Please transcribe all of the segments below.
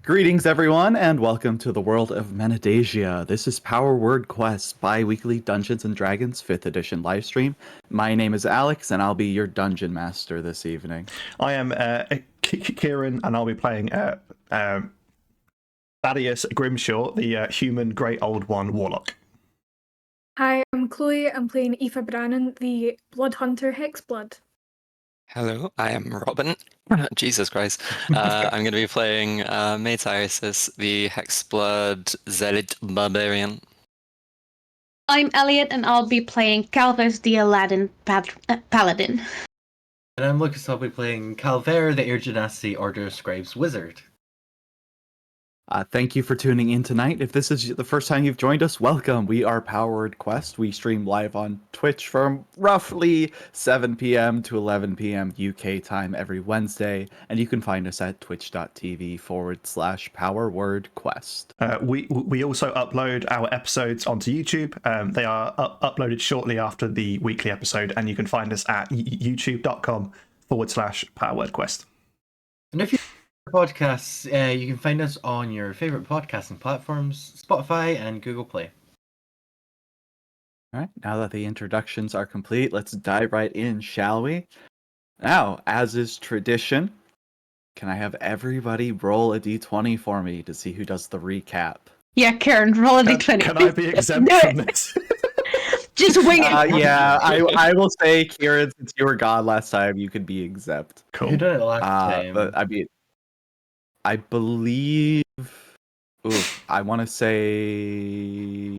Greetings, everyone, and welcome to the world of Menedegia. This is Power Word Quest bi-weekly Dungeons & Dragons 5th edition livestream. My name is Alex, and I'll be your dungeon master this evening. I am Kieran, and I'll be playing Thaddeus Grimshaw, the human Great Old One warlock. Hi, I'm Chloe. I'm playing Aoife Brannan, the Blood Hunter Hexblood. Hello, I am Robyn. Jesus Christ. I'm going to be playing Maid Isis, the Hexblood Zealot Barbarian. I'm Elliot, and I'll be playing Calvert, the Aladdin Paladin. And I'm Lukas. I'll be playing Calvert, the Air Genasi Order of Scribes Wizard. Thank you for tuning in tonight. If this is the first time you've joined us, welcome. We are Power Word Quest. We stream live on Twitch from roughly 7 p.m. to 11 p.m. UK time every Wednesday, and you can find us at twitch.tv/Power Word Quest. We also upload our episodes onto YouTube. They are uploaded shortly after the weekly episode, and you can find us at youtube.com/Power Word Quest. And if you podcasts, you can find us on your favorite podcasting platforms, Spotify and Google Play. All right, now that the introductions are complete, let's dive right in, shall we? Now, as is tradition, can I have everybody roll a d20 for me to see who does the recap? Yeah, Karen, roll a d20. Can I be exempt from this? Just wing it. Yeah, I will say, Kieran, since you were gone last time, you could be exempt. Cool. Who did it last time? But I believe. Ooh, I want to say.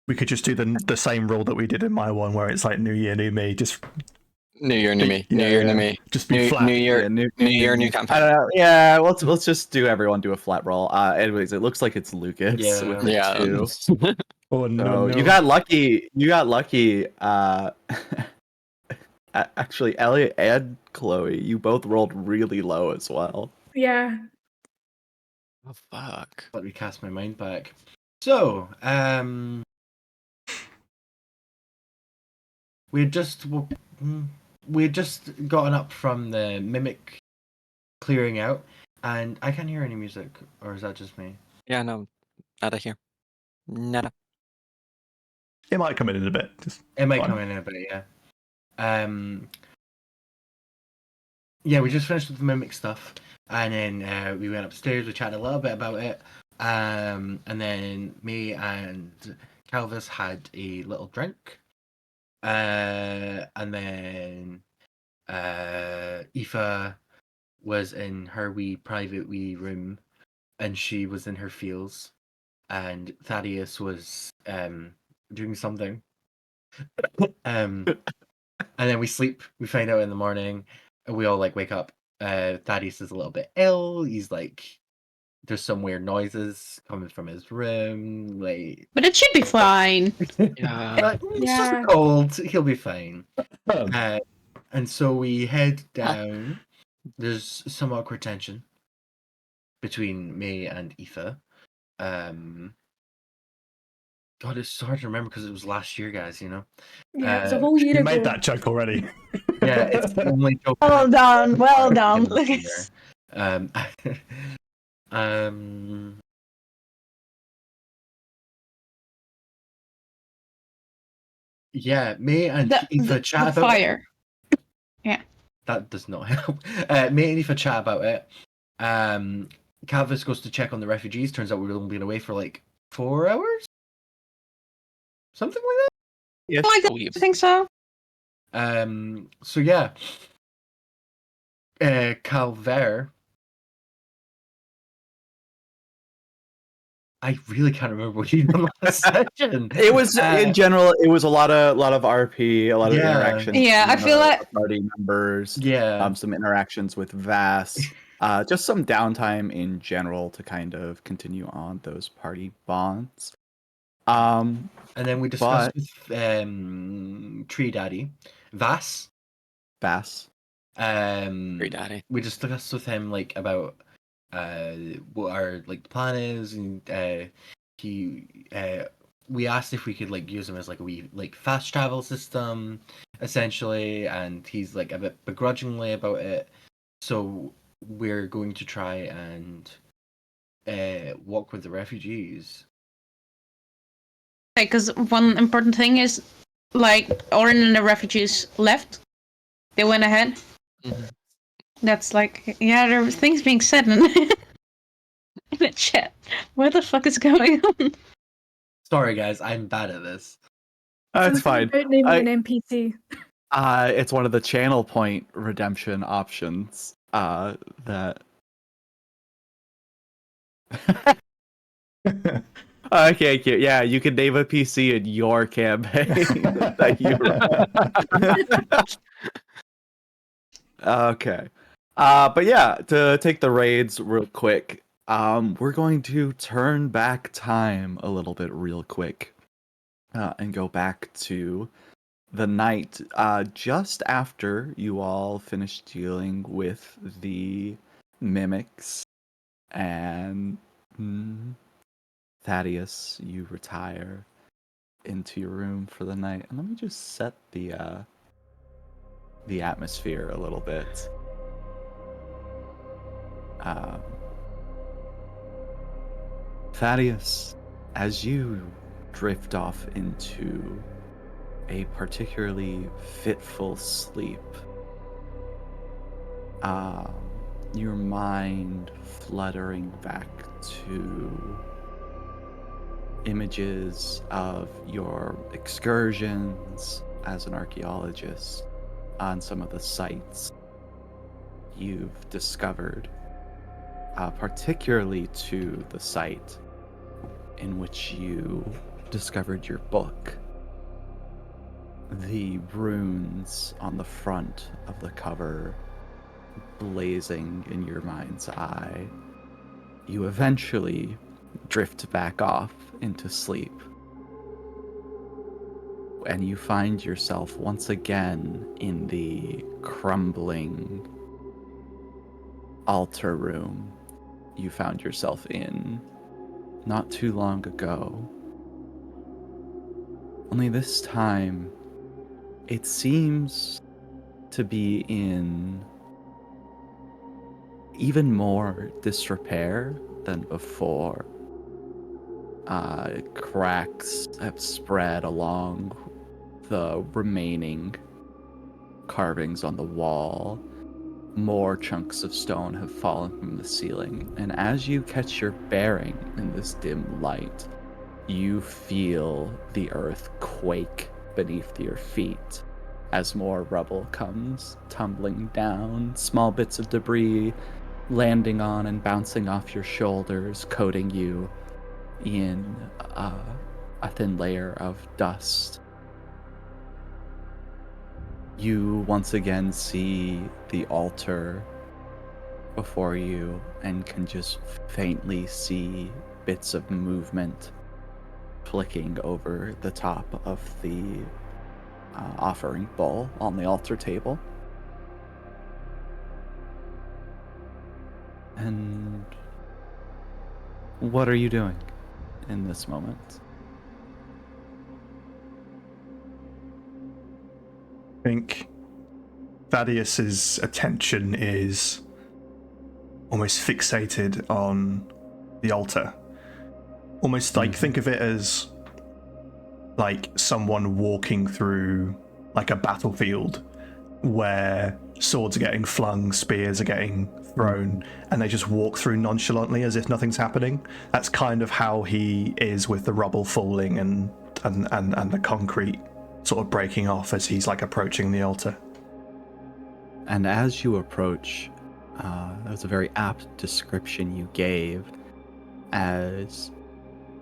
We could just do the same rule that we did in my one, where it's like New Year, New Me. Just New Year, New Me. Yeah, New Year, yeah. New Me. Just be New, flat. New Year, Yeah, New Year, New I campaign. don't know. Yeah, let's just do everyone do a flat roll. Anyways, it looks like it's Lucas Yeah. with a Yeah. 2. Oh So no, you got lucky. You got lucky. Actually, Elliot and Chloe, you both rolled really low as well. Yeah. Oh, fuck. Let me cast my mind back. So, we had just gotten up from the mimic clearing out, and I can't hear any music, or is that just me? Yeah, no. Nada here. Nada. it might come in a bit. It might Fine. come in a bit, yeah. Yeah, we just finished with the mimic stuff, and then we went upstairs. We chatted a little bit about it, and then me and Calvis had a little drink, and then Aoife was in her private room, and she was in her feels, and Thaddeus was doing something, and then we sleep. We find out in the morning, and we all wake up. Thaddeus is a little bit ill. He's there's some weird noises coming from his room. But it should be fine. Yeah. It's Yeah. just cold. He'll be fine. And so we head down. There's some awkward tension between me and Aoife. God, it's so hard to remember because it was last year, guys. Yeah, it was a whole year You ago. made that joke already. Yeah, it's the only joke. Well done, well done, in this Lucas. year. Yeah, me and Aoife chat the about fire. it. That does not help. Me and Aoife chat about it. Calvis goes to check on the refugees. Turns out we've only been away for 4 hours? Something like that? Yes. I think so. So yeah. Calvert. I really can't remember what you did last session. It was in general. It was a lot of RP, a lot of Yeah. interactions. Yeah, I feel with like- party members. Yeah. Some interactions with Vas. Just some downtime in general to kind of continue on those party bonds. And then we discussed with Tree Daddy, Vas. Vas. Free daddy. We discussed with him about what our plan is, and he we asked if we could like use him as like a wee like fast travel system, essentially, and he's like a bit begrudgingly about it. So we're going to try and walk with the refugees. Okay, because one important thing is, like, Orin and the refugees left. They went ahead. Mm-hmm. That's like, yeah, there are things being said in, in the chat. What the fuck is going on? Sorry, guys, I'm bad at this. That's fine. About naming an NPC. It's one of the channel point redemption options. That. Okay, cute. Yeah, you can name a PC in your campaign that you run. Okay. But yeah, to take the raids real quick, we're going to turn back time a little bit real quick, and go back to the night just after you all finished dealing with the mimics, and Thaddeus, you retire into your room for the night. And let me just set the atmosphere a little bit. Thaddeus, as you drift off into a particularly fitful sleep, your mind fluttering back to images of your excursions as an archaeologist on some of the sites you've discovered, particularly to the site in which you discovered your book. The runes on the front of the cover blazing in your mind's eye. You eventually drift back off into sleep, and you find yourself once again in the crumbling altar room you found yourself in not too long ago. Only this time, it seems to be in even more disrepair than before. Cracks have spread along the remaining carvings on the wall. More chunks of stone have fallen from the ceiling, and as you catch your bearing in this dim light, you feel the earth quake beneath your feet as more rubble comes tumbling down, small bits of debris landing on and bouncing off your shoulders, coating you in a thin layer of dust. You once again see the altar before you and can just faintly see bits of movement flicking over the top of the offering bowl on the altar table. And what are you doing in this moment? I think Thaddeus's attention is almost fixated on the altar. Almost like, think of it as like someone walking through like a battlefield where swords are getting flung, spears are getting thrown, and they just walk through nonchalantly as if nothing's happening. That's kind of how he is with the rubble falling and the concrete sort of breaking off as he's like approaching the altar. And as you approach, that was a very apt description you gave, as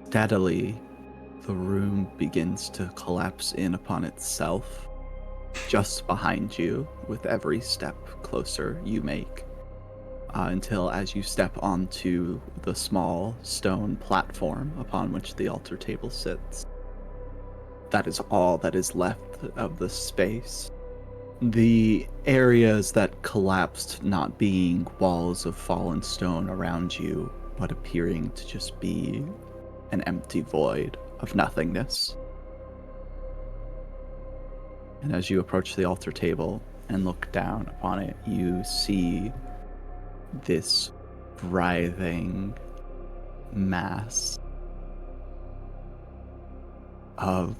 steadily the room begins to collapse in upon itself just behind you with every step closer you make, until as you step onto the small stone platform upon which the altar table sits, that is all that is left of the space. The areas that collapsed not being walls of fallen stone around you, but appearing to just be an empty void of nothingness. And as you approach the altar table and look down upon it, you see this writhing mass of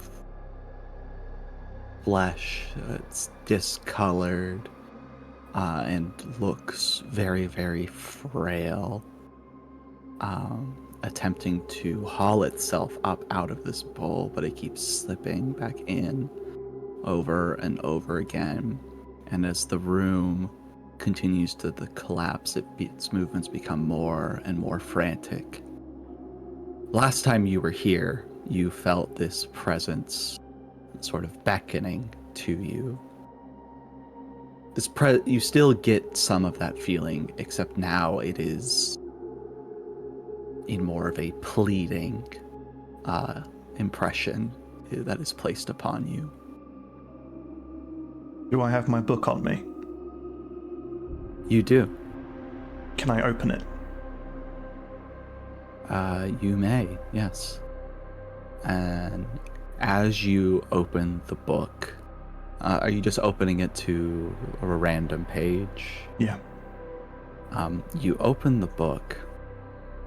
flesh. It's discolored and looks very, very frail, attempting to haul itself up out of this bowl, but it keeps slipping back in over and over again. And as the room continues to collapse, its movements become more and more frantic. Last time you were here, you felt this presence sort of beckoning to you. You still get some of that feeling, except now it is in more of a pleading impression that is placed upon you. Do I have my book on me? You do. Can I open it? You may, yes. And as you open the book, are you just opening it to a random page? Yeah. You open the book,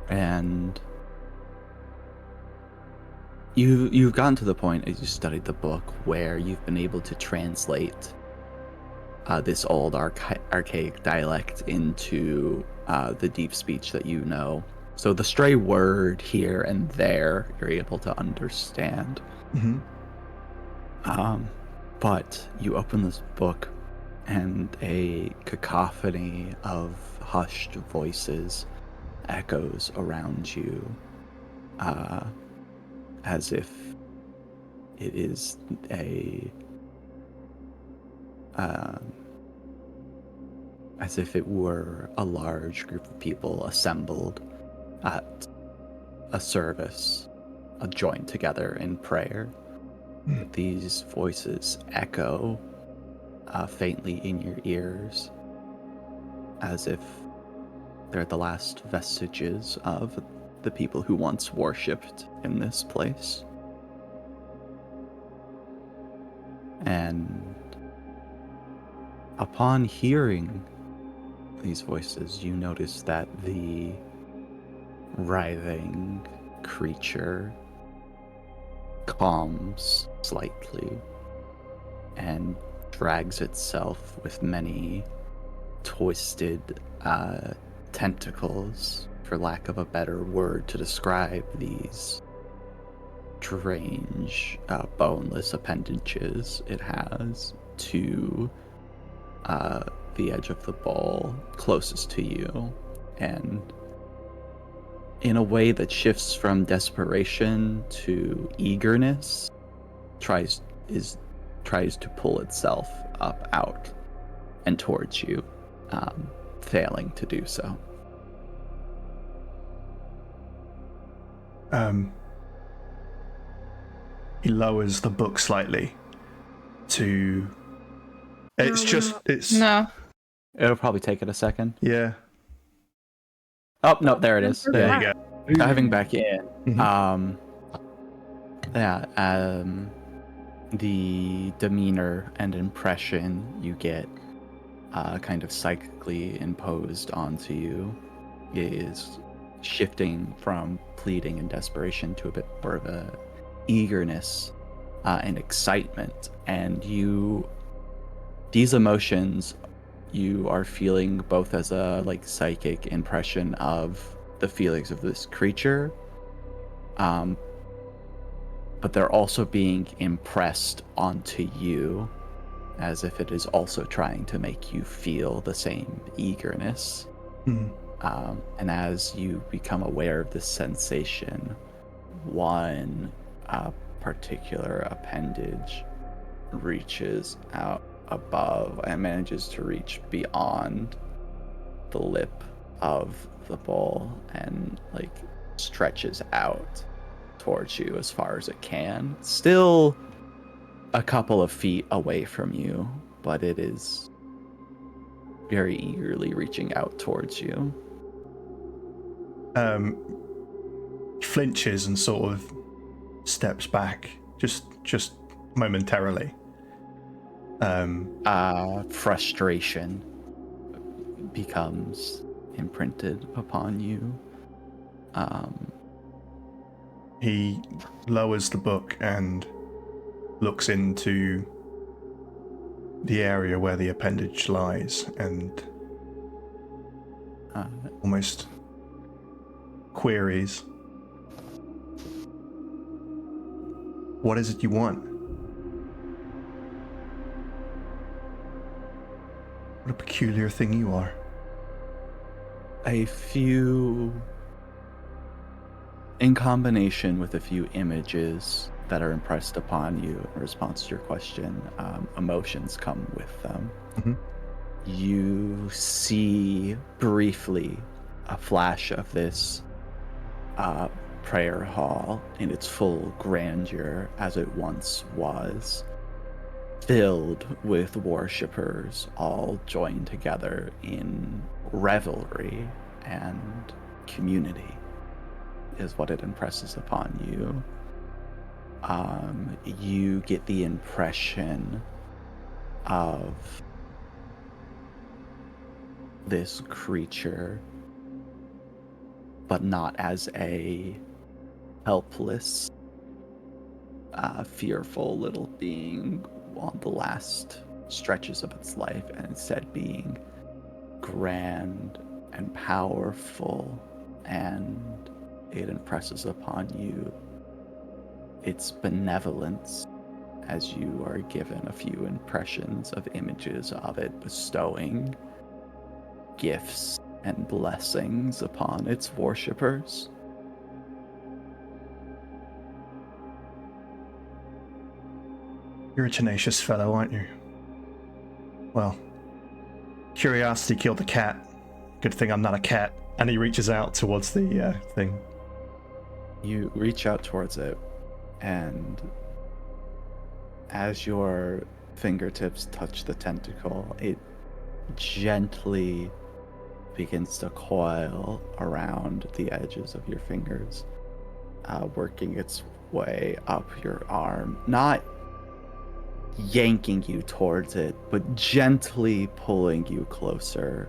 and you've gotten to the point as you studied the book where you've been able to translate this old archaic dialect into the deep speech that you know. So the stray word here and there you're able to understand. Mm-hmm. But you open this book and a cacophony of hushed voices echoes around you, as if it is as if it were a large group of people assembled at a service, joined together in prayer. These voices echo faintly in your ears, as if they're the last vestiges of the people who once worshipped in this place. And upon hearing these voices, you notice that the writhing creature calms slightly and drags itself with many twisted tentacles, for lack of a better word to describe these strange boneless appendages it has, to the edge of the bowl closest to you, and in a way that shifts from desperation to eagerness, tries to pull itself up out and towards you, failing to do so. He lowers the book slightly to... It's No. It'll probably take it a second. Yeah. Oh, no, there it is. There you go. Diving back in. Mhm. The demeanor and impression you get kind of psychically imposed onto you is shifting from pleading and desperation to a bit more of a eagerness and excitement. And these emotions you are feeling both as a psychic impression of the feelings of this creature, but they're also being impressed onto you as if it is also trying to make you feel the same eagerness. And as you become aware of this sensation, one particular appendage reaches out above and manages to reach beyond the lip of the bowl and stretches out towards you as far as it can. Still a couple of feet away from you, but it is very eagerly reaching out towards you. Flinches and sort of steps back, just momentarily. Frustration becomes imprinted upon you. He lowers the book and looks into the area where the appendage lies and almost queries, "What is it you want? What a peculiar thing you are." A few, in combination with a few images that are impressed upon you in response to your question, emotions come with them. Mhm. You see briefly a flash of this prayer hall in its full grandeur as it once was, filled with worshippers all joined together in revelry and community, is what it impresses upon you. You get the impression of this creature, but not as a helpless, fearful little being on the last stretches of its life, and instead being grand and powerful, and it impresses upon you its benevolence as you are given a few impressions of images of it bestowing gifts and blessings upon its worshippers. You're a tenacious fellow, aren't you? Well, curiosity killed the cat. Good thing I'm not a cat. And he reaches out towards the thing. You reach out towards it, and as your fingertips touch the tentacle, it gently begins to coil around the edges of your fingers, working its way up your arm, not yanking you towards it, but gently pulling you closer.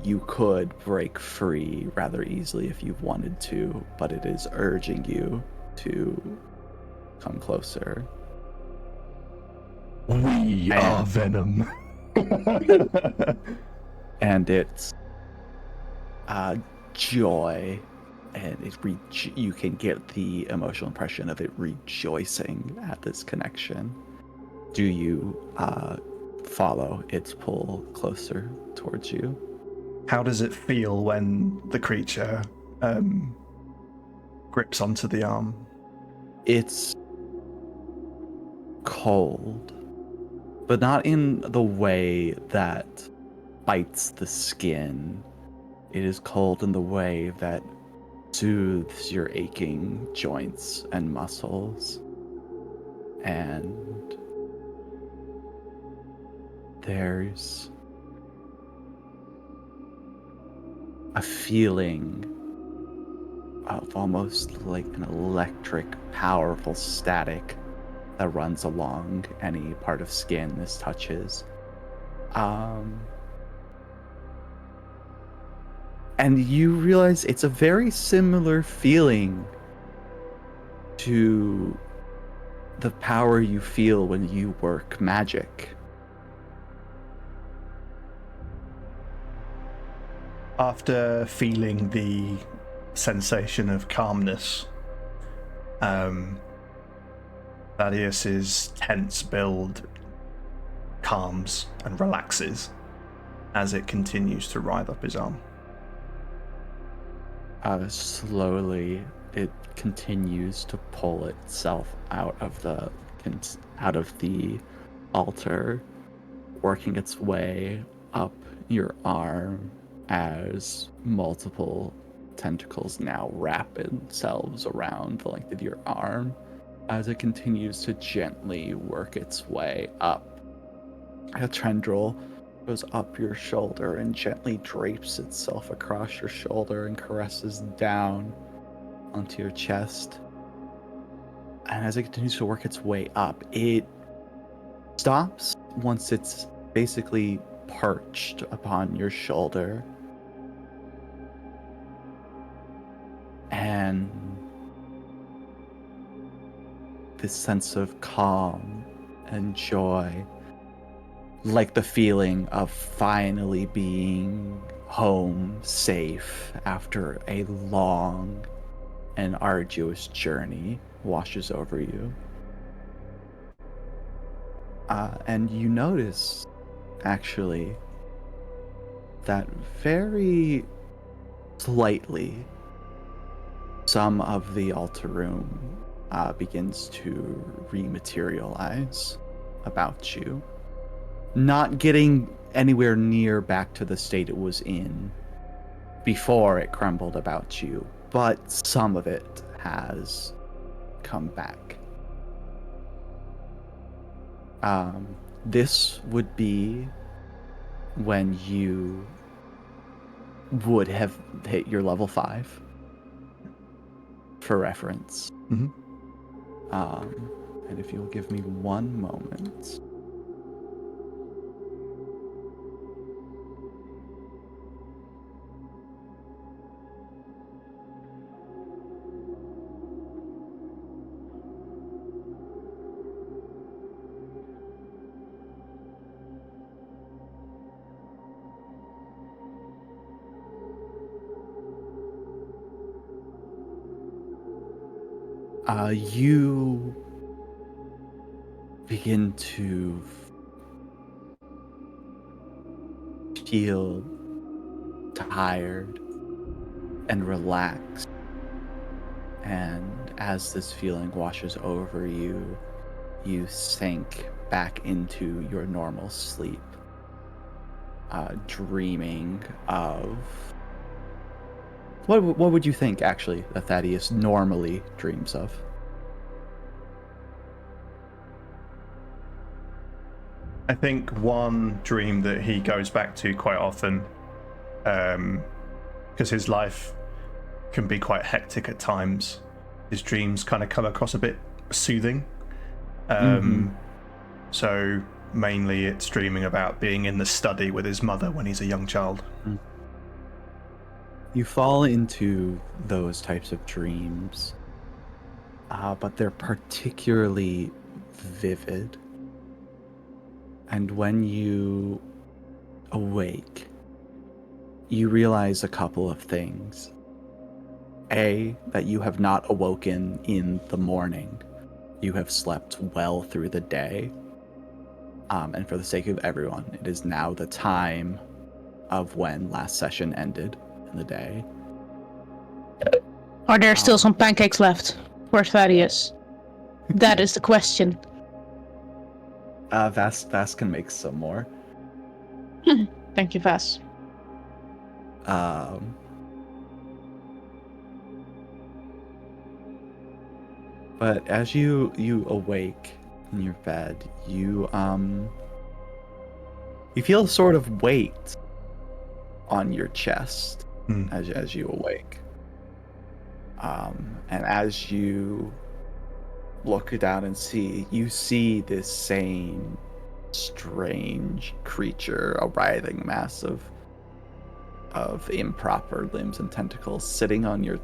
You could break free rather easily if you wanted to, but it is urging you to come closer. We are Venom. And it's joy, and you can get the emotional impression of it rejoicing at this connection. Do you follow its pull closer towards you? How does it feel when the creature grips onto the arm? It's cold, but not in the way that bites the skin. It is cold in the way that soothes your aching joints and muscles. And there's a feeling of almost like an electric, powerful static that runs along any part of skin this touches. And you realize it's a very similar feeling to the power you feel when you work magic. After feeling the sensation of calmness, Thaddeus's tense build calms and relaxes as it continues to writhe up his arm. Slowly, it continues to pull itself out of the altar, working its way up your arm as multiple tentacles now wrap themselves around the length of your arm as it continues to gently work its way up. A tendril goes up your shoulder and gently drapes itself across your shoulder and caresses down onto your chest. And as it continues to work its way up, it stops once it's basically perched upon your shoulder. And this sense of calm and joy, like the feeling of finally being home safe after a long and arduous journey, washes over you. And you notice, actually, that very slightly, some of the altar room begins to rematerialize about you. Not getting anywhere near back to the state it was in before it crumbled about you, but some of it has come back. This would be when you would have hit your level 5, for reference. Mhm. And if you'll give me one moment. You begin to feel tired and relaxed. And as this feeling washes over you, you sink back into your normal sleep, dreaming of... What would you think, actually, that Thaddeus normally dreams of? I think one dream that he goes back to quite often, because his life can be quite hectic at times, his dreams kind of come across a bit soothing. So mainly it's dreaming about being in the study with his mother when he's a young child. You fall into those types of dreams, but they're particularly vivid. And when you awake, you realize a couple of things. A, that you have not awoken in the morning. You have slept well through the day. And for the sake of everyone, it is now the time of when last session ended in the day. Are there still some pancakes left for Thaddeus? That is the question. Vas can make some more. Thank you, Vas. But as you awake in your bed, you feel a sort of weight on your chest as you awake. And as you look down and you see this same strange creature, a writhing mass of improper limbs and tentacles sitting on your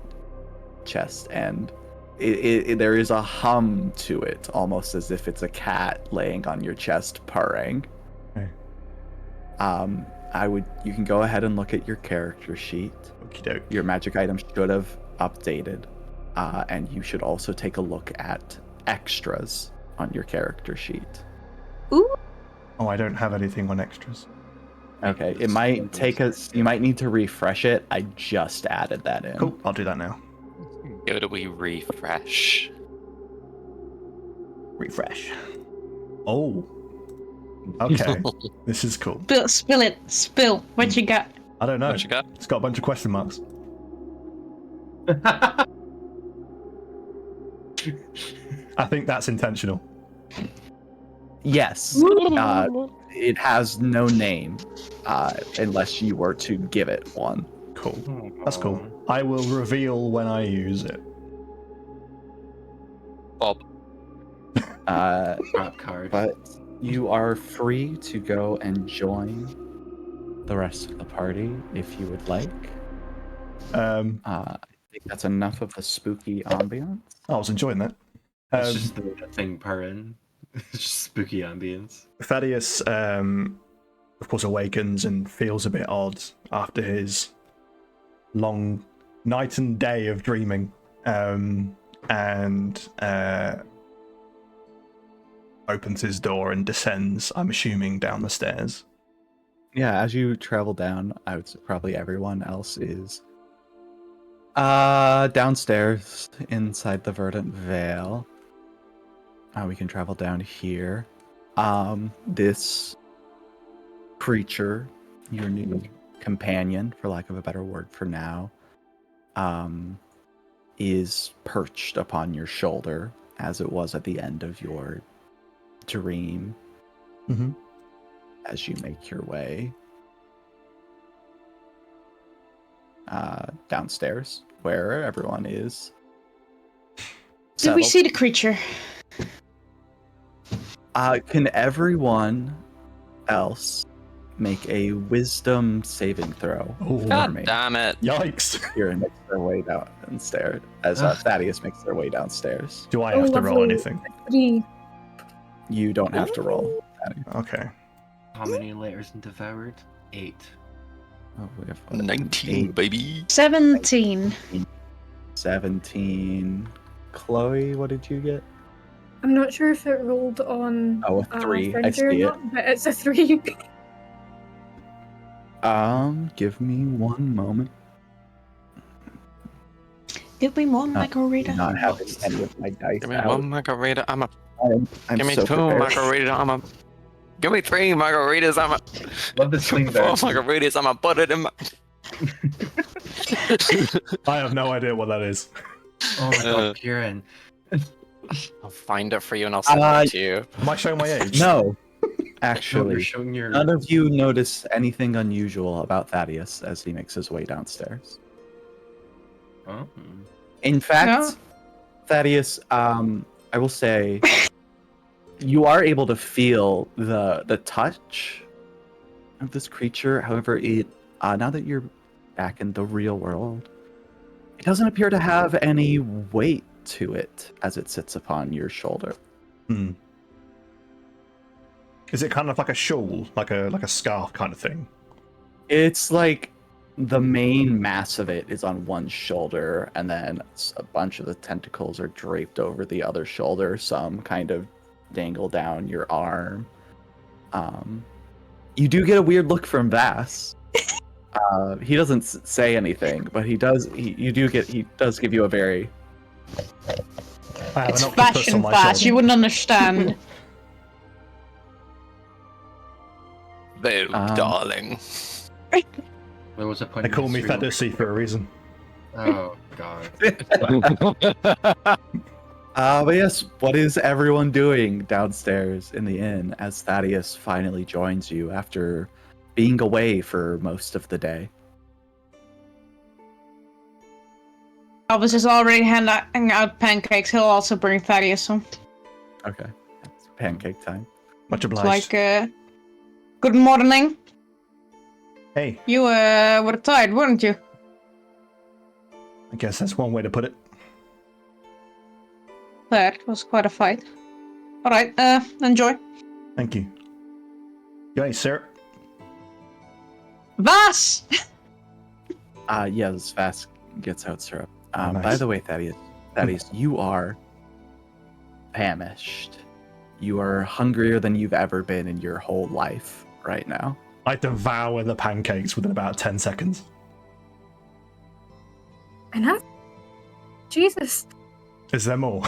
chest, and there is a hum to it, almost as if it's a cat laying on your chest purring. Okay. You can go ahead and look at your character sheet. Okie doke. Your magic item should have updated, and you should also take a look at extras on your character sheet. Ooh. Oh, I don't have anything on extras. Okay, it might take us. You might need to refresh it. I just added that in. Cool, I'll do that now. Give it a wee refresh. Refresh. Oh. Okay. This is cool. Spill it. Spill. What you got? I don't know. What you got? It's got a bunch of question marks. I think that's intentional. Yes. It has no name, unless you were to give it one. Cool. That's cool. I will reveal when I use it. Bob. Crap card. But you are free to go and join the rest of the party if you would like. I think that's enough of the spooky ambience. I was enjoying that. It's just the thing purring. It's just spooky ambience. Thaddeus, of course, awakens and feels a bit odd after his long night and day of dreaming, and opens his door and descends, I'm assuming, down the stairs. Yeah, as you travel down, I would say probably everyone else is downstairs inside the Verdant Vale. We can travel down here. This creature, your new companion, for lack of a better word for now, is perched upon your shoulder as it was at the end of your dream. Mm-hmm. As you make your way downstairs, where everyone is. Did we settled. see the creature? Can everyone else make a wisdom saving throw? Oh, for God me? damn it. yikes! Here and makes their way downstairs as Thaddeus makes their way downstairs. Do I have to roll lovely. anything? 3. You don't have to roll. Okay. How many letters in devoured? 8. Oh, we have 19, baby. 17. 17. Chloe, what did you get? I'm not sure if it rolled on Oh, a 3. I Frenzy or see it. not, but it's a 3. Give me one moment. Did we want I margarita? do not have any of my dice Give me out. one margarita. I'm give me so 2 prepared. margarita. Give me 3 margaritas. Love the swing 4 there. margaritas. I'ma put it in my. I have no idea what that is. Oh my god, Kieran. I'll find it for you and I'll send it to you. Am I showing my age? No, No, you're actually, showing your. none of you notice anything unusual about Thaddeus as he makes his way downstairs. Oh. In fact, No? Thaddeus, I will say, you are able to feel the touch of this creature. However, it now that you're back in the real world, it doesn't appear to have any weight to it as it sits upon your shoulder. Hmm. Is it kind of like a shawl, like a scarf kind of thing? It's like the main mass of it is on one shoulder, and then a bunch of the tentacles are draped over the other shoulder. Some kind of dangle down your arm. You do get a weird look from Vas. He doesn't say anything, but he does. He does give you a very. I have It's an octopus fashion on my fast. shoulder. You wouldn't understand. Little darling. There was a point. They call me history- Thaddeus for a reason. Oh god. But yes, what is everyone doing downstairs in the inn as Thaddeus finally joins you after being away for most of the day? Elvis is already handing out pancakes. He'll also bring Thaddeus some. Okay, it's pancake time. Much It's obliged. like, good morning. Hey, You were tired, weren't you? I guess that's one way to put it. That was quite a fight. Alright, enjoy. Thank you. Guys, sir. Vas! Yes, Vas gets out syrup. By Nice. the way, Thaddeus, you are famished. You are hungrier than you've ever been in your whole life right now. I devour the pancakes within about 10 seconds. And I... Jesus. Is there more?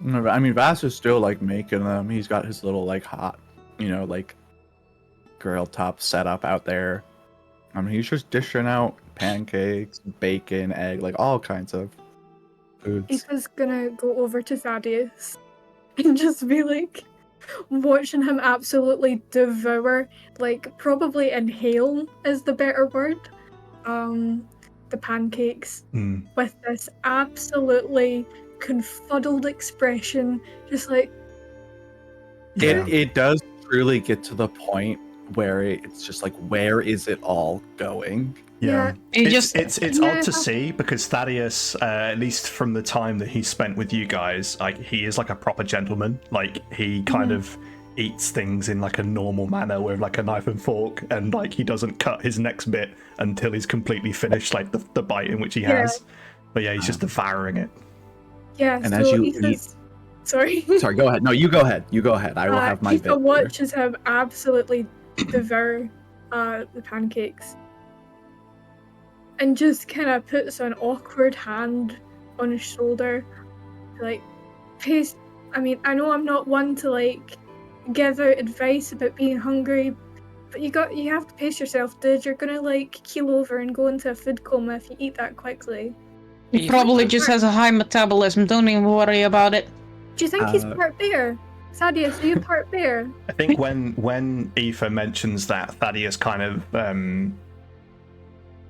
No, I mean, Vas is still like making them. He's got his little like hot, like grill top setup out there. I mean, he's just dishing out pancakes, bacon, egg, like all kinds of foods. Aoife's gonna go over to Thaddeus and just be like, watching him absolutely devour, like probably inhale is the better word, the pancakes Hmm. with this absolutely confuddled expression, just like, Yeah. It does truly get to the point where it's just like, where is it all going? Yeah, You it's just- it's Yeah. odd to see because Thaddeus, at least from the time that he spent with you guys, like he is like a proper gentleman. Like he kind of eats things in like a normal manner with like a knife and fork, and like he doesn't cut his next bit until he's completely finished like the bite in which he Yeah. has. But yeah, he's just devouring it. yeah. And so as you Aoife's- sorry. Sorry, go ahead. No, you go ahead. You go ahead. I will have my Aoife bit. here. watches him absolutely devour the pancakes, and just kind of puts an awkward hand on his shoulder, like, pace. I mean, I know I'm not one to like give out advice about being hungry, but you have to pace yourself, dude. You're gonna like keel over and go into a food coma if you eat that quickly. He probably just has a high metabolism. Don't even worry about it. Do you think he's part bear? Thaddeus, are you part bear? I think when Aoife mentions that, Thaddeus kind of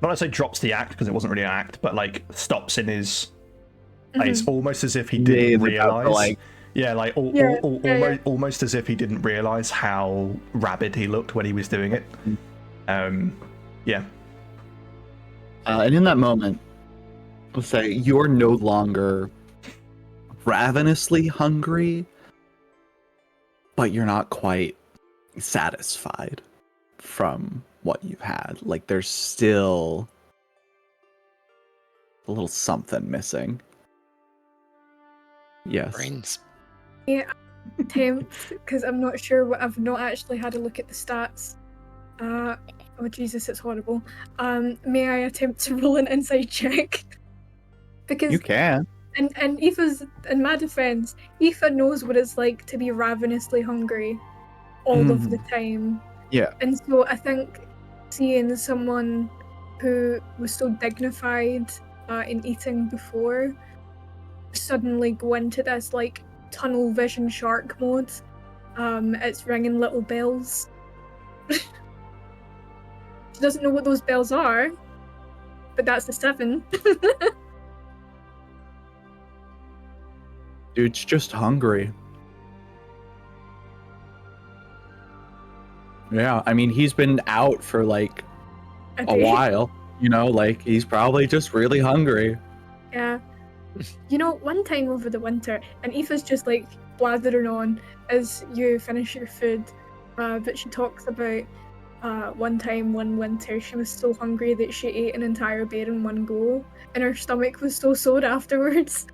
not necessarily drops the act because it wasn't really an act, but like stops in his. Like, it's almost as if he didn't realize. Yeah, like almost as if he didn't realize how rabid he looked when he was doing it. Yeah. And in that moment, let's say you're no longer ravenously hungry, but you're not quite satisfied from what you've had. Like there's still a little something missing. Yes. Brains. Attempt, because I'm not sure what I've not actually had a look at the stats. Oh Jesus, it's horrible. May I attempt to roll an inside check? Because You can. and Aoife's, in my defense, Aoife knows what it's like to be ravenously hungry all of the time. Yeah. And so I think seeing someone who was so dignified in eating before suddenly go into this like tunnel vision shark mode, it's ringing little bells. She doesn't know what those bells are, but that's the 7. Dude's just hungry. Yeah, I mean, he's been out for like a while, you know, like he's probably just really hungry. Yeah. You know, one time over the winter, and Aoife's just like blathering on as you finish your food, but she talks about one time one winter she was so hungry that she ate an entire bear in one go, and her stomach was so sore afterwards.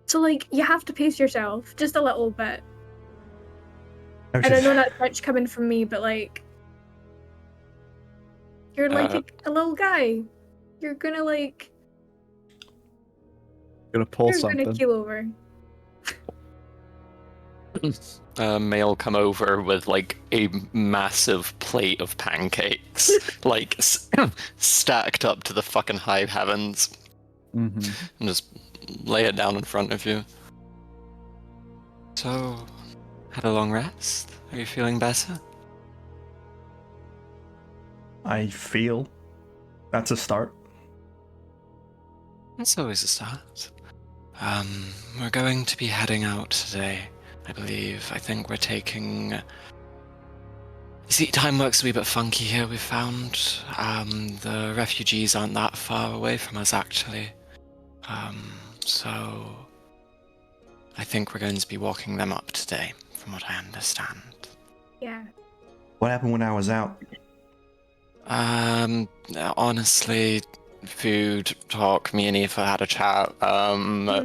So, like, you have to pace yourself just a little bit. And I know that's much coming from me, but, like, you're like a little guy. You're gonna, like... Gonna pull You're something. gonna keel over. May'll come over with like a massive plate of pancakes, like stacked up to the fucking high heavens, Mm-hmm. and just lay it down in front of you. So, had a long rest? Are you feeling better? I feel that's a start. That's always a start. We're going to be heading out today, I believe. I think we're taking... See, time works a wee bit funky here, we've found. The refugees aren't that far away from us, actually. So... I think we're going to be walking them up today, from what I understand. Yeah. What happened when I was out? Honestly, food talk. Me and Aoife had a chat.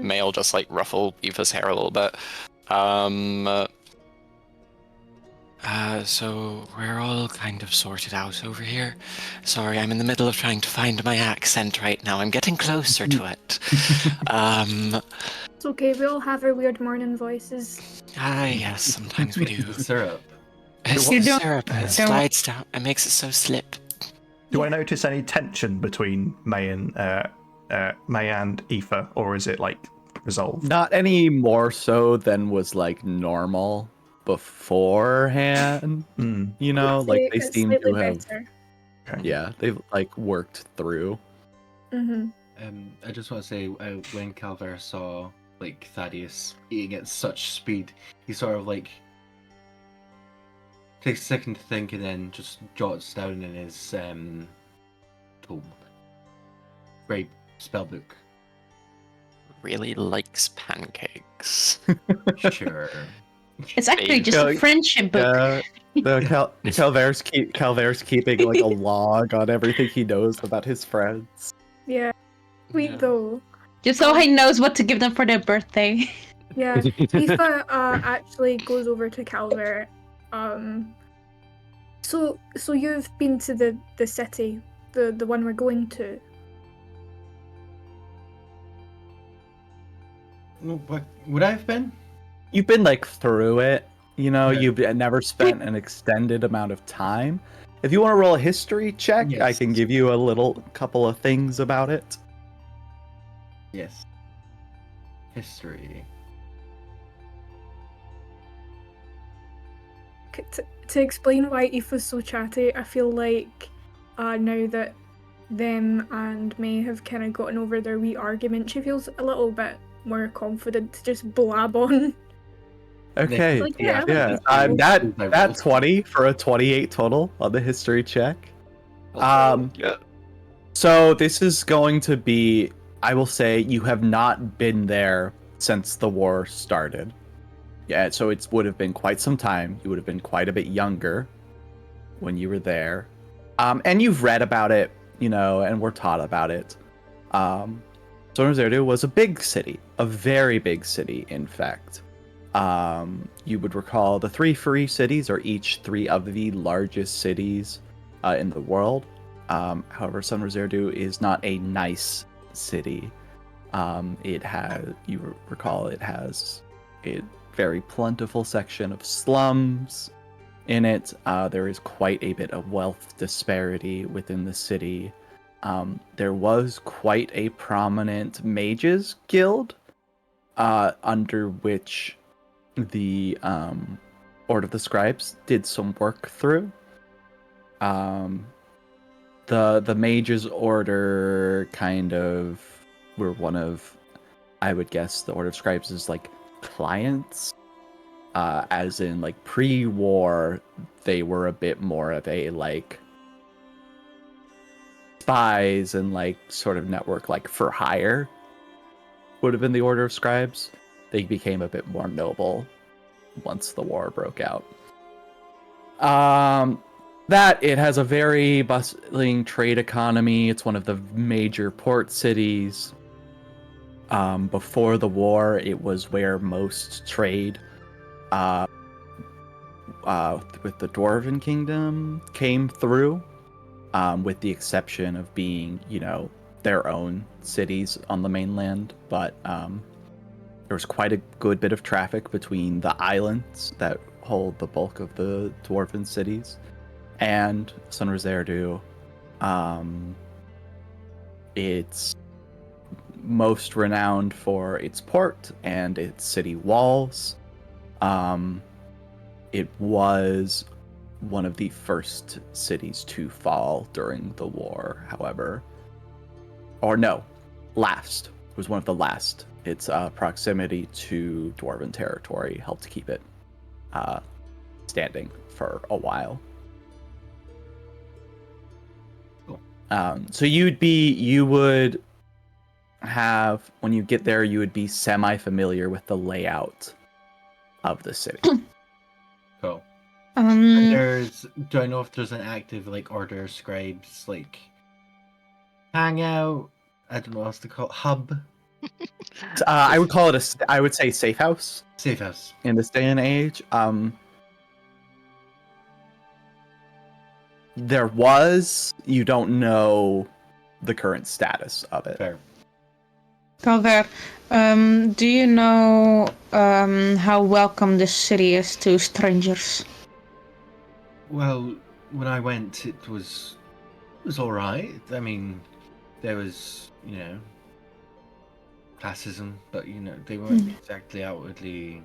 May'll just like ruffle Aoife's hair a little bit. So we're all kind of sorted out over here. Sorry, I'm in the middle of trying to find my accent right now. I'm getting closer to it. It's okay, we all have our weird morning voices. Yes, sometimes we do. Syrup. It's You the don't- syrup. It don't- slides down. It makes it so slip. Do I notice any tension between May and Aoife, or is it like resolved? Not any more so than was like normal beforehand. You know, like they It's seem to slightly have, better. Okay. yeah, they've like worked through Mm-hmm. I just want to say, when Calvert saw like Thaddeus eating at such speed, he sort of like takes a second to think and then just jots down in his tome, great spell book. Really likes pancakes. Sure. It's actually just a Yeah, friendship book. Calvert's keeping like a log on everything he knows about his friends. Yeah. Sweet Yeah. though. Just so he knows what to give them for their birthday. Yeah. Aoife actually goes over to Calvert. So you've been to the city, the one we're going to. What would I have been? You've been like through it, you know. Yeah. You've never spent an extended amount of time. If you want to roll a history check, I Yes. can give you a little couple of things about it. Yes. History. To explain why Aoife's so chatty, I feel like now that them and May have kind of gotten over their wee argument, she feels a little bit more confident to just blab on. Okay, Like, yeah, yeah, yeah. I like That 20 for a 28 total on the history check. Yeah. So this is going to be, I will say, you have not been there since the war started. Yeah, so it would have been quite some time. You would have been quite a bit younger when you were there. And you've read about it, you know, and were taught about it. Sunrazerdo was a big city, a very big city, in fact. You would recall the three free cities are each three of the largest cities in the world. However, Sunrazerdo is not a nice city. It has, you recall, it has a very plentiful section of slums in it. There is quite a bit of wealth disparity within the city. There was quite a prominent mages guild, under which the Order of the Scribes did some work through. The mages order kind of were one of, I would guess, the Order of Scribes is like clients, as in like pre-war they were a bit more of a like spies and like sort of network like for hire would have been the Order of Scribes. They became a bit more noble once the war broke out. That it has a very bustling trade economy. It's one of the major port cities. Before the war, it was where most trade with the Dwarven Kingdom came through, with the exception of being, you know, their own cities on the mainland. But there was quite a good bit of traffic between the islands that hold the bulk of the Dwarven cities and Sunrazerdo. It's most renowned for its port and its city walls. It was one of the first cities to fall during the war, however. Or no, last. It was one of the last. Its proximity to Dwarven territory helped keep it standing for a while. Cool. So you would have, when you get there, you would be semi-familiar with the layout of the city. Cool. Um, Do I know if there's an active like Order of Scribes like hangout? I don't know what else to call it. Hub. I would call it I would say safe house Safe house. in this day and age. There was, you don't know the current status of it. Fair. Calvert, do you know how welcome this city is to strangers? Well, when I went, it was all right. I mean, there was, you know, classism, but you know, they weren't exactly outwardly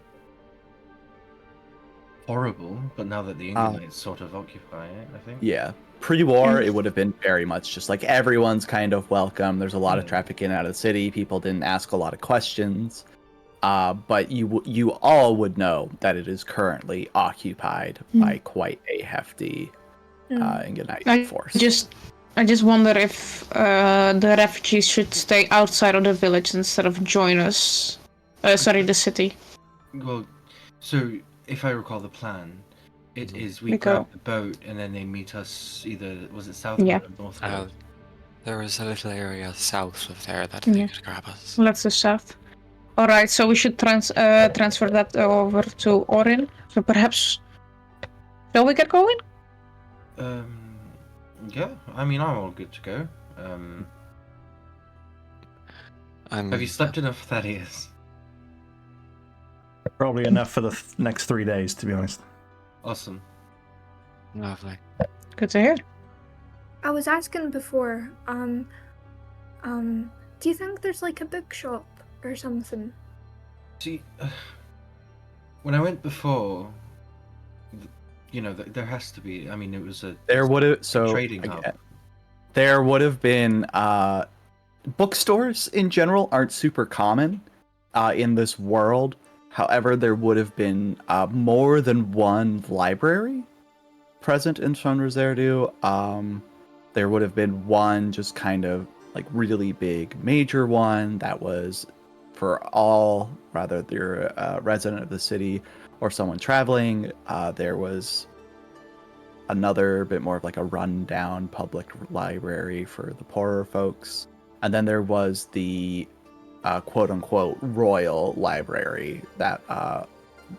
horrible, but now that the Ingolites sort of occupy it, I think. Yeah. Pre-war, it would have been very much just like everyone's kind of welcome. There's a lot of traffic in and out of the city. People didn't ask a lot of questions. But you all would know that it is currently occupied by quite a hefty Ingolite force. I just wonder if the refugees should stay outside of the village instead of join us. The city. Well, so if I recall the plan, it is we grab the boat and then they meet us either, was it southward or northward? There is a little area south of there that they could grab us. Let's go south. Alright, so we should transfer that over to Orin. So perhaps... Shall we get going? Yeah, I mean, I'm all good to go. Have you slept enough, Thaddeus? Probably enough for the next 3 days, to be honest. Awesome. Lovely. Good to hear. I was asking before, do you think there's like a bookshop or something? See, when I went before, you know, there has to be. I mean, it was a trading hub. There would have been bookstores in general aren't super common in this world. However, there would have been more than one library present in Sunrazerdo. There would have been one just kind of like really big major one that was for all, rather you're a resident of the city or someone traveling. There was another bit more of like a rundown public library for the poorer folks. And then there was the quote unquote royal library that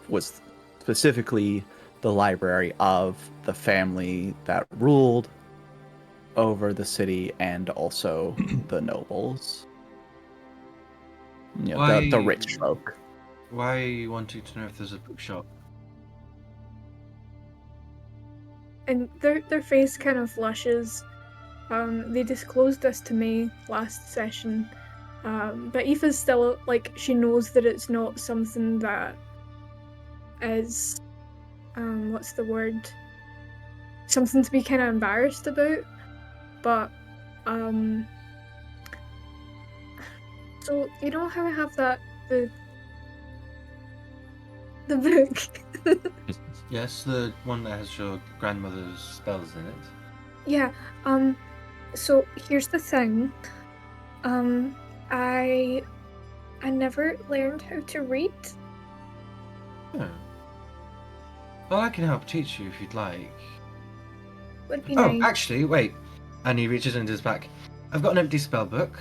was specifically the library of the family that ruled over the city and also the nobles. You know, the rich folk. Why are you wanting to know if there's a bookshop? And their face kind of flushes. They disclosed this to me last session. But Aoife's still, like, she knows that it's not something that is, what's the word? Something to be kind of embarrassed about. But, so, you know how I have that, the book? Yes, the one that has your grandmother's spells in it. Yeah, so here's the thing. I never learned how to read. Oh. Well, I can help teach you if you'd like. Would be nice. Actually, wait. And he reaches into his back. I've got an empty spell book.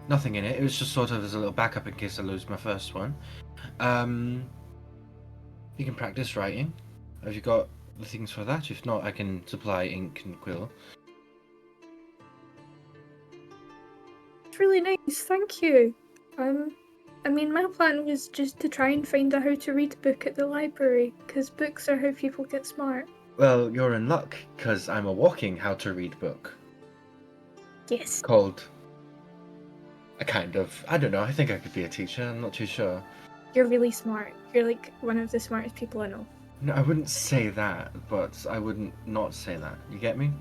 Nothing in it. It was just sort of as a little backup in case I lose my first one. You can practice writing. Have you got the things for that? If not, I can supply ink and quill. It's really nice, thank you. I mean, my plan was just to try and find a how to read book at the library, because books are how people get smart. Well, you're in luck, because I'm a walking how to read book. Yes. Called I don't know, I think I could be a teacher, I'm not too sure. You're really smart. You're like one of the smartest people I know. No, I wouldn't say that, but I wouldn't not say that. You get me?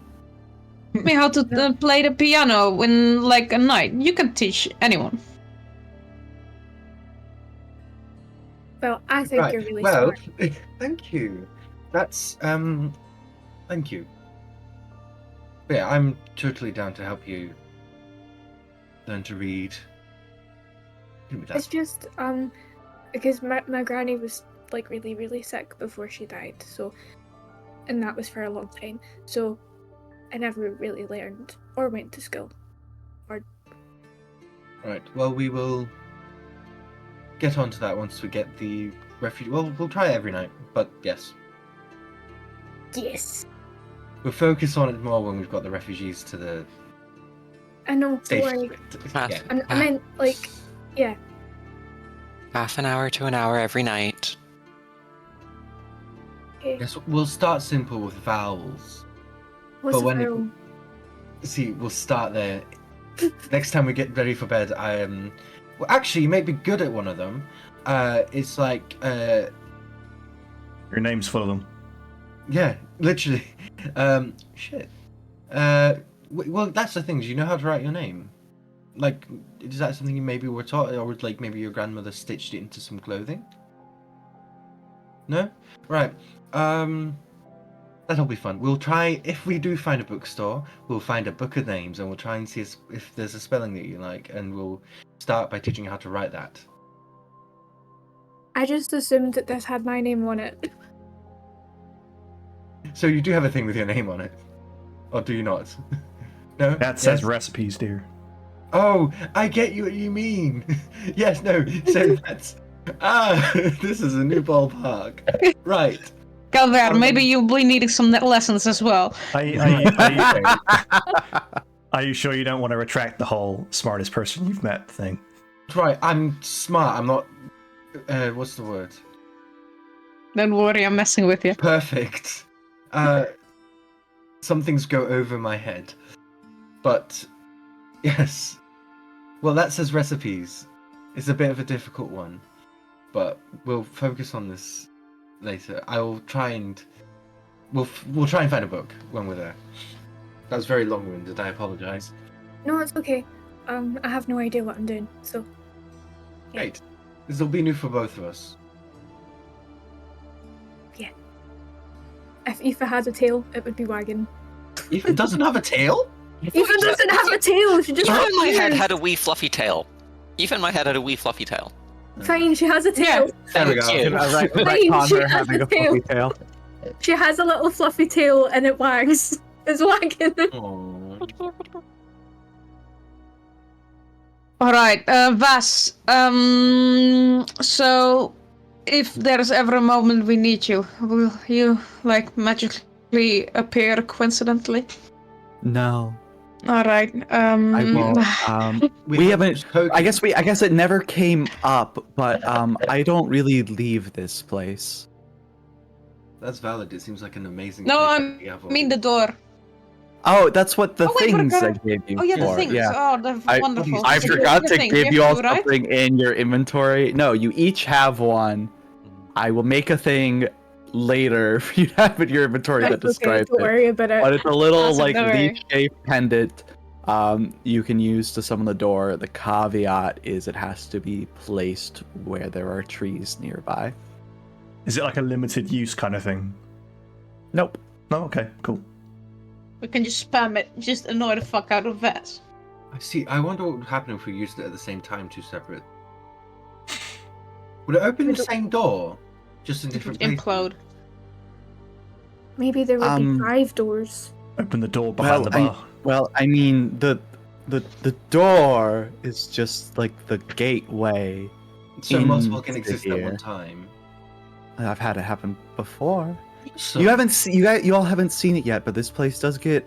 Me how to play the piano in like a night. You can teach anyone. Well, I think you're really smart. Thank you. That's thank you. But yeah, I'm totally down to help you learn to read. It's just because my granny was like really, really sick before she died, so, and that was for a long time, so I never really learned or went to school. Right, well, we will get onto that once we get the refugee. Well, we'll try it every night, but yes. Yes. We'll focus on it more when we've got the refugees to the I know, don't station. worry. Yeah. I meant, like, yeah. Half an hour to an hour every night. Okay. Yes, we'll start simple with vowels. What's but a when vowel? See, we'll start there. Next time we get ready for bed, well, actually, you may be good at one of them. It's like Your name's full of them. Yeah, literally. Shit. Well, that's the thing. Do you know how to write your name? Like, is that something you maybe were taught, or like maybe your grandmother stitched it into some clothing? No? Right. That'll be fun. We'll try, if we do find a bookstore, we'll find a book of names and we'll try and see if there's a spelling that you like, and we'll start by teaching you how to write that. I just assumed that this had my name on it. So you do have a thing with your name on it? Or do you not? No? That says Yes. recipes, dear. Oh, I get you what you mean. Yes, no, so that's... this is a new ballpark. Right. Calvert, maybe you'll be needing some lessons as well. Are you sure you don't want to retract the whole smartest person you've met thing? Right, I'm smart, I'm not... what's the word? Don't worry, I'm messing with you. Perfect. Some things go over my head. But, yes. Well, that says recipes. It's a bit of a difficult one. But we'll focus on this later. I will try and... We'll try and find a book when we're there. That was very long-winded, I apologise. No, it's okay. I have no idea what I'm doing, so... Great. This will be new for both of us. If Aoife had a tail, it would be wagging. Ethan doesn't have a tail? Aoife doesn't have a tail! She just Even in my head appears. had a wee fluffy tail. Even my head had a wee fluffy tail. Fine, she has a tail. There we go. Thank you. I Fine, retcon she her has having a a fluffy tail. She has a little fluffy tail and it wags. It's wagging. Aw. Alright, Vas. So, if there's ever a moment we need you, will you, like, magically appear coincidentally? No, Alright, I won't. We haven't. I guess it never came up, but I don't really leave this place. That's valid. It seems like an amazing No, place I to have mean the door. Oh, that's what the Oh, wait, things but I I gave you Oh yeah, the for. things. Yeah. Oh, they're wonderful. I It's a forgot good to thing. give you all right? something in your inventory. No, you each have one. I will make a thing later for you to have in your inventory that That's okay, describes don't it. worry about it. But it's a little Awesome, like don't worry. leaf-shaped pendant you can use to summon the door. The caveat is it has to be placed where there are trees nearby. Is it like a limited use kind of thing? Nope. No, okay, cool. We can just spam it, just annoy the fuck out of Vas. I see. I wonder what would happen if we used it at the same time, two separate. Would it open the same door? Just in It would different places? implode. Maybe there would be Um, 5 doors. Open the door behind the bar. Well, I mean the door is just like the gateway. So multiple into can exist at here. one time. I've had it happen before. So, You haven't seen you all haven't seen it yet, but this place does get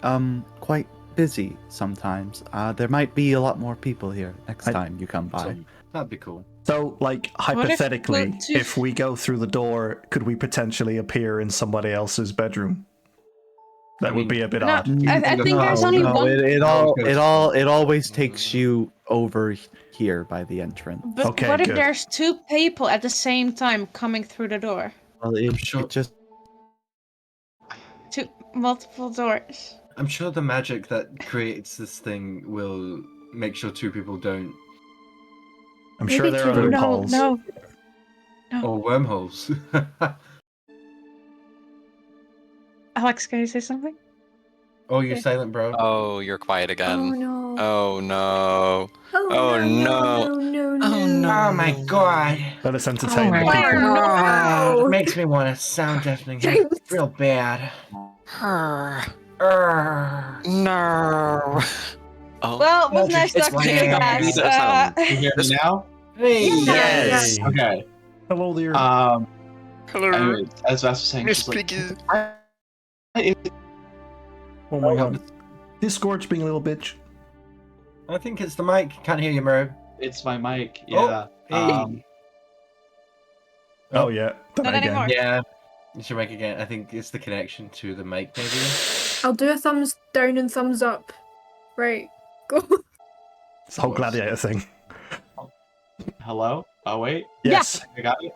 quite busy sometimes. There might be a lot more people here next time you come by. so that'd be cool. So, like, hypothetically, the two- if we go through the door, could we potentially appear in somebody else's bedroom? That would be a bit No, odd. I think there's only No, one. it always takes you over here by the entrance. But Okay, what if good. there's 2 people at the same time coming through the door? Well, sure- it just 2 multiple doors. I'm sure the magic that creates this thing will make sure two people don't. I'm sure Maybe there are two- loopholes. No. Or wormholes. Alex, can you say something? Oh, you're silent, bro. Oh, you're quiet Oh again. no. Oh no. Oh, oh, no. no. No, no, Oh, no. Oh my god. Let us entertain my the God. people. No. It makes me want to sound deafening real bad. No. Oh. Well, it was Well, nice it's talking to picking you up guys. beat us Can you hear me now? Hey, Yes. Hey. Okay. Hello there. Hello. Anyways, as Vas was saying, Miss she's like, Piggy. Oh my god. Discord's being a little bitch. I think it's the mic. Can't hear you, Miro. it's my mic. Oh, Yeah. hey. Oh yeah. Done Not it again. anymore. Yeah. You should make again. I think it's the connection to the mic, maybe. I'll do a thumbs down and thumbs up. Right. Go. It's the whole gladiator thing. Hello? Oh, wait. Yes. I got it?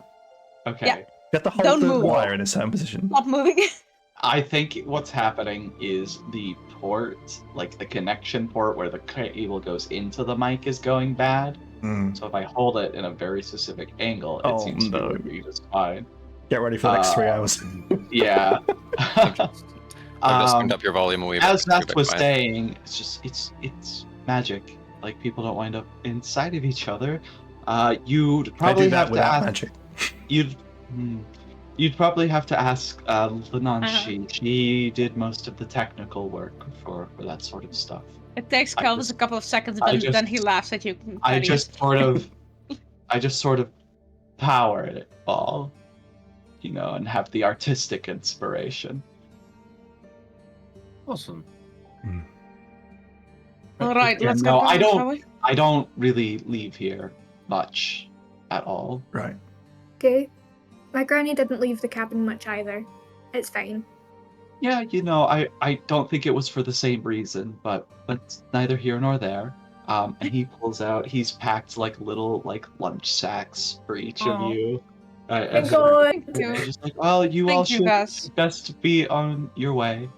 Okay. Yeah. have to hold Don't the move. wire in a certain position. Stop moving. I think what's happening is the port, like the connection port where the cable goes into the mic, is going bad. Mm. So if I hold it in a very specific angle, it Oh, seems no. to be just fine. Get ready for the next 3 hours. Yeah. I've just turned up your volume a wee bit. As You're a Vas bit was quiet. saying, it's magic. Like people don't wind up inside of each other. You'd I probably do that have to without ask. magic. You'd probably have to ask Lananshi. She did most of the technical work for that sort of stuff. It takes I Calvert just- a couple of seconds, I then, just- then he laughs at you. I Thaddeus. just sort of power it all, you know, and have the artistic inspiration. Awesome. All right, Yeah, let's no, go. I don't- Shall we? I don't really leave here much at all. Right. Okay. My granny didn't leave the cabin much either. It's fine. Yeah, you know, I don't think it was for the same reason, but neither here nor there. And he pulls out. He's packed like little like lunch sacks for each Aw. of you. Thank And God. Thank you. they're just like, well, you all Thank you, should Vas. best be on your way.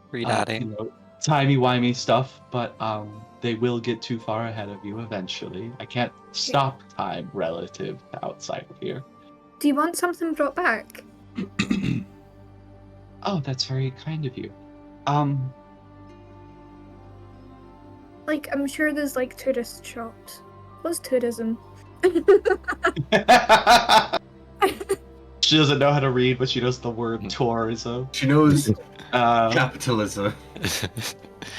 Free daddy. You know, timey-wimey stuff, but they will get too far ahead of you eventually. I can't stop time relative to outside of here. Do you want something brought back? Oh, that's very kind of you. Like, I'm sure there's like tourist shops. What's tourism? She doesn't know how to read, but she knows the word tourism. She knows Uh, capitalism.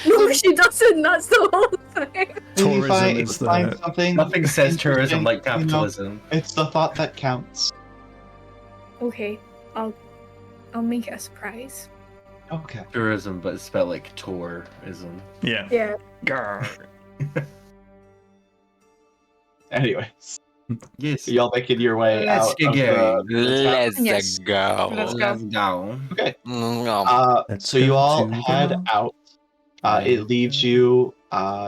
No, she doesn't. That's the whole thing. Tourism is find the. something. Nothing says tourism interesting, like you know? capitalism. It's the thought that counts. Okay, I'll make it a surprise. Okay. Tourism, but it's spelled like tourism. Yeah. Yeah. Grr. Anyways, Yes. so y'all making your way Let's out get of going. Let's Yes. go. Let's go. Let's go. Okay. Mm, Let's So you go all to the head mall. out. It leaves you.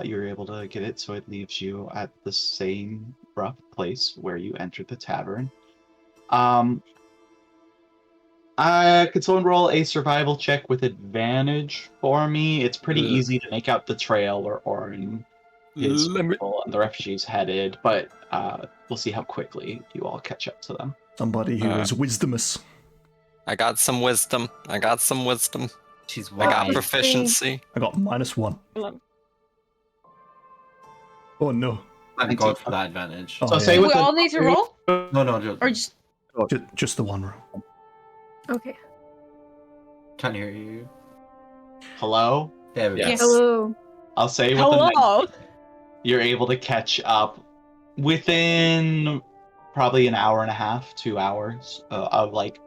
You're able to get it, so it leaves you at the same rough place where you entered the tavern. Could someone roll a survival check with advantage for me? It's pretty Ugh. easy to make out the trail where Orin, his Let me- people, and the refugees headed, but we'll see how quickly you all catch up to them. Somebody who is wisdomous. I got some wisdom. I got She's I got wise. proficiency. I got -1. Oh no. Thank God for that advantage. Oh, So yeah. say Do with we the- all need to roll? No, just, Or just... Just the one roll. Okay. can't hear you. Hello? There we go. Yes. Hello. I'll say with the Hello! you're able to catch up within probably an hour and a half, 2 hours of like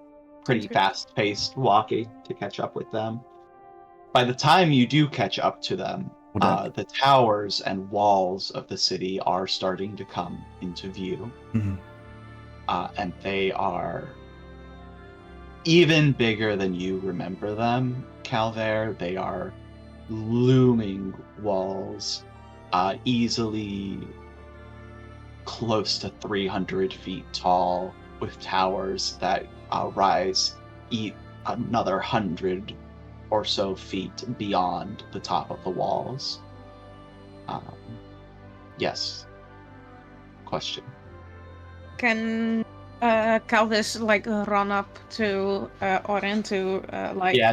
pretty That's good. fast-paced walking to catch up with them. By the time you do catch up to them, the towers and walls of the city are starting to come into view, Mhm. and they are even bigger than you remember them, Calvert. They are looming walls, easily close to 300 feet tall, with towers that rise another 100 or so feet beyond the top of the walls. Yes. Question. Can Calvis like run up to Orin to like... Yeah,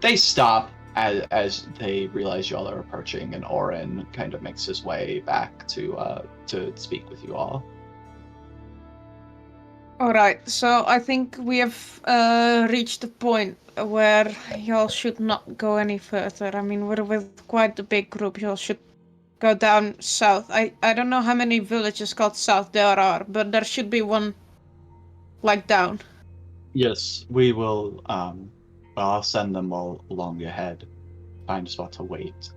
they stop as they realize y'all are approaching, and Orin kind of makes his way back to speak with you all. Alright, so I think we have reached the point where y'all should not go any further. I mean, we're with quite a big group. Y'all should go down south. I don't know how many villages called south there are, but there should be one like down. Yes, we will. I'll send them all along ahead. Find a spot to wait.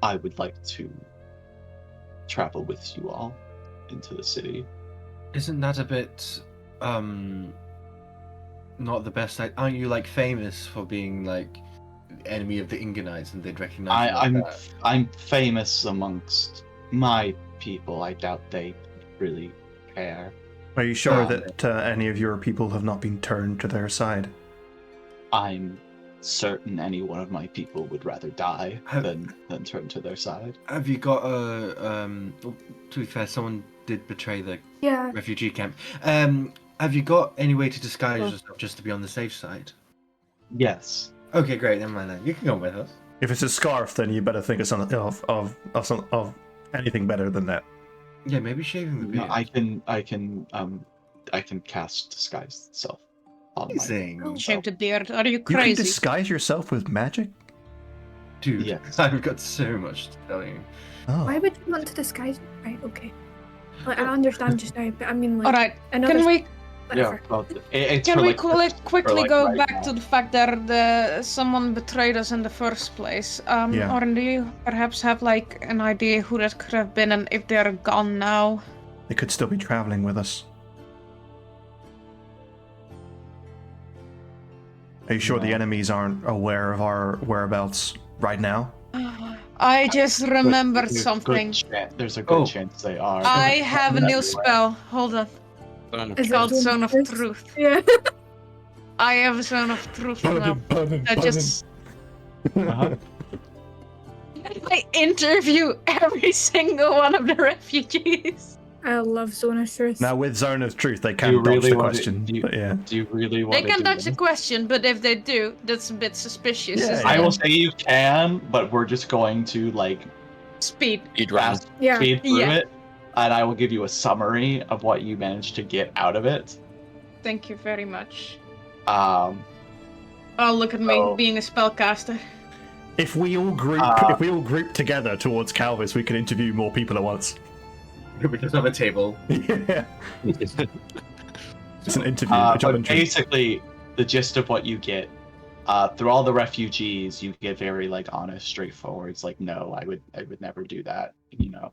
I would like to travel with you all into the city. Isn't that a bit, not the best? Aren't you like famous for being like enemy of the Ingonites, and they'd recognize you like that? I'm famous amongst my people. I doubt they really care. Are you sure that any of your people have not been turned to their side? I'm certain any one of my people would rather die than turn to their side. Have you got to be fair, someone did betray the refugee camp. Have you got any way to disguise yourself just to be on the safe side? Yes. Okay, great. Never mind then. You can go with us. If it's a scarf, then you better think of anything better than that. Yeah, maybe shaving the beard. No, I can cast disguise itself. Shave the beard. Are you You crazy? can disguise yourself with magic? Dude, Yes. I've got so much to tell you. Oh. Why would you want to disguise? Right, okay. Like, I understand just now, but I mean, like, All right. another Can we Yeah. Well, it's can for, we like, quickly like go right back now. to the fact that someone betrayed us in the first place? Yeah. Orin, do you perhaps have like an idea who that could have been and if they're gone now? They could still be traveling with us. Are you sure the enemies aren't aware of our whereabouts right now? I just remembered There's a something. There's a good chance they are. I have a new spell. Hold on. Is it Called Zone of Truth? Truth. Yeah. I have a Zone of Truth now. I just I interview every single one of the refugees. I love Zone of Truth. Now, with Zone of Truth, they Do can you dodge really the want question. to, But yeah. do you really want They to can do dodge the this? question, but if they do, that's a bit suspicious. Yeah, isn't I it? will say you can, but we're just going to like Speed. Speed round. fast Yeah. speed through Yeah. it, and I will give you a summary of what you managed to get out of it. Thank you very much. Um, Oh, look at me So- being a spellcaster. If we all group together towards Calvert, we can interview more people at once. We just have a table. Yeah. It's an interview. a job but interview. basically, the gist of what you get through all the refugees, you get very like honest, straightforward. It's like, no, I would never do that. You know,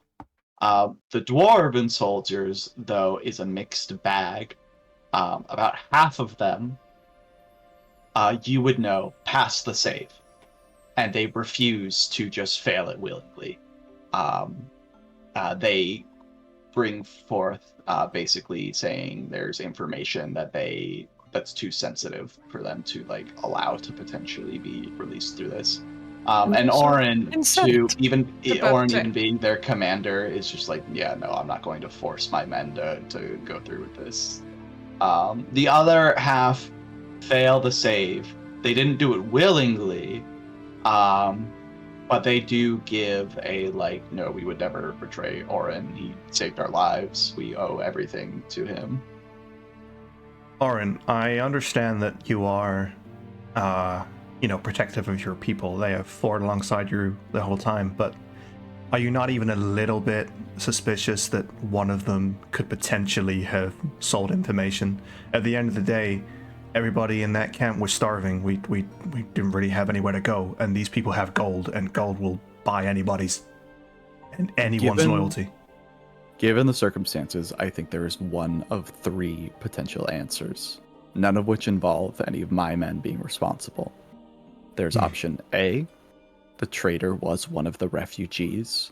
the dwarven soldiers though is a mixed bag. About half of them, you would know, pass the save, and they refuse to just fail it willingly. They bring forth basically saying there's information that's too sensitive for them to like allow to potentially be released through this. And Orin, to even being their commander, is just like, yeah, no, I'm not going to force my men to go through with this. The other half fail the save. They didn't do it willingly, but they do give a like, no, we would never betray Orin. He saved our lives. We owe everything to him. Orin, I understand that you are, protective of your people. They have fought alongside you the whole time, but are you not even a little bit suspicious that one of them could potentially have sold information? At the end of the day, everybody in that camp was starving. We didn't really have anywhere to go, and these people have gold, and gold will buy anyone's loyalty. Given the circumstances, I think there is one of three potential answers, none of which involve any of my men being responsible. There's option A, the traitor was one of the refugees,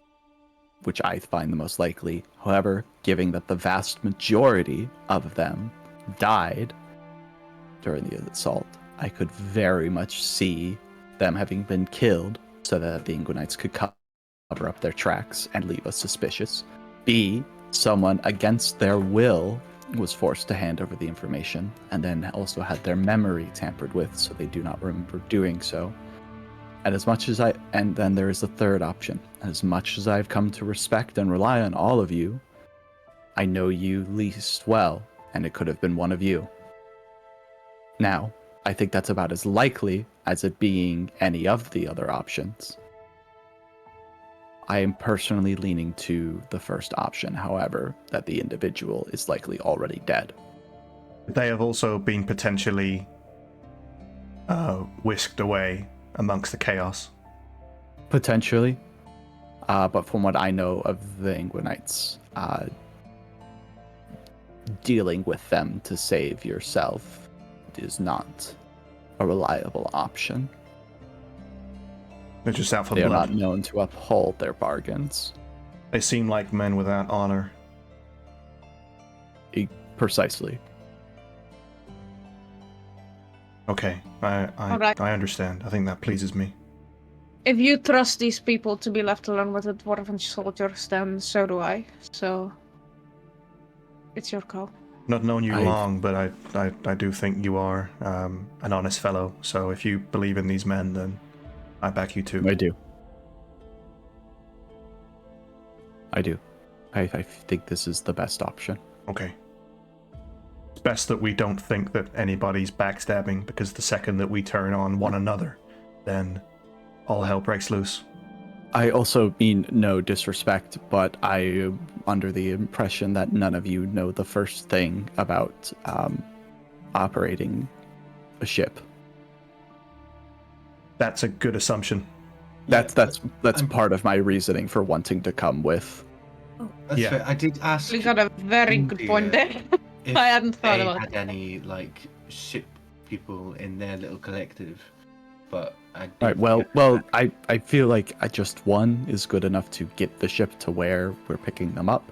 which I find the most likely. However, given that the vast majority of them died during the assault, I could very much see them having been killed so that the Inguinites could cover up their tracks and leave us suspicious. B, someone against their will was forced to hand over the information and then also had their memory tampered with so they do not remember doing so. And then there is a third option. As much as I've come to respect and rely on all of you, I know you least well, and it could have been one of you. Now, I think that's about as likely as it being any of the other options. I am personally leaning to the first option, however, that the individual is likely already dead. They have also been potentially whisked away amongst the chaos. Potentially. But from what I know of the Inguinites, dealing with them to save yourself is not a reliable option. They're just out for They are blood. not known to uphold their bargains. They seem like men without honor. precisely. Okay, Alright. I understand. I think that pleases me. If you trust these people to be left alone with the dwarven soldiers, then so do I. So it's your call. Not known you I- long, but I do think you are an honest fellow. So if you believe in these men, then I back you too. I do. I think this is the best option. Okay. It's best that we don't think that anybody's backstabbing, because the second that we turn on one another, then all hell breaks loose. I also mean no disrespect, but I am under the impression that none of you know the first thing about operating a ship. That's a good assumption. That's part of my reasoning for wanting to come with. That's Yeah. fair. I did ask. You got a very good point there. if I hadn't thought they about had that. any like ship people in their little collective, but I Right. didn't Well, get well, that. I feel like just one is good enough to get the ship to where we're picking them up.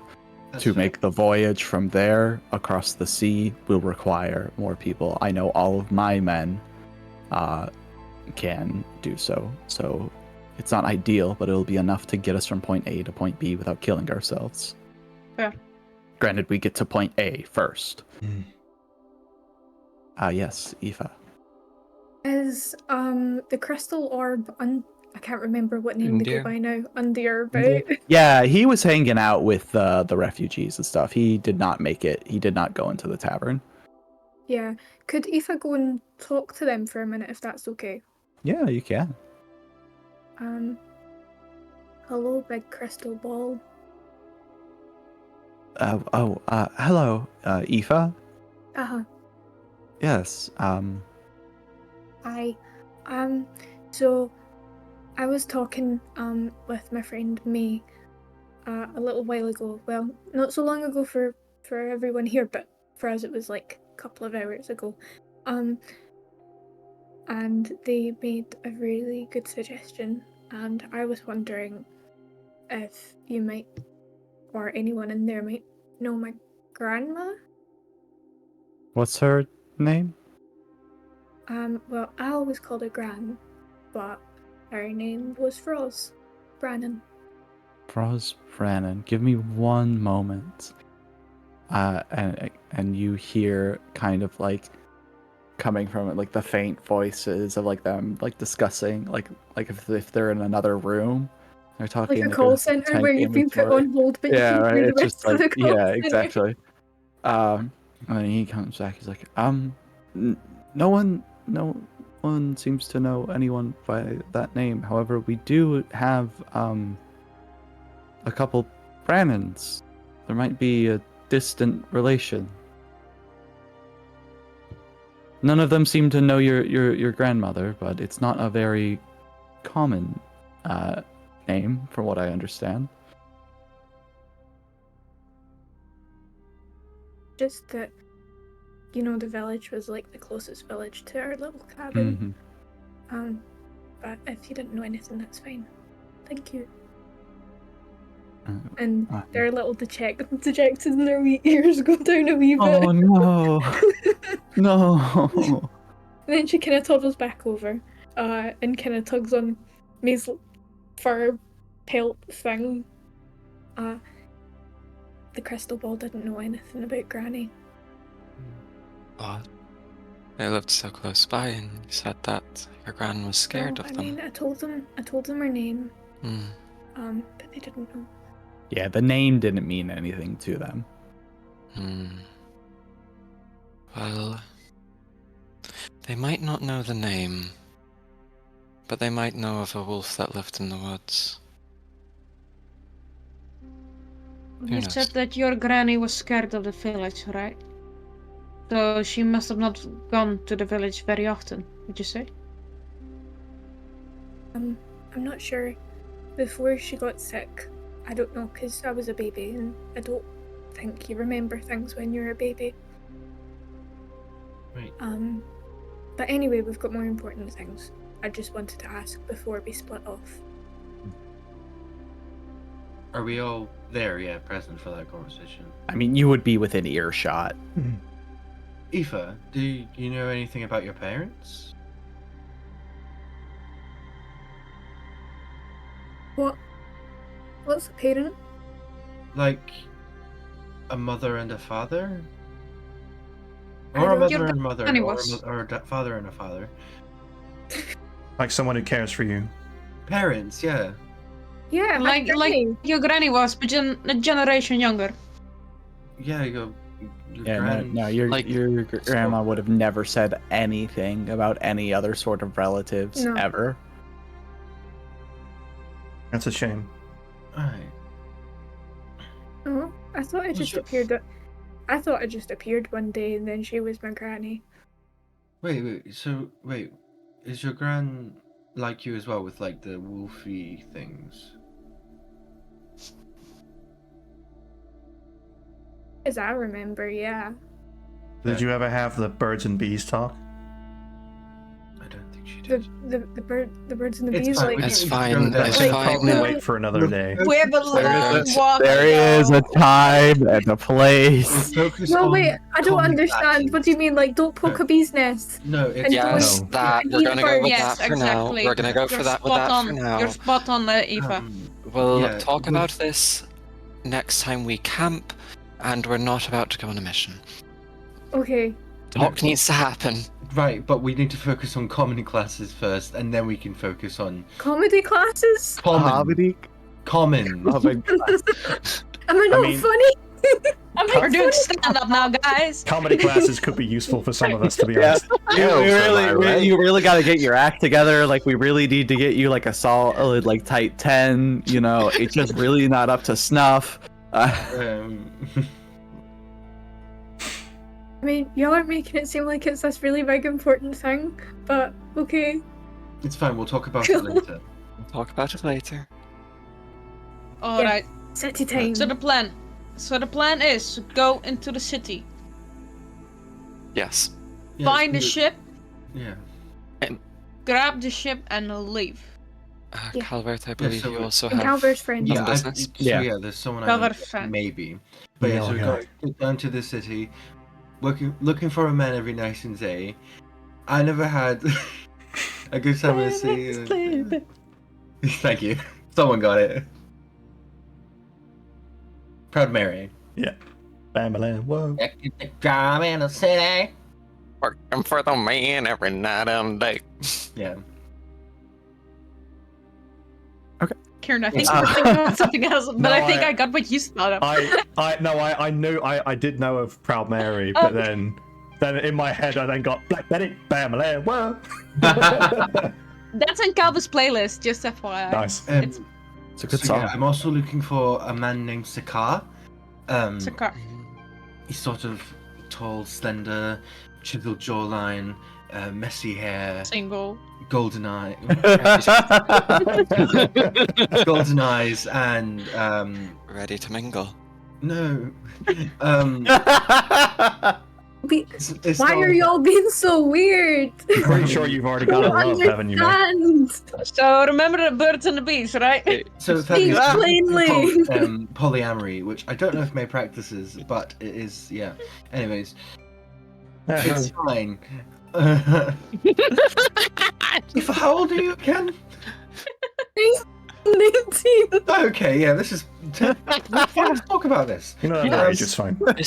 That's To fair. make the voyage from there across the sea will require more people. I know all of my men can do so. So it's not ideal, but it'll be enough to get us from point A to point B without killing ourselves. Fair. Granted, we get to point A first. Mm. Yes, Aoife. Is the crystal orb I can't remember what name they go India. by now. Under, India. right? Yeah, he was hanging out with the refugees and stuff. He did not make it. He did not go into the tavern. Yeah. Could Aoife go and talk to them for a minute if that's okay? Yeah, you can. Hello, big crystal ball. Hello, Aoife. Uh-huh. Yes. Hi. So I was talking with my friend May a little while ago. Well, not so long ago for everyone here, but for us it was like a couple of hours ago. And they made a really good suggestion, and I was wondering if you might, or anyone in there might know my grandma. What's her name? Well, I always called her Gran, but her name was Froz Brannon. Froz Brannon. Give me one moment. And you hear kind of like coming from it, like the faint voices of like them like discussing like if they're in another room, they're talking Like a call center where you've been put on hold, but yeah, you right. can hear It's the just rest of like the call yeah, center. exactly. And then he comes back. He's like, no one seems to know anyone by that name. However, we do have a couple Brannons. There might be a distant relation. None of them seem to know your grandmother, but it's not a very common name, from what I understand. Just that, the village was like the closest village to our little cabin. Mm-hmm. But if you didn't know anything, that's fine. Thank you. And their little dejected in their wee ears go down a wee bit. Oh no! No! And then she kind of toddles back over, and kind of tugs on May's fur pelt thing. The crystal ball didn't know anything about Granny. But they lived so close by, and you said that your gran was scared No, of I them. mean, I told them her name. Hmm. But they didn't know. Yeah, the name didn't mean anything to them. Well, they might not know the name, but they might know of a wolf that lived in the woods. Who You knows? said that your granny was scared of the village, right? So she must have not gone to the village very often, would you say? I'm not sure. Before she got sick, I don't know, because I was a baby, and I don't think you remember things when you're a baby. Right. But anyway, we've got more important things. I just wanted to ask before we split off. Are we all there, yeah, present for that conversation. I mean, you would be within earshot. Aoife, do you know anything about your parents? What? What's a parent? Like a mother and a father? I Or a don't- mother and mother, Nimbus. or a father and a father. Like someone who cares for you. Parents, yeah. Yeah, Like your granny was, but a generation younger. Yeah, your Yeah, grand... no, your Like- your grandma would have never said anything about any other sort of relatives No. ever. That's a shame. Alright. Oh, I thought it just appeared. I thought it just appeared one day, and then she was my granny. Wait, is your gran like you as well with like the wolfy things? As I remember, yeah. Did you ever have the birds and bees talk? I don't think she The did. the birds and the It's bees, fine, like we It's don't fine, need to go it's there. Like, fine. Probably no. wait for another day. We have a long walk. There is a time and a place. Focus no, on wait, I don't common understand. classes. What do you mean? Like, don't poke a bee's nest? No, it's And Yes, No. that we're Eat gonna go with Yes, that for exactly. now. We're gonna go for You're that with spot that on. for now. You're spot on, Aoife. We'll yeah, talk we- about this next time we camp, and we're not about to go on a mission. Okay. Talk needs to happen. Right, but we need to focus on common classes first, and then we can focus on Comedy classes? common. Common. Am I not mean- funny? Am I We're doing funny? stand up now, guys. Comedy classes could be useful for some of us, to be Yeah, honest. you really got to get your act together. Like, we really need to get you like a solid, like tight 10. You know, it's just really not up to snuff. I mean, y'all are making it seem like it's this really big important thing, but okay. It's fine. We'll talk about it later. We'll talk about it later. All right. City time. So the plan. So the plan is to go into the city, Yes. Yeah, find the it's- ship, Yeah. grab the ship, and leave. Yeah. Calvert, I believe so you we- also And have. Calvert's friend. Yeah. Yeah, business. yeah, there's someone I know, Calvert fan. maybe. But yeah, so we Yeah. got down to the city, looking for a man every night and day. I never had a good time in the city. Thank you. Someone got it. Proud Mary. Family, whoa. Job in the city. Working for the man every night and day. Yeah. Kieran, I think Uh, you're thinking of something else, but No, I think I- I got what you thought of. I knew, I did know of Proud Mary, but then in my head I then got Black Betty, family, whoa. That's in Calvert's playlist, just FYI. Nice. It's a good so song. yeah, I'm also looking for a man named Sakar. It's a car. He's sort of tall, slender, chiseled jawline, messy hair, Single. golden eye, golden eyes, and Ready to mingle. no. It's Why not- are y'all being so weird? I'm pretty sure you've already got a love, haven't you, mate? Understand. So remember the birds and the bees, right? So Speak plainly. polyamory, which I don't know if May practices, but it is, yeah. Anyways, it's fine. How old are you again? 19. Okay, yeah, this is. Let's talk about this. You know, Yeah, that age is fine. Right.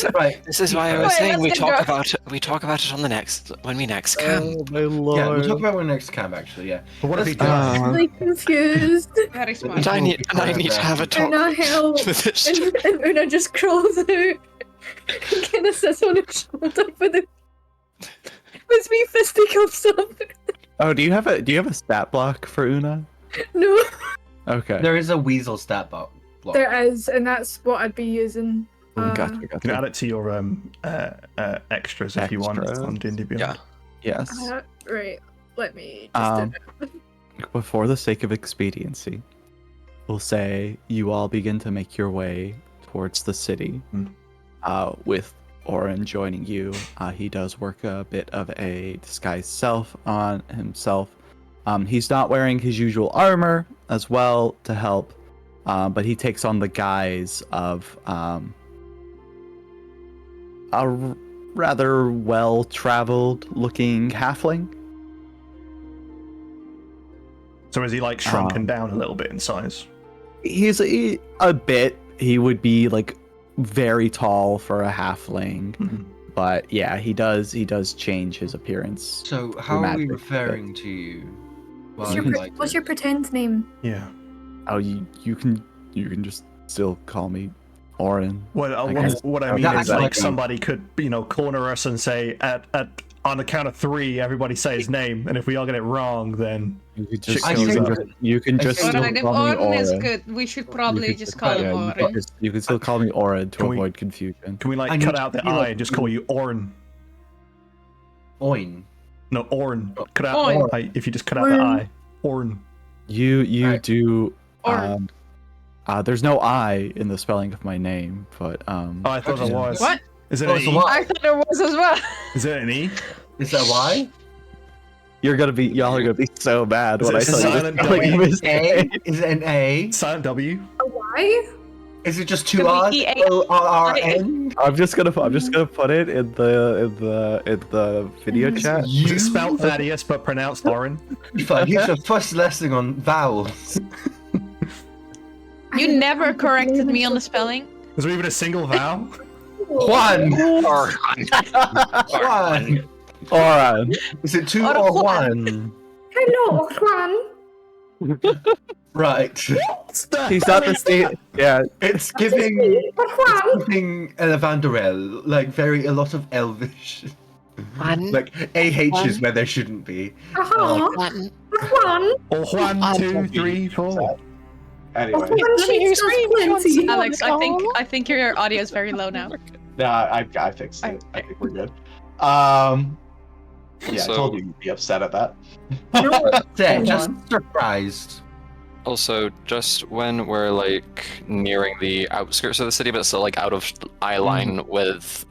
This is why I was Wait, saying we let's talk go. about it. We talk about it on the next when we next camp. Oh my Yeah, lord. we'll talk about when next camp, actually, yeah. But what if he Let's- dies? Really confused. Very smart. And I need to have a talk Una help. with this. And Una just crawls out and kind of sits on his shoulder with me fisticuffs up. Oh, do you have a stat block for Una? No, Okay. There is a weasel stat block. there is, and that's what I'd be using. Gotcha, You can add gotcha. it to your extras if you want Extras. on D&D Beyond. Yeah. Yes. Right, let me just do that. But for the sake of expediency, we'll say you all begin to make your way towards the city, with Orin joining you. He does work a bit of a disguised self on himself. He's not wearing his usual armor as well to help but he takes on the guise of rather well-traveled looking halfling. So is he like shrunken down a little bit in size? He's a bit. He would be like very tall for a halfling, but yeah, he does change his appearance. So how are we dramatically, referring but- to you? What's your pretend name? Yeah. Oh, you can just still call me Orin. Well, I guess. what I Oh, mean that's is like like- somebody could, corner us and say on the count of 3, everybody say his name, and if we all get it wrong, then You can Shit just, I you think- can just, you can just think- still Alright, if call me Orin is Orin. good, we should You probably can just call yeah, him you Orin. you can still call me Orin to Can we- avoid confusion. can we like I cut need out to the feel I like- and just call you Orin? Oin. No, Orin. Cut out Orin. the I. If you just cut out the I, Orin. You Alright. do. Orin. There's no I in the spelling of my name, but Oh, I thought there was. What? Is it Oh, an it's a E? Y. I thought there was as well. Is it an E? Is that why? y'all are gonna be so bad Is when I it tell you silent the spelling of W? his A? name. Is it an A? Silent W? A Y? Is it just 2 Could R's? be E8. O-R-R-N? I'm just gonna put it in the video chat. Is it spelled Thaddeus but pronounced Orin? Fine, here's your first lesson on vowels. You never corrected me on the spelling. Is there even a single vowel? One! One! Orin. Is it 2 Or or one. 1? Hello, Juan. Right. He's not the same. Yeah, It's giving Juan. Elevandorel, like a lot of elvish. Like AHs where there shouldn't be. Uh-huh. Juan. Or 1, 2, 3, 4. Anyway, Juan cheats us plenty. Alex, I think your audio is very low now. I fixed it. I think we're good. Yeah, I So- told you you'd be upset at that. There, Hold just on. surprised. Also, just when we're like nearing the outskirts of the city, but still like out of eye line with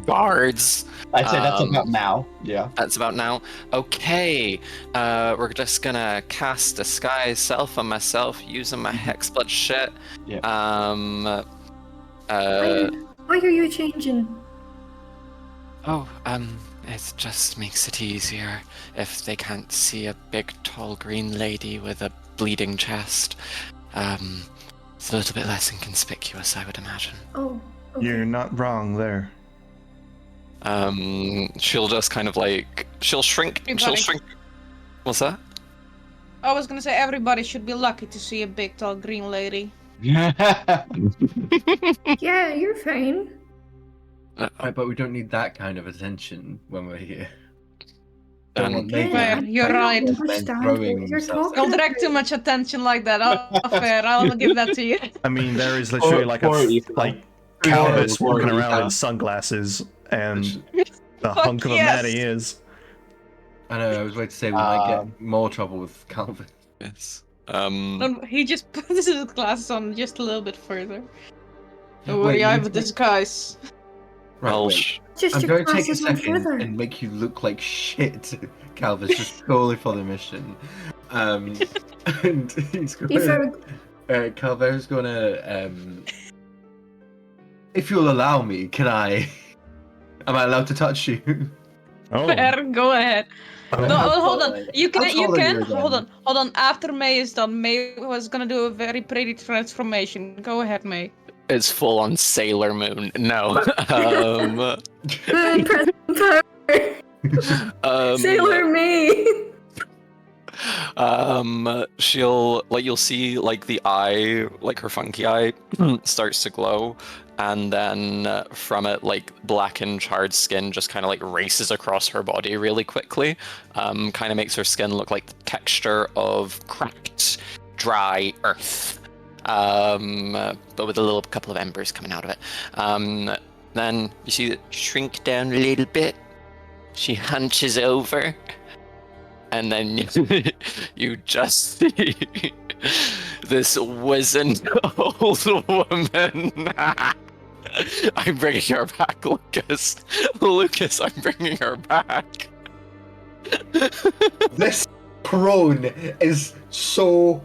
guards. I'd say that's Um, about now. Yeah. That's about now. Okay, we're just gonna cast disguise self on myself using my hexblood shit. Yeah. Why are you changing? It just makes it easier if they can't see a big, tall, green lady with a bleeding chest. It's a little bit less inconspicuous, I would imagine. Oh, okay. You're not wrong there. She'll just kind of like she'll shrink. Everybody. What's that? I was gonna say everybody should be lucky to see a big, tall, green lady. Yeah, you're fine. Right, but we don't need that kind of attention when we're here. Um, Don't want Yeah, Fair, naked you're I don't right. men understand throwing what you're themselves. talking Don't direct too much attention like that. Oh, fair. I'll give that to you. I mean, there is literally like Calvert's walking around in sunglasses and the hunk of a man he is. I know, I was waiting to say we might get more trouble with Calvert. Yes. He just puts his glasses on just a little bit further. Don't Wait, worry, you I need have a to- disguise. Right, I'll wait. Just I'm your going to take a glasses went second further. and make you look like shit, Calvert, just purely for the mission. And he's going If to... Calvert's going to... If you'll allow me, can I... Am I allowed to touch you? Oh, Fair, go ahead. No, well, hold on. You How can. You tall are can. you again? Hold on. After May is done, May was gonna do a very pretty transformation. Go ahead, May. It's full on Sailor Moon. No. present power, Sailor Me. She'll like you'll see like the eye, like her funky eye, starts to glow, and then from it, like black and charred skin just kind of like races across her body really quickly. Kind of makes her skin look like the texture of cracked, dry earth, but with a little couple of embers coming out of it. Then you see it shrink down a little bit. She hunches over. And then you just see this wizened old woman. I'm bringing her back, Lucas. Lucas, I'm bringing her back. This crone is so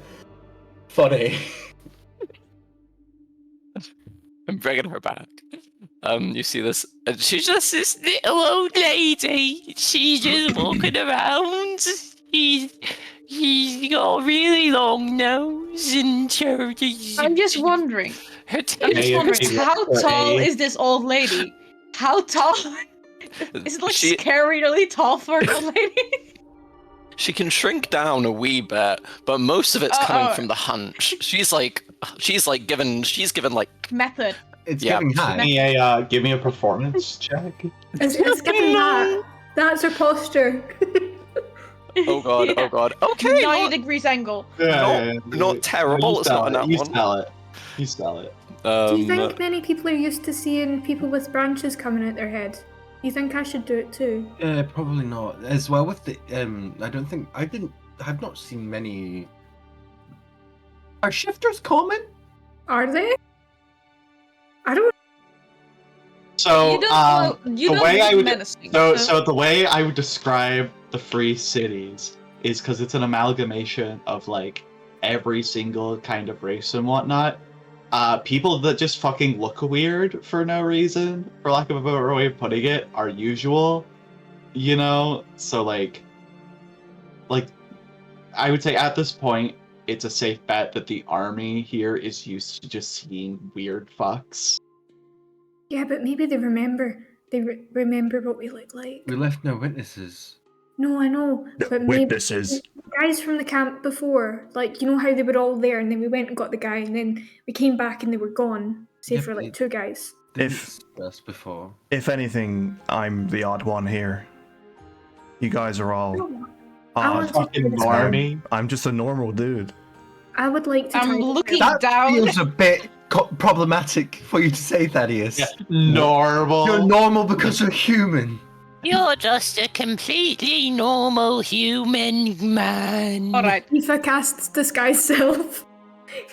funny. I'm bringing her back. You see this? And she's just this little old lady. She's just walking around. She's got a really long nose and I'm just wondering. Her I'm just Yeah, wondering, yeah, how yeah. tall is this old lady? How tall? Is it like She- scarily tall for an old lady? She can shrink down a wee bit, but most of it's coming from the hunch. She's given like Method. It's Yeah. getting high. Give me a performance check. It's given that. That's her posture. oh god, Yeah. oh god. Okay, 90 not, degrees angle. not terrible. It's not an You one. sell it. You sell it. Do you think many people are used to seeing people with branches coming out their head? Do you think I should do it too? Probably not. As well with the I've not seen many. Are shifters common? Are they? I don't. So You don't the way I would menacing. so the way I would describe the free cities is because it's an amalgamation of like every single kind of race and whatnot. People that just fucking look weird for no reason, for lack of a better way of putting it, are usual. You know, so like I would say at this point, it's a safe bet that the army here is used to just seeing weird fucks. Yeah, but maybe they remember. They remember what we look like. We left no witnesses. No, I know, but maybe Witnesses. guys from the camp before, like you know how they were all there, and then we went and got the guy, and then we came back and they were gone, save Yeah, for but like 2 guys. If Us before. if anything, I'm the odd one here. You guys are all I odd. want to Fucking try this out. army. I'm just a normal dude. I would like to. I'm try this looking out. That down. feels a bit problematic for you to say, Thaddeus. Yeah, normal. You're normal because you're human. You're just a completely normal human man. Alright. Aoife casts disguise self.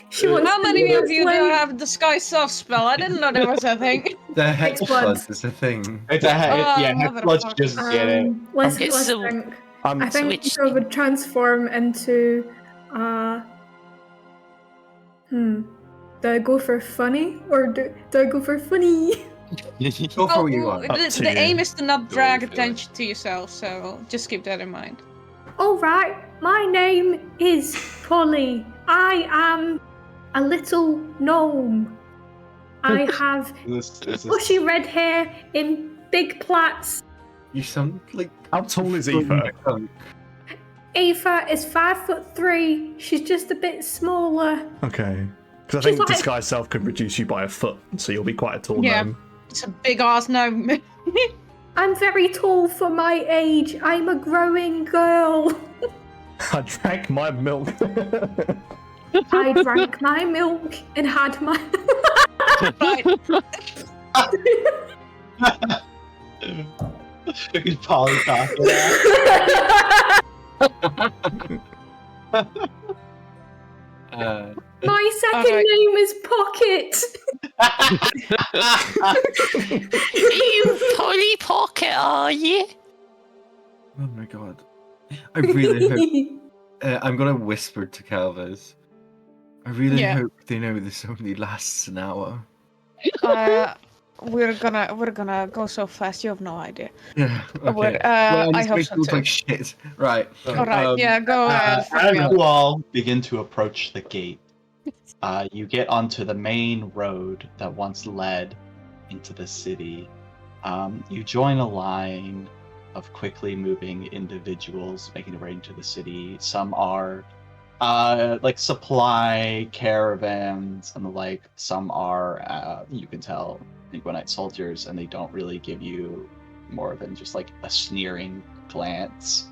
She wants How to many look of you like- do have disguise self spell? I didn't know there was a thing. The hex Blood. blood is a thing. It's a yeah. Let's motherfucker. just get it. Let's Okay, so- think. I'm I think Switch. Aoife would transform into do I go for funny or do I go for funny? Go for what you want. Up to The you. aim is to not Go drag with it. attention to yourself, so just keep that in mind. Alright, my name is Polly. I am a little gnome. I have Is this bushy red hair in big plaits. You sound like How tall is Aoife? Aoife is 5'3". She's just a bit smaller. Okay. Because I She's think like- disguise self could reduce you by a foot, so you'll be quite a tall Yeah. gnome. It's a big ass gnome. I'm very tall for my age. I'm a growing girl. I drank my milk. I drank my milk and had my. Right. Fucking Polly talking. My second Alright. name is Pocket. You Polly Pocket, are you? Oh my god. I really hope. I'm gonna whisper to Calvers. I really Yeah. hope they know this only lasts an hour. We're gonna go so fast. You have no idea. Yeah. Okay. Well, Well, I this hope makes so me look too. like shit. Right. All right. Yeah. Go ahead. fuck As me up. you all begin to approach the gate, you get onto the main road that once led into the city. You join a line of quickly moving individuals making their way into the city. Some are like supply caravans and the like. Some are, you can tell, Linguanite soldiers, and they don't really give you more than just like a sneering glance.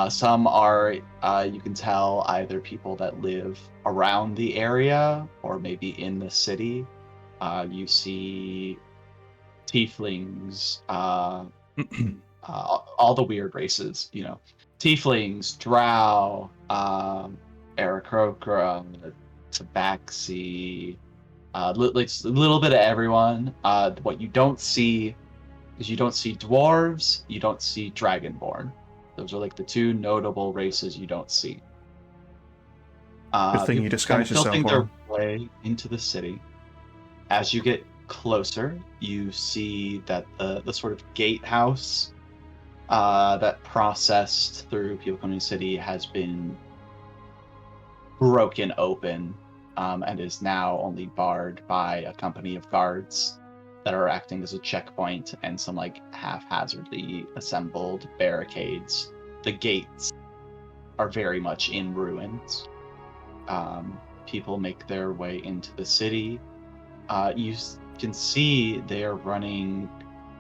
Some are, you can tell, either people that live around the area or maybe in the city. You see tieflings, all the weird races, you know. Tieflings, drow, Aarakocra, Tabaxi, a little bit of everyone. What you don't see is you don't see dwarves, you don't see Hmm. uh, dragonborn. Those are like the two notable races you don't see. Good thing you disguise yourself filtering well. their way into the city. As you get closer, you see that the sort of gatehouse that processed through people coming to the city has been broken open and is now only barred by a company of guards that are acting as a checkpoint and some like haphazardly assembled barricades. The gates are very much in ruins. People make their way into the city. You can see they're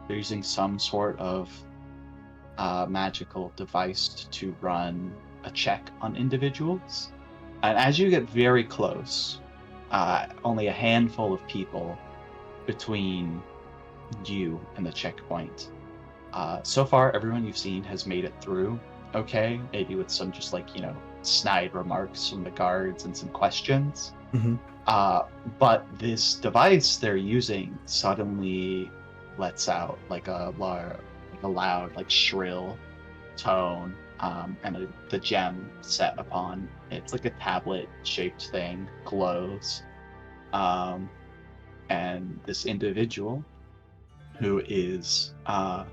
using some sort of magical device to run a check on individuals. And as you get very close, only a handful of people between you and the checkpoint. So far, everyone you've seen has made it through okay, maybe with some just like, snide remarks from the guards and some questions. But this device they're using suddenly lets out like a loud, like shrill tone, and the gem set upon it's like a tablet-shaped thing glows, and this individual, who is a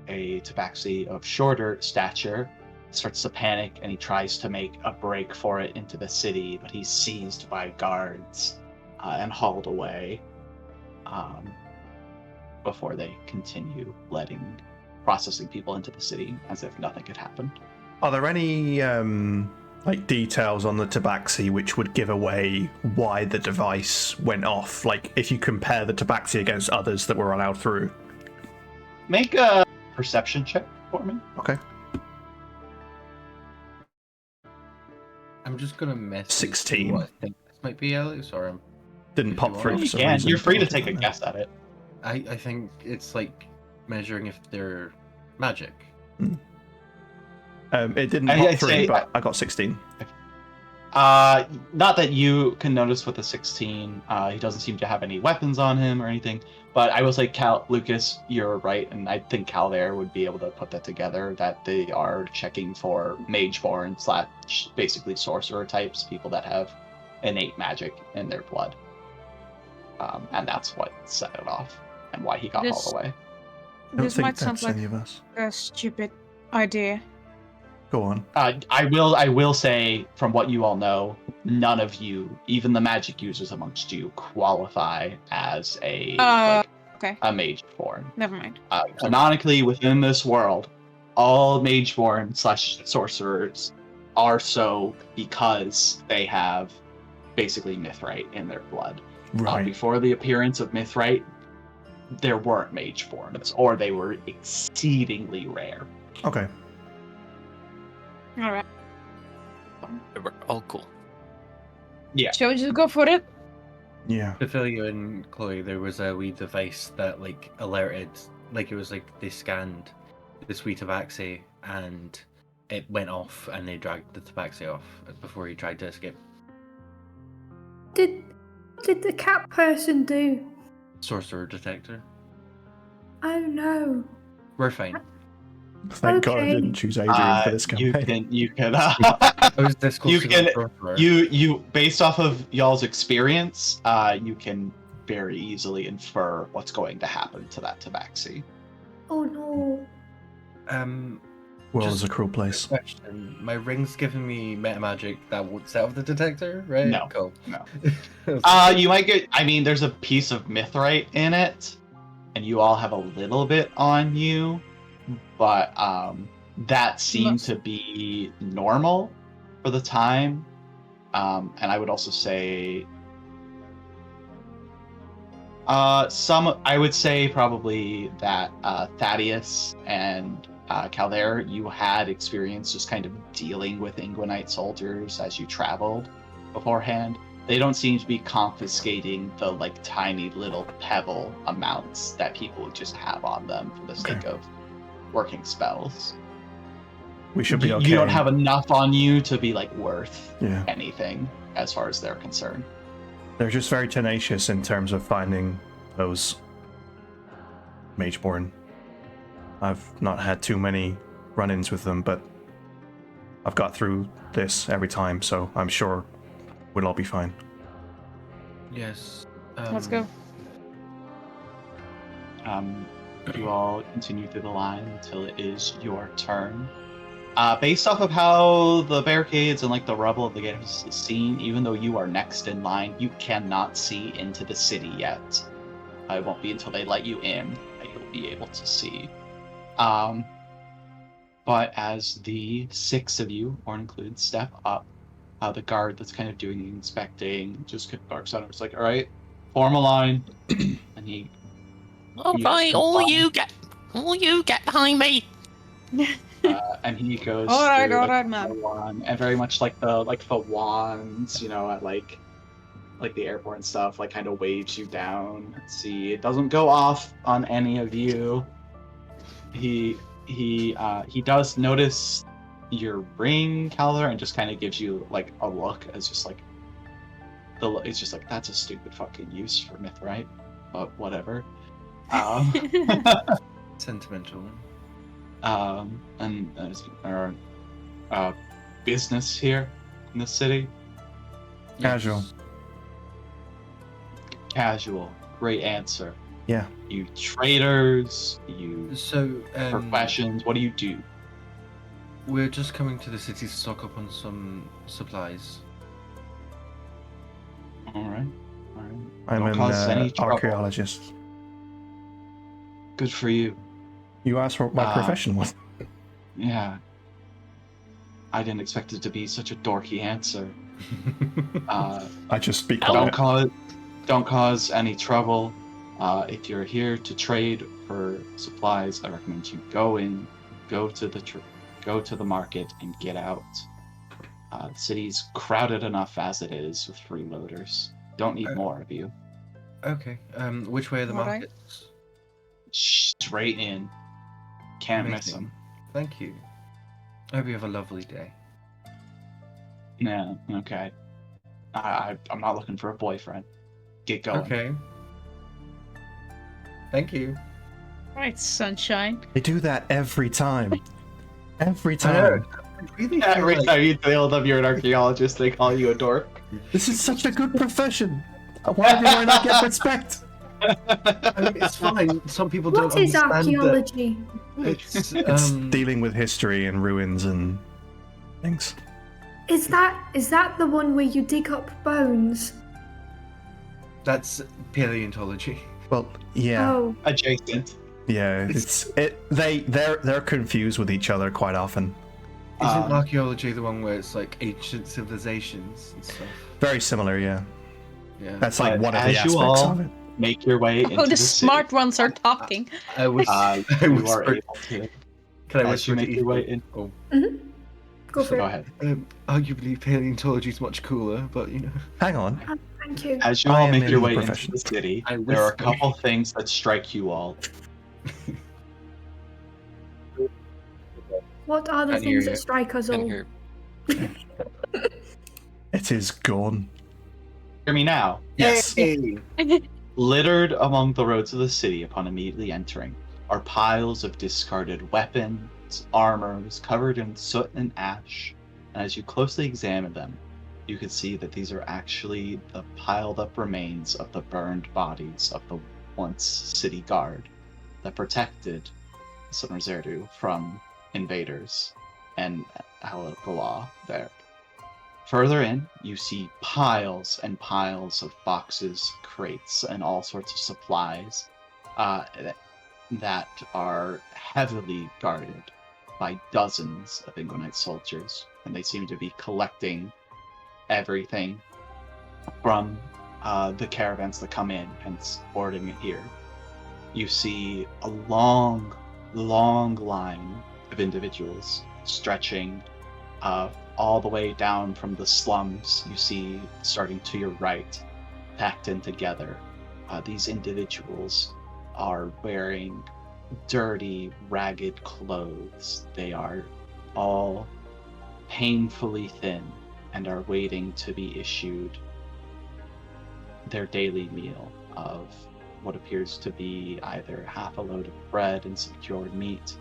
tabaxi of shorter stature, starts to panic and he tries to make a break for it into the city, but he's seized by guards and hauled away before they continue processing people into the city as if nothing had happened. Are there any like details on the tabaxi which would give away why the device went off? Like if you compare the tabaxi against others that were allowed through? Make a perception check for me. Okay. I'm just gonna mess. 16. What I think this might be Alex, or Didn't pop through. You for some can. reason. You're free to take a guess at it. I think it's like measuring if they're magic. It didn't I'd pop through, say- but I got 16. Not that you can notice with the 16. He doesn't seem to have any weapons on him or anything. But I will say, Lucas, you're right, and I think Calvert would be able to put that together. That they are checking for mageborn / basically sorcerer types, people that have innate magic in their blood, and that's what set it off and why he got hauled away. I don't This think might sound that's like any of us. a stupid idea. Go on. I will say, from what you all know, none of you, even the magic users amongst you, qualify as a Okay. mage born. Never mind. Canonically, within this world, all mageborn / sorcerers are so because they have basically mithrite in their blood. Right. Before the appearance of mithrite, there weren't mageborns, or they were exceedingly rare. Okay. All right. We're all cool. Yeah. Shall we just go for it? Yeah. To fill you in, Chloe, there was a wee device that like alerted, like it was like they scanned this wee tabaxi and it went off and they dragged the tabaxi off before he tried to escape. What did the cat person do? Sorcerer detector. Oh no. We're fine. Thank God I Okay. didn't choose Adrian for this campaign. You can I was this close You to can- the sorcerer. you based off of y'all's experience, you can very easily infer what's going to happen to that tabaxi. Oh no. World just is a cruel place. Question. My ring's giving me meta magic that won't set off the detector, right? No. Cool. No. You might get. I mean, there's a piece of mithrite in it, and you all have a little bit on you, but that seemed to be normal for the time. And I would also say, I would say probably that Thaddeus and Calvert, you had experience just kind of dealing with Inguinite soldiers as you traveled beforehand. They don't seem to be confiscating the like tiny little pebble amounts that people would just have on them for the sake of working spells. We should be okay. You don't have enough on you to be like worth Yeah. anything as far as they're concerned. They're just very tenacious in terms of finding those mageborn. I've not had too many run-ins with them, but I've got through this every time, so I'm sure we'll all be fine. Yes. Let's go. You all continue through the line until it is your turn. Based off of how the barricades and like the rubble of the gate is seen, even though you are next in line, you cannot see into the city yet. It won't be until they let you in that you'll be able to see. But as the 6 of you, or include, step up, the guard that's kind of doing the inspecting just barks out. It's like, all right, form a line, and he. All right, all you get behind me. And he goes. All right, through, man. One, and very much like the wands, at like the airport and stuff, like kind of waves you down. Let's see, it doesn't go off on any of you. He does notice your ring, Calvert, and just kind of gives you like a look as just like it's just like, that's a stupid fucking use for mithrite, but whatever. Sentimental. And there's our business here in the city. Casual. Casual. Great answer. Yeah. You traders, you So, professions, what do you do? we're just coming to the city to stock up on some supplies. Alright. I'm Don't an cause any trouble. archaeologist. Good for you. You asked what my profession was. Yeah. I didn't expect it to be such a dorky answer. I just speak Don't on it. don't cause any trouble. If you're here to trade for supplies, I recommend you go to the market and get out. The city's crowded enough as it is with freeloaders. Don't need more of you. Okay. Which way are the All right. markets? Straight in. Can't miss Amazing. them. Thank you. I hope you have a lovely day. Yeah, okay. I'm not looking for a boyfriend. Get going. Okay. Thank you. Right, sunshine. They do that every time. Every I know. time. I really feel Every like- time you tell them you're an archaeologist, they call you a dork. This is such a good profession. Why do I not get respect? I mean, it's fine. Some people don't What is understand archaeology? that It's dealing with history and ruins and things. Is that the one where you dig up bones? That's paleontology. Well, yeah, Oh, Adjacent. yeah. They're confused with each other quite often. Isn't archaeology the one where it's like ancient civilizations and stuff? Very similar, yeah. Yeah. That's like But one of the as you aspects all of it. make your way into Oh, the the smart ones are talking. I was. city, I you are whispered. able to. Can I as you whisper to make your way Ethan? in. Oh. go for Go it. ahead. Arguably, paleontology is much cooler, but you know. Hang on. Thank you. As you I all am make your in way into profession. the city, I there are a whisper. couple things that strike you all. What are the Can't hear things that you. strike us Can all? hear. It is gone. Hear me now. Yes. Littered among the roads of the city upon immediately entering are piles of discarded weapons, armors covered in soot and ash. And as you closely examine them, you can see that these are actually the piled up remains of the burned bodies of the once city guard that protected Sunrazerdo from invaders and out the law there. Further in, you see piles and piles of boxes, crates, and all sorts of supplies that are heavily guarded by dozens of Ingonite soldiers, and they seem to be collecting everything from the caravans that come in and boarding it here. You see a long, long line of individuals stretching all the way down from the slums. You see, starting to your right, packed in together. These individuals are wearing dirty, ragged clothes. They are all painfully thin and are waiting to be issued their daily meal of what appears to be either half a load of bread and some cured meat,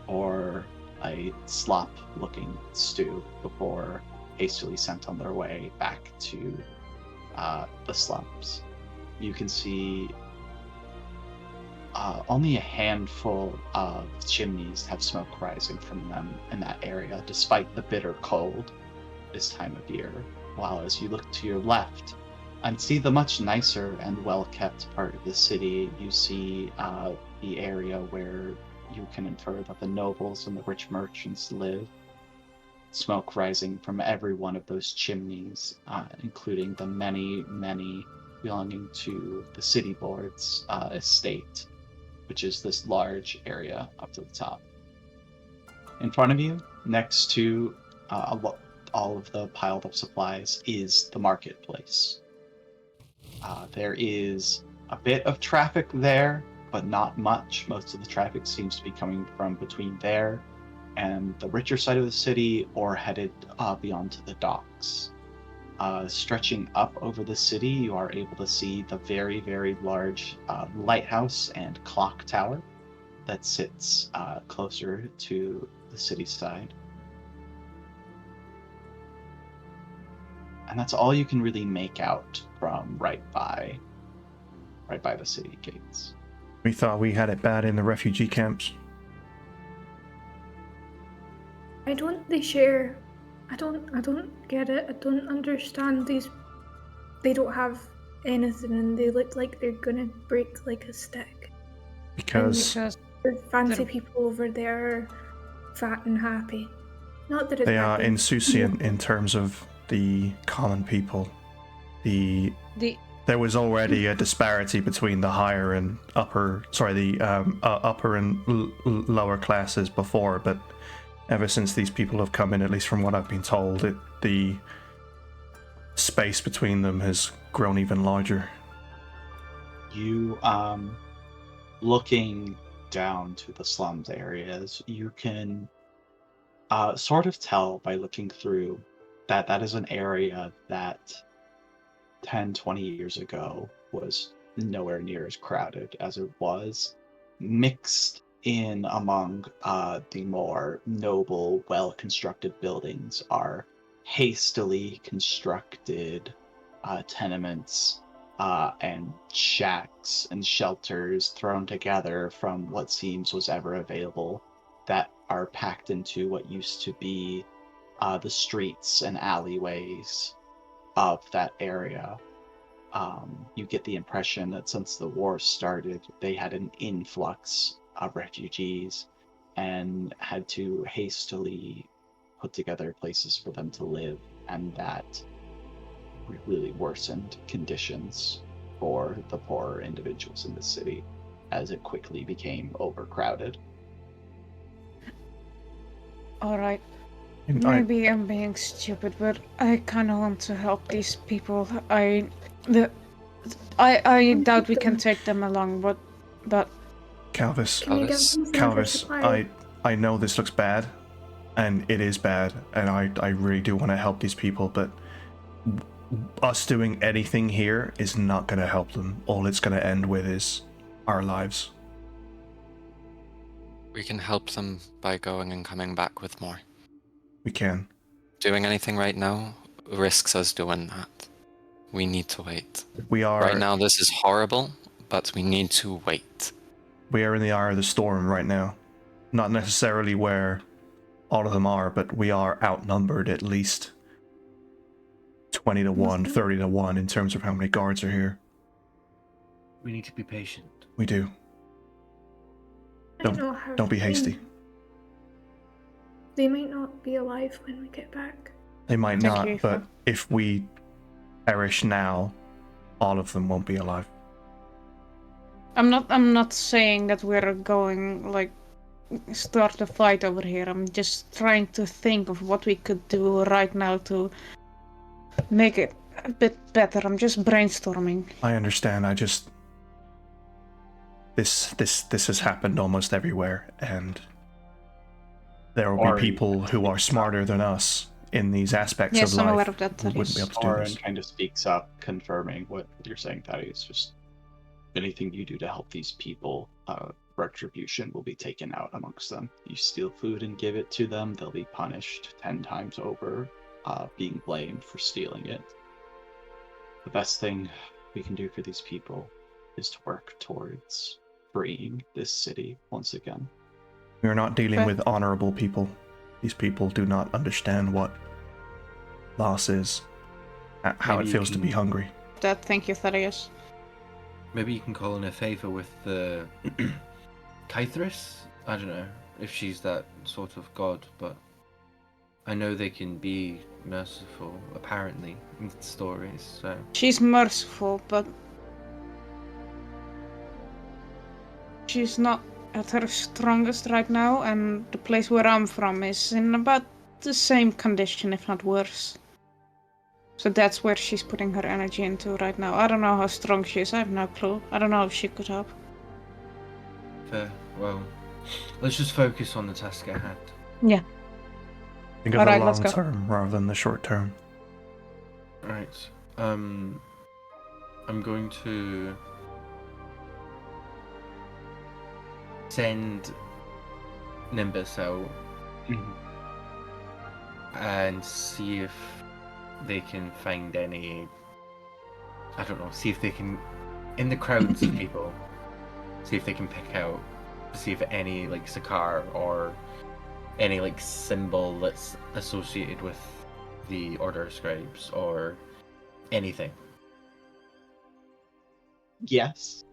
or a slop-looking stew before hastily sent on their way back to the slums. You can see only a handful of chimneys have smoke rising from them in that area, despite the bitter cold this time of year. While as you look to your left and see the much nicer and well-kept part of the city, you see the area where you can infer that the nobles and the rich merchants live. Smoke rising from every one of those chimneys, including the many, many belonging to the city board's estate, which is this large area up to the top. In front of you, next to all of the piled up supplies, is the marketplace. There is a bit of traffic there, but not much. Most of the traffic seems to be coming from between there and the richer side of the city, or headed beyond to the docks. Stretching up over the city, you are able to see the very, very large lighthouse and clock tower that sits closer to the city side. And that's all you can really make out from right by the city gates. We thought we had it bad in the refugee camps. Why don't they share? I don't get it. I don't understand these. They don't have anything and they look like they're gonna break like a stick. Because The fancy people over there are fat and happy. Not that it's they are happy. insouciant in terms of the common people. There was already a disparity between the higher and upper, upper and lower classes before, but ever since these people have come in, at least from what I've been told, the space between them has grown even larger. You, looking down to the slums areas, you can sort of tell by looking through that is an area that 10, 20 years ago was nowhere near as crowded as it was. Mixed in among the more noble, well-constructed buildings are hastily constructed tenements and shacks and shelters thrown together from what seems was ever available that are packed into what used to be the streets and alleyways of that area. You get the impression that since the war started, they had an influx of refugees and had to hastily put together places for them to live, and that really worsened conditions for the poorer individuals in the city as it quickly became overcrowded. Alright. Maybe I'm being stupid, but I kind of want to help these people. I doubt we can take them along, but Calvis, I know this looks bad, and it is bad, and I really do want to help these people, but us doing anything here is not going to help them. All it's going to end with is our lives. We can help them by going and coming back with more. We can. Doing anything right now risks us doing that. We need to wait. We are... Right now this is horrible, but we need to wait. We are in the eye of the storm right now. Not necessarily where all of them are, but we are outnumbered at least 20 to 1, 30 to 1 in terms of how many guards are here. We need to be patient. We do. Don't be hasty. They might not be alive when we get back. They might not, but if we perish now, all of them won't be alive. I'm not saying that we're going like start a fight over here. I'm just trying to think of what we could do right now to make it a bit better. I'm just brainstorming. I understand. I just this has happened almost everywhere, and there will be people who are smarter than us in these aspects of life. Yes, I'm aware of that. Who wouldn't be able to do Orin this. kind of speaks up, confirming what you're saying, Thaddeus. Just anything you do to help these people, retribution will be taken out amongst them. You steal food and give it to them, they'll be punished 10 times over. being blamed for stealing it. The best thing we can do for these people is to work towards freeing this city once again. We are not dealing Fair. with honorable people. These people do not understand what loss is, how Maybe it you feels to be can- hungry. Thank you, Thaddeus. Maybe you can call in a favor with the Kythris? I don't know if she's that sort of god, but I know they can be merciful, apparently, in stories, so... She's merciful, but she's not at her strongest right now, and the place where I'm from is in about the same condition, if not worse. So that's where she's putting her energy into right now. I don't know how strong she is, I have no clue. I don't know if she could help. Fair. Well, let's just focus on the task at hand. Yeah. Think of Alright, the let's long go. term rather than the short term. Right. I'm going to send Nimbus out and see if they can find any, I don't know, see if they can, in the crowds of people, see if they can pick out, see if any, like, Sakar or any, like, symbol that's associated with the Order of Scribes or anything. Yes.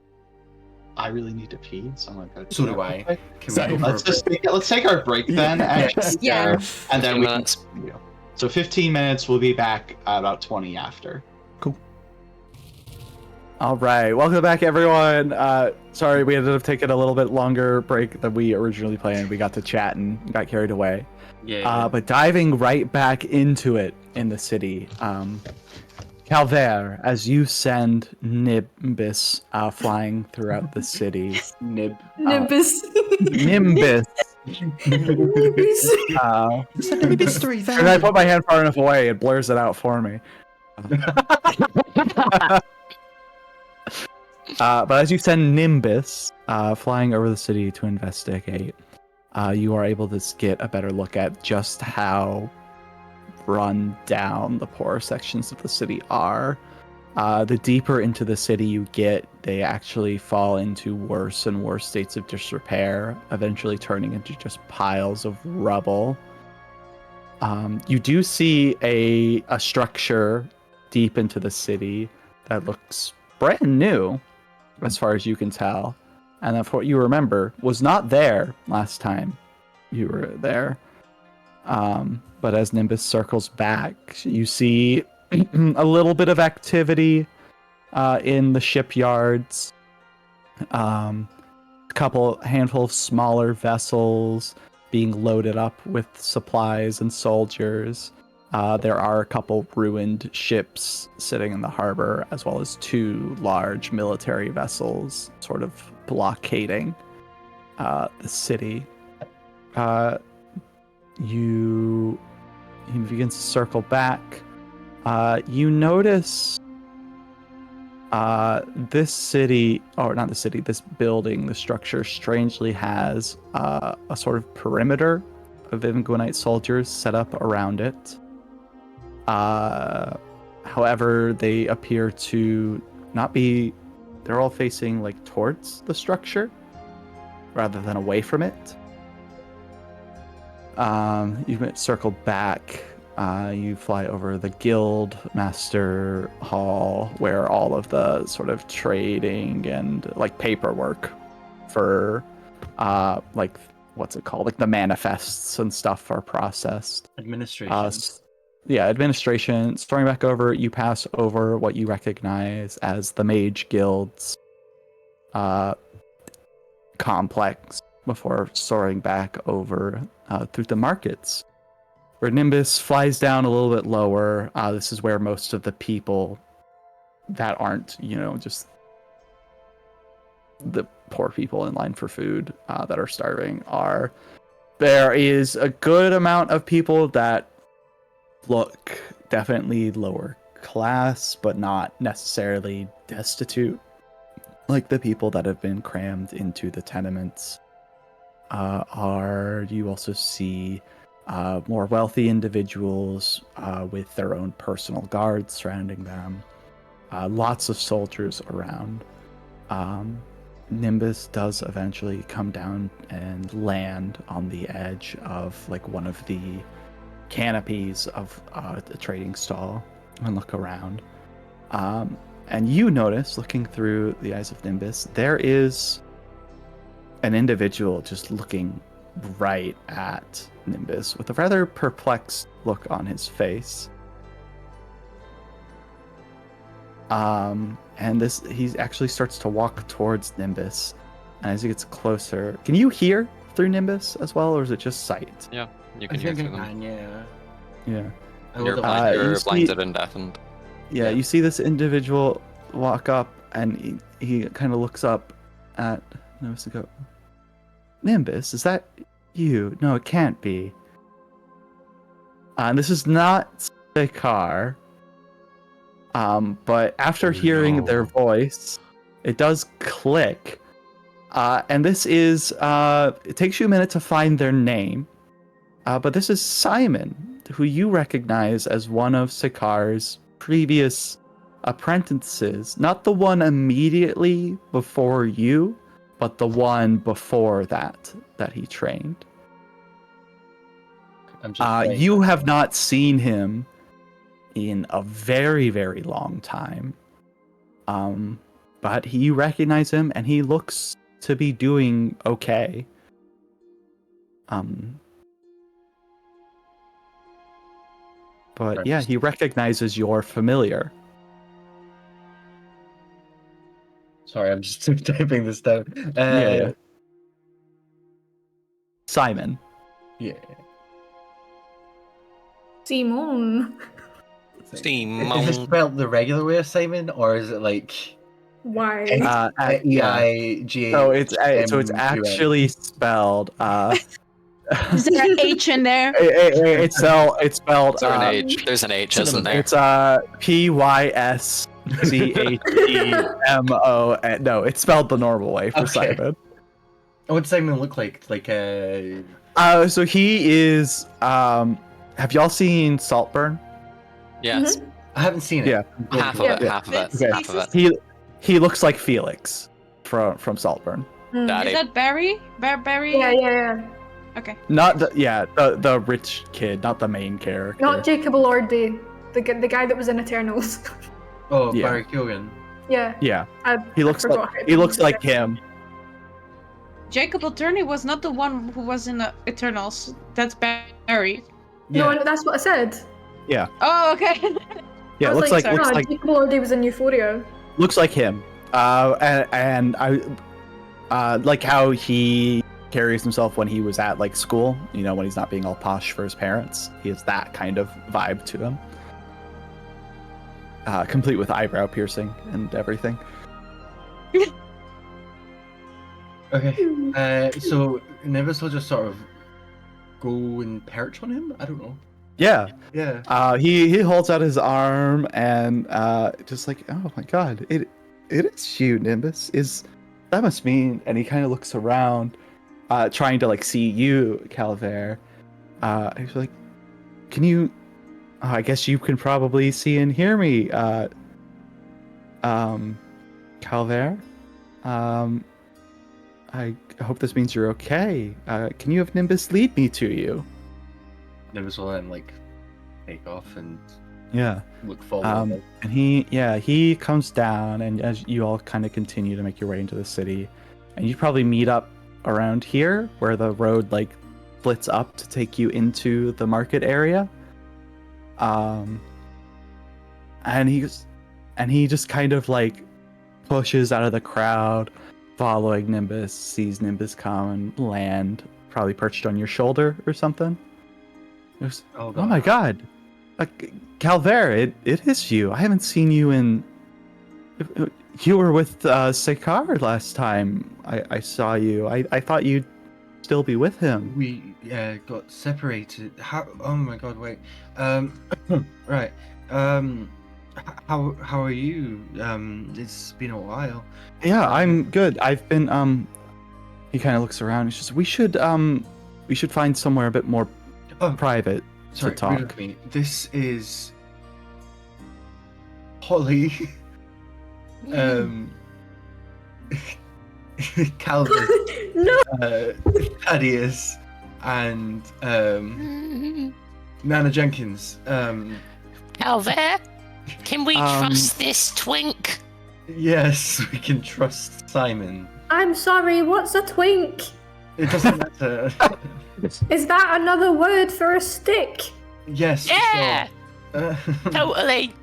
I really need to pee, so I'm gonna go. So do do that I. real quick. Can So we go Let's for a just let's take our break then, actually, Yeah. and then 15 we minutes. can. You know. So 15 minutes. We'll be back at about 20 after. All right, welcome back, everyone. Sorry, we ended up taking a little bit longer break than we originally planned. We got to chat and got carried away. Yeah. But diving right back into it in the city, Calvert, as you send Nimbus flying throughout the city. Nimbus. Nimbus. Nimbus. Is that a mystery there? And I put my hand far enough away, it blurs it out for me. But as you send Nimbus flying over the city to investigate, you are able to get a better look at just how run down the poorer sections of the city are. The deeper into the city you get, they actually fall into worse and worse states of disrepair, eventually turning into just piles of rubble. You do see a structure deep into the city that looks brand new, as far as you can tell, and that, for what you remember, was not there last time you were there. But as Nimbus circles back, you see a little bit of activity in the shipyards. Handful of smaller vessels being loaded up with supplies and soldiers. There are a couple ruined ships sitting in the harbor, as well as 2 large military vessels sort of blockading the city. He begins to circle back. You notice this city, or not the city, this building, the structure strangely has a sort of perimeter of Ivanguanite soldiers set up around it. However, they appear to not be, they're all facing like towards the structure rather than away from it. You circle back. You fly over the Guild Master Hall, where all of the sort of trading and like paperwork for like what's it called, like the manifests and stuff are processed. Administration. Administration. Starting back over, you pass over what you recognize as the Mage Guild's complex before soaring back over through the markets, where Nimbus flies down a little bit lower. This is where most of the people that aren't, just the poor people in line for food that are starving are. There is a good amount of people that look definitely lower class, but not necessarily destitute, like the people that have been crammed into the tenements. You also see more wealthy individuals with their own personal guards surrounding them. Lots of soldiers around. Nimbus does eventually come down and land on the edge of like one of the canopies of the trading stall and look around. And you notice, looking through the eyes of Nimbus, there is an individual just looking right at Nimbus with a rather perplexed look on his face. And he actually starts to walk towards Nimbus, and as he gets closer, can you hear through Nimbus as well, or is it just sight? Yeah, you I can hear think through I them. can, yeah. Yeah. You're, I you you're see- blinded and deafened. Yeah, you see this individual walk up, and he kind of looks up at Nimbus and go, Nimbus, is that you? No, it can't be. And this is not a car. But after hearing their voice, it does click. And this is, it takes you a minute to find their name. But this is Simon, who you recognize as one of Sikar's previous apprentices. Not the one immediately before you, but the one before that he trained. I'm just You have not seen him in a very, very long time. But you recognize him, and he looks to be doing okay. But yeah, he recognizes your familiar. Sorry, I'm just typing this down. Yeah. Simon. Yeah. Simon. Is it Simon. spelled the regular way of Simon, or is it like Why? EIGH? So it's actually spelled. Is there an H in there? It's spelled. Is there an H? There's an H, isn't there? It's PYSCHEMO. No, it's spelled the normal way for Simon. What does Simon look like? Like So he is. Have y'all seen Saltburn? Yes. I haven't seen it. Yeah. Half of it. Yeah. Half of it. Okay. Half of it. He looks like Felix from Saltburn. Daddy. Is that Barry? Barry? Yeah. Okay. Not the rich kid, not the main character. Not Jacob Elordi, the guy that was in Eternals. Oh, Yeah. Barry Keoghan. Yeah. He looks like him. Jacob Attorney was not the one who was in the Eternals. That's Barry. Yeah. No, that's what I said. Yeah. Oh, okay. Yeah, I it was looks like no, Jacob Elordi was in Euphoria. looks like him. And I like how he carries himself when he was at like school, you know, when he's not being all posh for his parents. He has that kind of vibe to him. Complete with eyebrow piercing and everything. Okay. So Nimbus will just sort of go and perch on him? I don't know. Yeah. Yeah. He holds out his arm and just like, oh my god, it is you, Nimbus. That must mean, and he kind of looks around, trying to like see you, Calvert. He's like, can you? I guess you can probably see and hear me, Calvert. I hope this means you're okay. Can you have Nimbus lead me to you? Nimbus will then like take off and Yeah. look forward. And he comes down, and as you all kind of continue to make your way into the city, and you probably meet up around here where the road like splits up to take you into the market area. And he just kind of like pushes out of the crowd, following Nimbus, sees Nimbus come and land, probably perched on your shoulder or something. Goes, oh my god, Calvert, it is you. I haven't seen you in. You were with Sekar last time I saw you. I thought you'd still be with him. We got separated. How? Oh my god! Wait. Right. How are you? It's been a while. Yeah, I'm good. I've been He kind of looks around. He's just, we should find somewhere a bit more private Sorry, to talk. with me. This is Holly. Calvert, No. Thaddeus, and Nana Jenkins. Calvert, can we trust this twink? Yes, we can trust Simon. I'm sorry, what's a twink? It doesn't matter. Is that another word for a stick? Yes. Yeah, So, totally.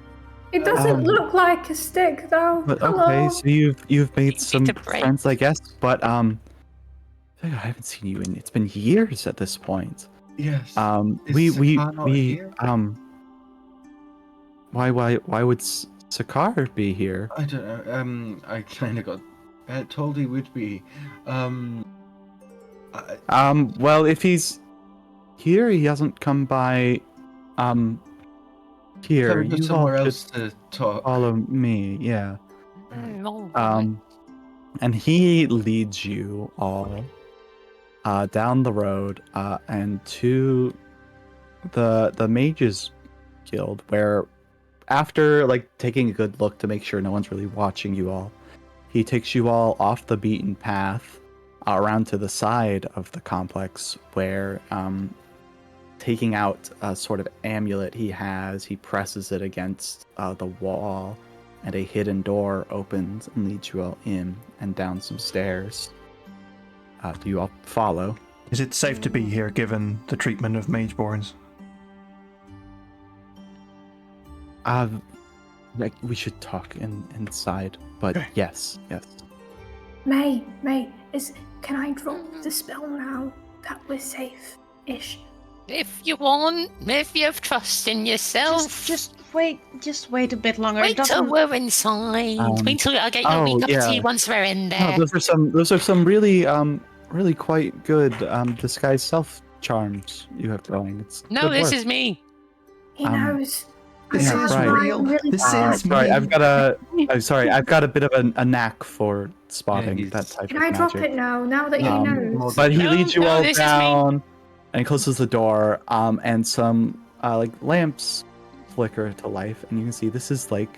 It doesn't look like a stick, though. But Hello. okay, so you've made some to break. friends, I guess. But I haven't seen you in. It's been years at this point. yes. Is We Sakar not here? Why would Sakar be here? I don't know. I kind of got told he would be. Well, if he's here, he hasn't come by. Here, Come to you somewhere all else should to talk. follow me. Yeah. No. And he leads you all down the road and to the Mages Guild, where after like taking a good look to make sure no one's really watching you all, he takes you all off the beaten path around to the side of the complex, where taking out a sort of amulet he has, he presses it against the wall, and a hidden door opens and leads you all in and down some stairs. Do you all follow? Is it safe to be here given the treatment of Mageborns? Like, we should talk inside, but Okay. yes. May, can I drop the spell now that we're safe-ish? If you want, if you have trust in yourself, Just wait a bit longer. It wait till doesn't. we're inside. Wait till I get your wee cup of tea once we're in No, there. those are some really quite good disguised self charms you have going. It's No, good this work. is me. He Um, knows. This Yeah, is right. real. Really This bad. is Sorry, me. I've got a bit of a knack for spotting he's- that type Can of I drop magic. it now that he Um, knows? But he No, leads you no, all this is me. down and closes the door, and some like lamps flicker to life, and you can see this is like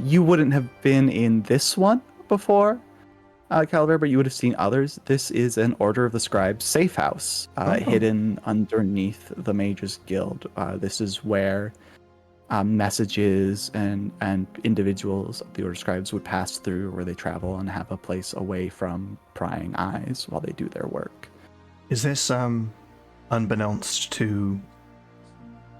you wouldn't have been in this one before, Calvert, but you would have seen others. This is an Order of the Scribes safe house, hidden underneath the Mages Guild. This is where messages and individuals of the Order of Scribes would pass through, where they travel and have a place away from prying eyes while they do their work. Is this unbeknownst to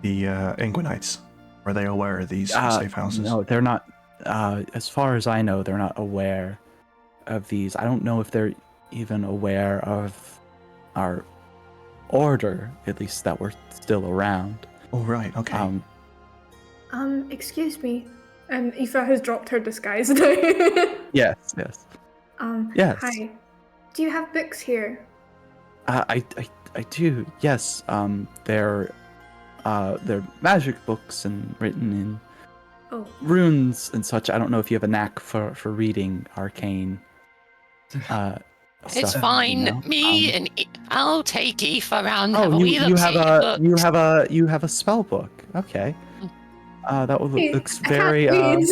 the Ingwanites? Are they aware of these safe houses? No, they're not. As far as I know, they're not aware of these. I don't know if they're even aware of our order, at least that we're still around. Oh, right, okay. Excuse me. Aoife has dropped her disguise. Yes. Yes. Hi. Do you have books here? I do. Yes. They're magic books and written in runes and such. I don't know if you have a knack for reading arcane. It's stuff, fine. you know? Me and I'll take Aoife around. Oh, have a wee you look have at your books. you have a spell book. Okay. That looks I can't very read.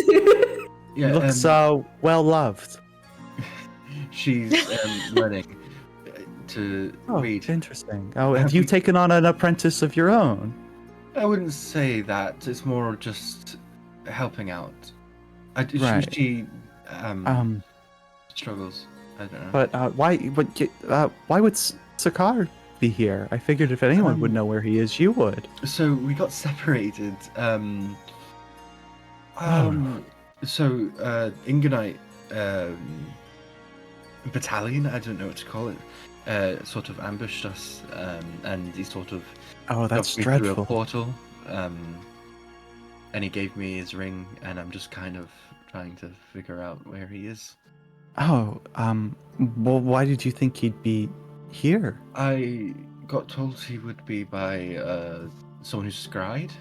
Yeah, looks well loved. she's learning to Oh, read. interesting. Oh, have you taken on an apprentice of your own? I wouldn't say that. It's more just helping out. Right. She struggles. I don't know. But why would Sakar be here? I figured if anyone would know where he is, you would. So we got separated. So Ingonite battalion, I don't know what to call it, sort of ambushed us, and he sort of Oh, that's got me through a dreadful. portal, and he gave me his ring, and I'm just kind of trying to figure out where he is. Oh, well, why did you think he'd be here? I got told he would be by someone who's scryed.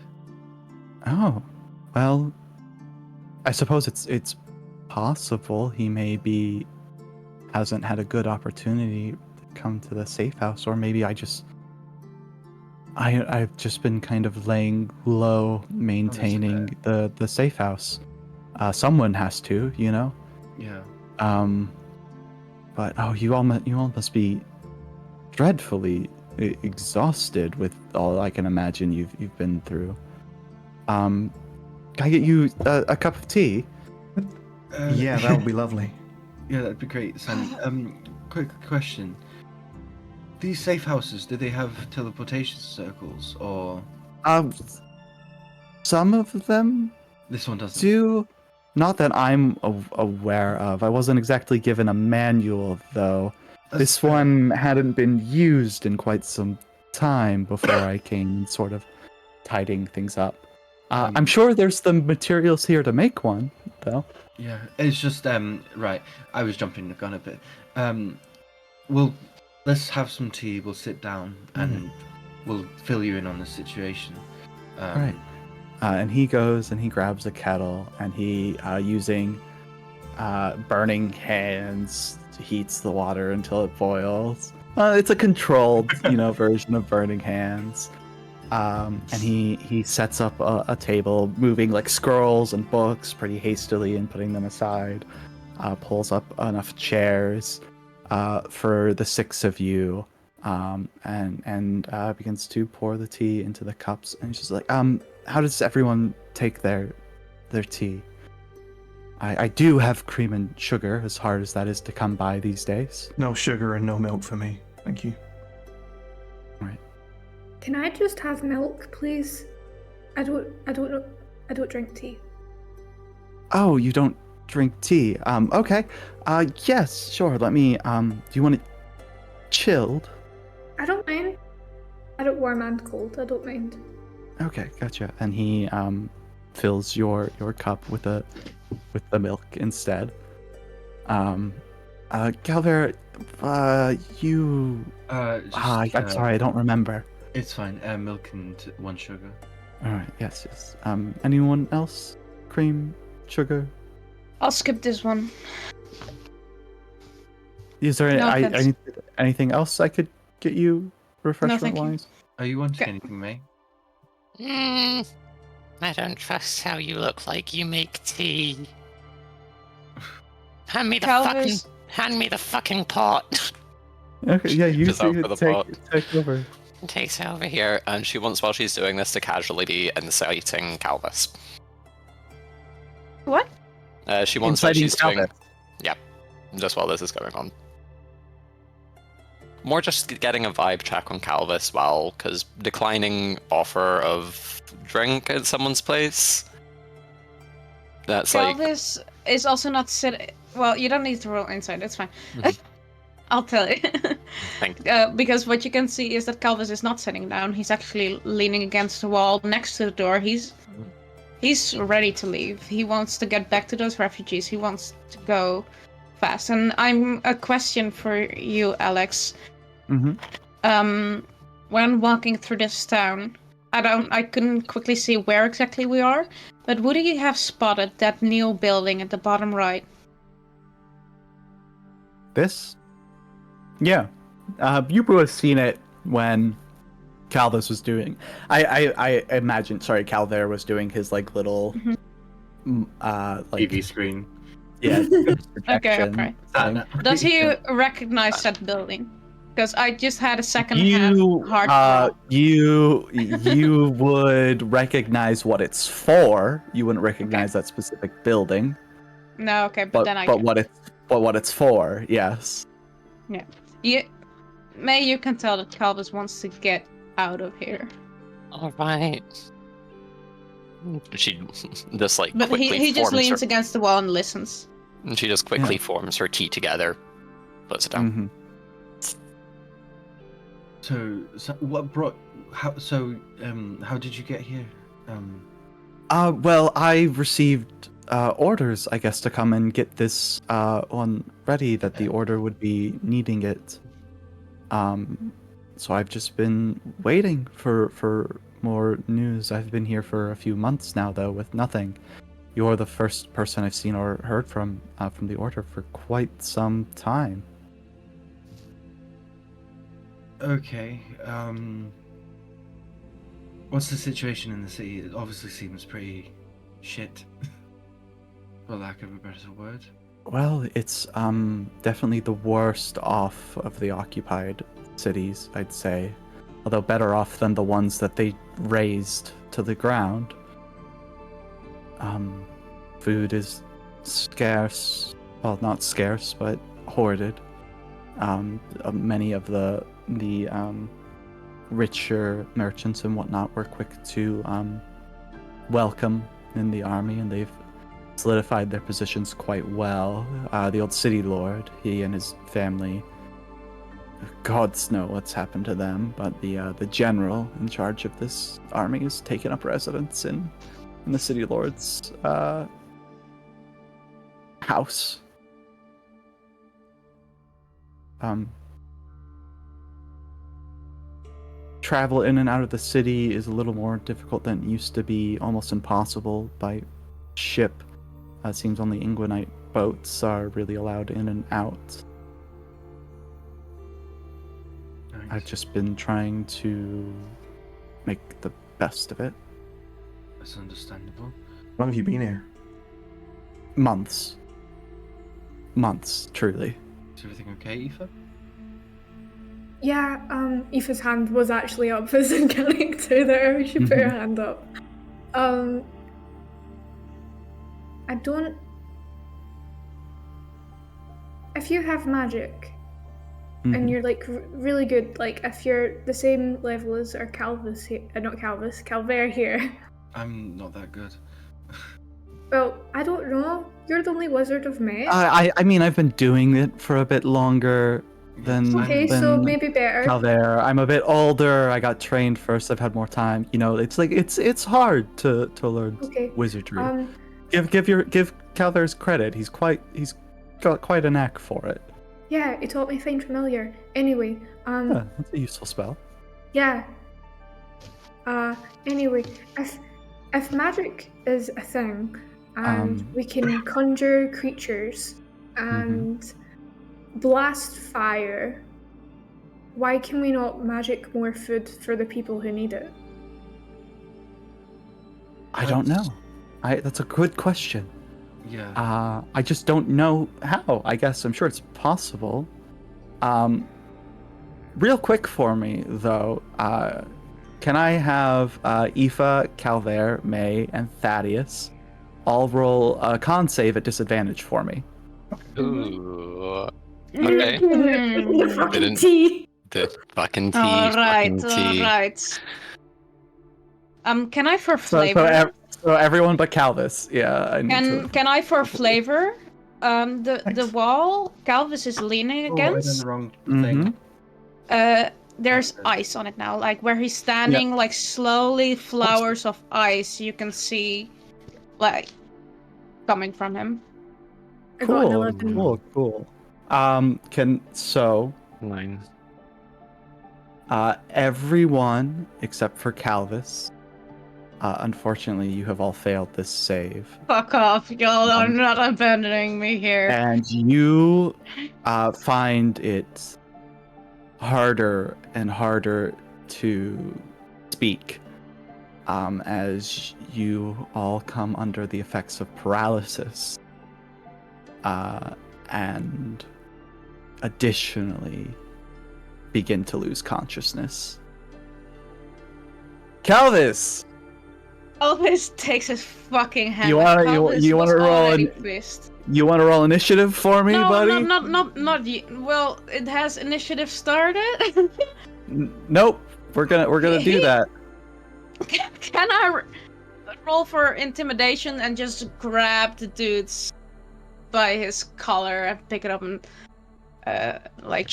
Oh, well, I suppose it's possible he maybe hasn't had a good opportunity to come to the safe house, or maybe I just I've just been kind of laying low, maintaining the safe house. Someone has to, you know. Yeah. But you all must be dreadfully exhausted with all I can imagine you've been through. Can I get you a cup of tea? Yeah, that would be lovely. Yeah, that'd be great, Sam. Quick question. These safe houses, do they have teleportation circles, or Some of them this one doesn't? do. Not that I'm aware of. I wasn't exactly given a manual, though. This fair. one hadn't been used in quite some time before I came sort of tidying things up. I'm sure there's the materials here to make one, though. Yeah, it's just right. I was jumping the gun a bit. Let's have some tea. We'll sit down and we'll fill you in on the situation. Right. And he goes and he grabs a kettle and he, using burning hands, heats the water until it boils. It's a controlled, version of burning hands. And he sets up a table, moving like scrolls and books pretty hastily and putting them aside. Pulls up enough chairs for the six of you, and begins to pour the tea into the cups. And she's like, how does everyone take their tea? I do have cream and sugar, as hard as that is to come by these days. No sugar and no milk for me. Thank you. Right. Can I just have milk, please? I don't know. I don't drink tea. Oh, you don't drink tea? Okay. Yes, sure. Let me. Do you want it chilled? I don't mind. I don't warm and cold. I don't mind. Okay, gotcha. And he fills your cup with the milk instead. Calvert, you. I'm sorry, I don't remember. It's fine. Milk and 1 sugar. All right. Yes. Anyone else? Cream, sugar. I'll skip this one. Is there No offense. anything else I could get you refreshment wise? Are you wanting anything, May? I don't trust how you look like you make tea. Hand me the fucking pot. Okay, yeah, you Just out for the pot. take over. Takes it over Over here. here, and she wants, while she's doing this, to casually be inciting Calvus. What? She wants while Inciting she's doing. Calvus. Yep, just while this is going on. More just getting a vibe check on Calvus, because declining offer of drink at someone's place. That's Calvus is also not sitting. Well, you don't need to roll inside. It's fine. Mhm. I'll tell you. Thank you. Because what you can see is that Calvus is not sitting down. He's actually leaning against the wall next to the door. He's ready to leave. He wants to get back to those refugees. He wants to go fast. And I'm a question for you, Alex. Mm-hmm. When walking through this town, I couldn't quickly see where exactly we are, but would you have spotted that new building at the bottom right? This? Yeah. You would have seen it when Calvus was doing. I imagine. Sorry, Calvert was doing his little, TV screen. Yeah. Okay. thing. Does he recognize that building? Because I just had a second-hand hard roll. You would recognize what it's for. You wouldn't recognize that specific building. No, okay, but then I but get what it's for, yes. Yeah. You can tell that Calvus wants to get out of here. Alright. She just But quickly he just forms leans her. against the wall and listens. And she just quickly forms her tea together, puts it down. Mm-hmm. So what brought? How did you get here? Well, I received orders, I guess, to come and get this one ready. That the order would be needing it. So I've just been waiting for more news. I've been here for a few months now, though, with nothing. You're the first person I've seen or heard from the order for quite some time. Okay. What's the situation in the city? It obviously seems pretty shit, for lack of a better word. Well, it's definitely the worst off of the occupied cities, I'd say. Although better off than the ones that they razed to the ground. Food is scarce. Well, not scarce, but hoarded. Many of the richer merchants and whatnot were quick to welcome in the army, and they've solidified their positions quite well. The old city lord, he and his family, gods know what's happened to them, but the general in charge of this army has taken up residence in the city lord's house. Travel in and out of the city is a little more difficult than it used to be, almost impossible by ship. It seems only Inguinite boats are really allowed in and out. Nice. I've just been trying to make the best of it. That's understandable. How long have you been here? Months, truly. Is everything okay, Aoife? Yeah, Aoife's hand was actually up for signaling to there. She put her hand up. I don't... If you have magic, and you're like really good, like if you're the same level as our Calvert here. I'm not that good. Well, I don't know. You're the only wizard I've met. I mean, I've been doing it for a bit longer than Okay, so maybe better. Calvert. I'm a bit older. I got trained first. I've had more time. You know, it's like it's hard to learn wizardry. Give Calvert's credit. He's got quite a knack for it. Yeah, he taught me Find Familiar. Anyway, Yeah, that's a useful spell. yeah. Anyway, if magic is a thing, and we can conjure creatures and blast fire, why can we not magic more food for the people who need it? I don't know. That's a good question. Yeah. I just don't know how. I guess I'm sure it's possible. Real quick for me though, can I have Aoife, Calvert, May, and Thaddeus all roll a con save at disadvantage for me? Ooh. Okay. The fucking Didn't- tea. The fucking tea. Alright, fucking tea. alright. Can I for flavor? So everyone but Calvis. Yeah. I need Can I for flavor? The wall Calvis is leaning Oh, I done against. the wrong Mhm. thing. There's ice on it now, like where he's standing, like slowly flowers of ice you can see, like coming from him. I got an Cool, 11. cool. So 9. everyone except for Calvis. Unfortunately, you have all failed this save. Fuck off, y'all are not abandoning me here. And you find it harder and harder to speak as you all come under the effects of paralysis. And additionally begin to lose consciousness. Calvis! Elvis takes his fucking hand. You like wanna- you- Elvis you wanna was roll already an- pissed. You want to roll initiative for me, No, buddy? not yet. Well, it has initiative started. Nope. We're gonna do that. Can I roll for intimidation and just grab the dudes by his collar and pick it up and like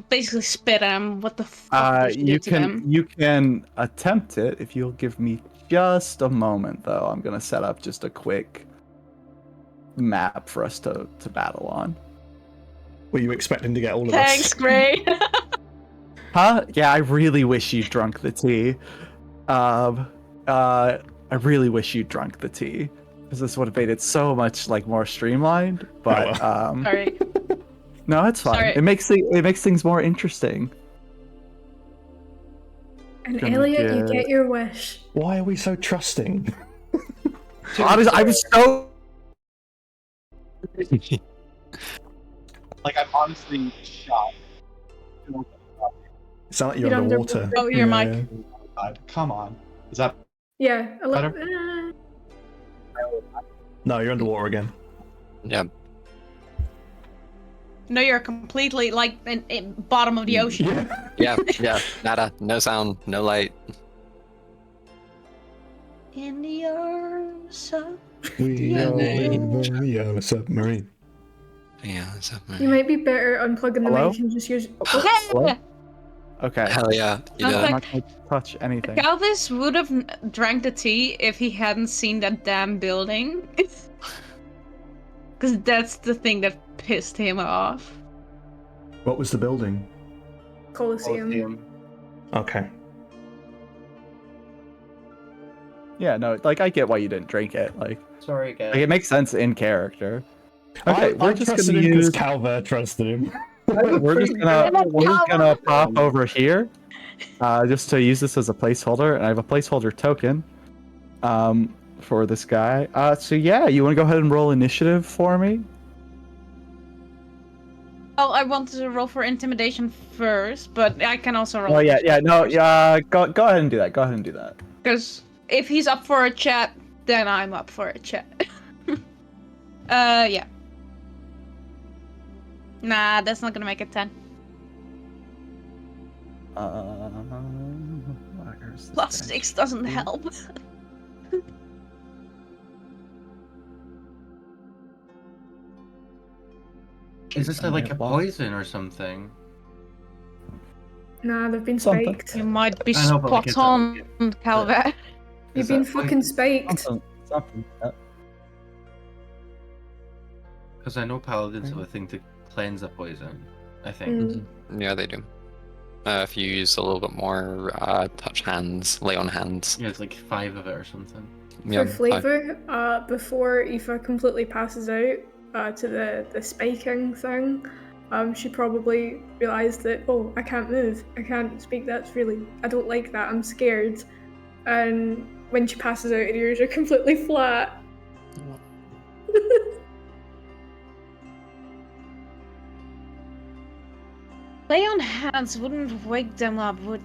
basically spit at him? What the fuck did you do to him? You can attempt it if you'll give me just a moment, though. I'm gonna set up just a quick map for us to battle on. Were you expecting to get all of Thanks, us? Gray. Huh? Yeah, I really wish you drunk the tea. I really wish you drunk the tea, because this would have made it so much like more streamlined. But Sorry. no, it's fine. Sorry. It makes things more interesting. And Gonna Elliot, you get- get your wish. Why are we so trusting? I was so. Like, I'm honestly shocked. It's not like you're You're underwater. Oh, your Yeah, mic. yeah. God, come on. Is that Yeah, a little. Better? No, you're underwater again. Yeah. No, you're completely like in bottom of the ocean. Yeah. Yeah. Nada. No sound. No light. In the arms of We Yeah, are they- the submarine. Yeah. Submarine. You might be better unplugging the Hello? mic and just use. Hello? Okay. Hell yeah. You I'm did I'm it. not gonna touch anything. Calvis would have drank the tea if he hadn't seen that damn building. Because that's the thing that pissed him off. What was the building? Colosseum. Okay. Yeah, no, like I get why you didn't drink it. Like Sorry, guys. it makes sense in character. Okay, I we're just trusted gonna him because use. Calvert trusted him. We're just gonna pop over here, just to use this as a placeholder, and I have a placeholder token, for this guy. So yeah, you want to go ahead and roll initiative for me? Oh, I wanted to roll for intimidation first, but I can also roll. Oh yeah, no, yeah. Go ahead and do that. Go ahead and do that. Because if he's up for a chat, then I'm up for a chat. Yeah. Nah, that's not gonna make it 10. Where's this Plus guy? 6 doesn't help. Is this like a poison or something? Nah, they've been Something. spiked. You might be I know, but like, spot it's on, Calvert. You've been fucking spiked. Something. Because I know paladins have a thing to cleanse a poison. I think. Mm. Yeah, they do. If you use a little bit more touch hands, lay on hands. Yeah, it's like 5 of it or something. Yeah, For flavor, before Aoife completely passes out to the spiking thing, she probably realized that, oh, I can't move, I can't speak, I don't like that, I'm scared. And when she passes out, her ears are completely flat. Lay on hands wouldn't wake them up, would.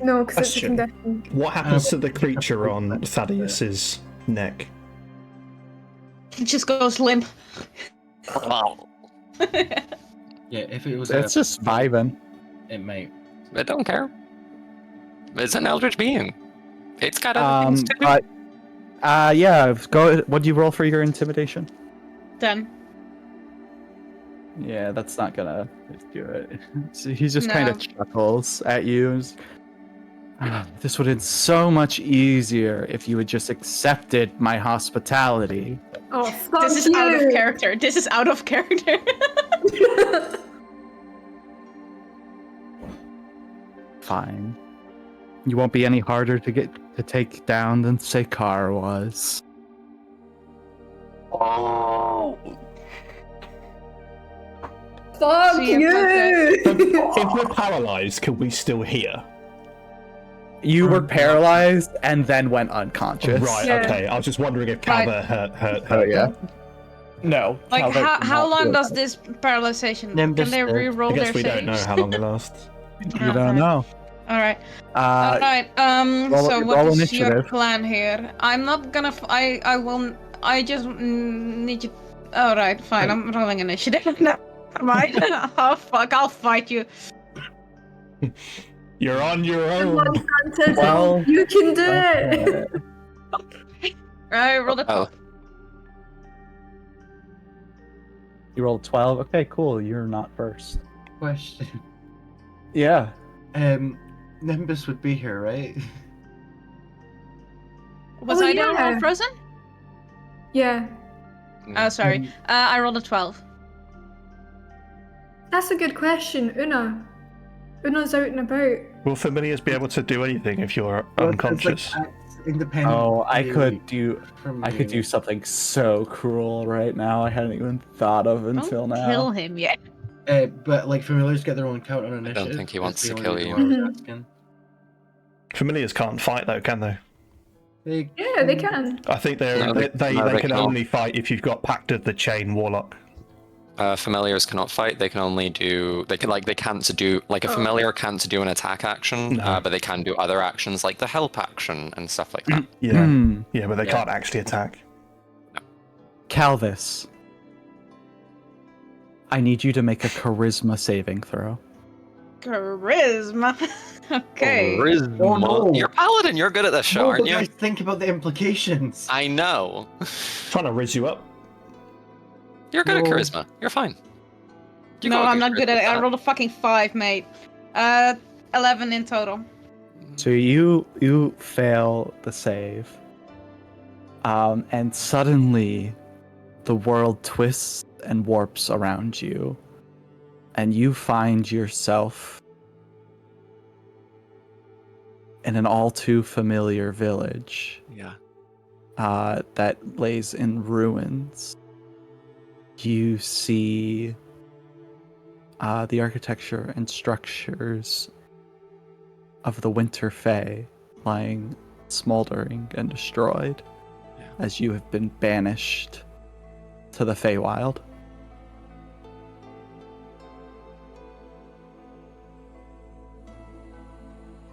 No, because it's a Question. condition. What happens to the creature on Thaddeus's neck? It just goes limp. Yeah, if it was It's just vibing. it might. I don't care. It's an eldritch being. It's got other things to do. But yeah, go. What do you roll for your intimidation? 10. Yeah, that's not gonna do it. So he just kind No. of chuckles at you. And this would have been so much easier if you had just accepted my hospitality. Oh, fuck This is you! out of character. This is out of character. Fine. You won't be any harder to take down than Sekar was. Fuck See ya, you! If we're paralyzed, can we still hear? You were paralyzed and then went unconscious. Right, Yeah. okay. I was just wondering if Right. Calvert hurt. Oh yeah. No. Like, Calvert did how not long feel does that. this paralyzation? Nimbus Can they did. re-roll I guess their we don't know saves? how long it lasts. You don't know. Alright. Uh, Alright, roll- so what roll is your initiative. plan here? I'm not gonna, I will, I just need you, alright, fine, I'm rolling initiative. Never mind. Oh fuck, I'll fight you. You're on your Come own. on, Santa, Well, you can do it! I rolled a 12. You rolled 12. Okay, cool. You're not first. Question. Yeah. Nimbus would be here, right? Was Oh, I down yeah. roll frozen? Yeah, Oh, sorry. I rolled a 12. that's a good question, Una. Una's out and about. Will familiars be able to do anything if you're Well, it's unconscious? like independent. Oh, I could do from I could you. do something so cruel right now. I hadn't even thought of until Don't now. kill him yet. But like familiars get their own count on initiative. think he That's wants the to only kill reason you. why I was Mhm. asking. Familiars can't fight though, can they? Yeah, they can. I think they can only fight if you've got Pact of the Chain Warlock. Familiars cannot fight. They can only do. They can't do like a familiar can't do an attack action, but they can do other actions like the help action and stuff like that. Yeah, but they can't actually attack. Calvis, I need you to make a charisma saving throw. Charisma. Okay. Charisma. Oh, no. You're paladin. You're good at this show, No, aren't but you? guys, think about the implications. I know. Trying to riz you up. You're good at No. charisma. You're fine. You No, got a I'm not good at it. charisma I stat. rolled a fucking 5, mate. 11 in total. So you fail the save. And suddenly the world twists and warps around you. And you find yourself in an all too familiar village Yeah. that lays in ruins. You see the architecture and structures of the Winter Fae lying smoldering and destroyed as you have been banished to the Feywild.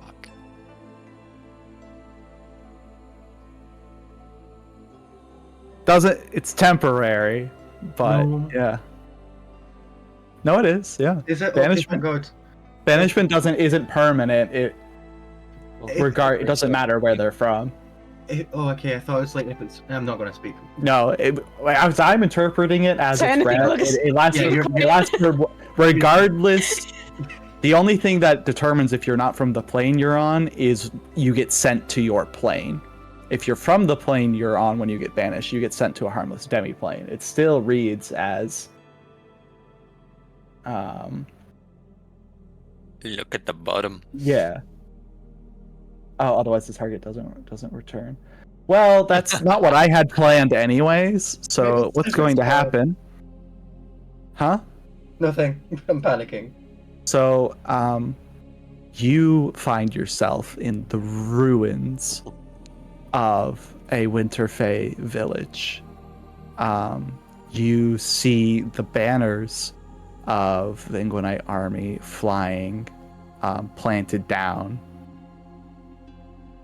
Fuck. It's temporary, but No. yeah. No, it is, yeah. Is it? Banishment. Oh, God. Banishment isn't permanent. It doesn't matter where they're from. Okay. I thought it was like if it's. I'm not going to speak. No, as I'm interpreting it as So it's anything read, looks- it lasts. Yeah, It lasts for regardless. The only thing that determines if you're not from the plane you're on is you get sent to your plane. If you're from the plane you're on when you get banished, you get sent to a harmless demi-plane. It still reads as Look at the bottom. yeah. Oh, otherwise the target doesn't return. Well, that's not what I had planned anyways. So what's going to happen? Huh? Nothing. I'm panicking. So, you find yourself in the ruins of a Winter Fae village. You see the banners of the Ingwanite army flying, planted down,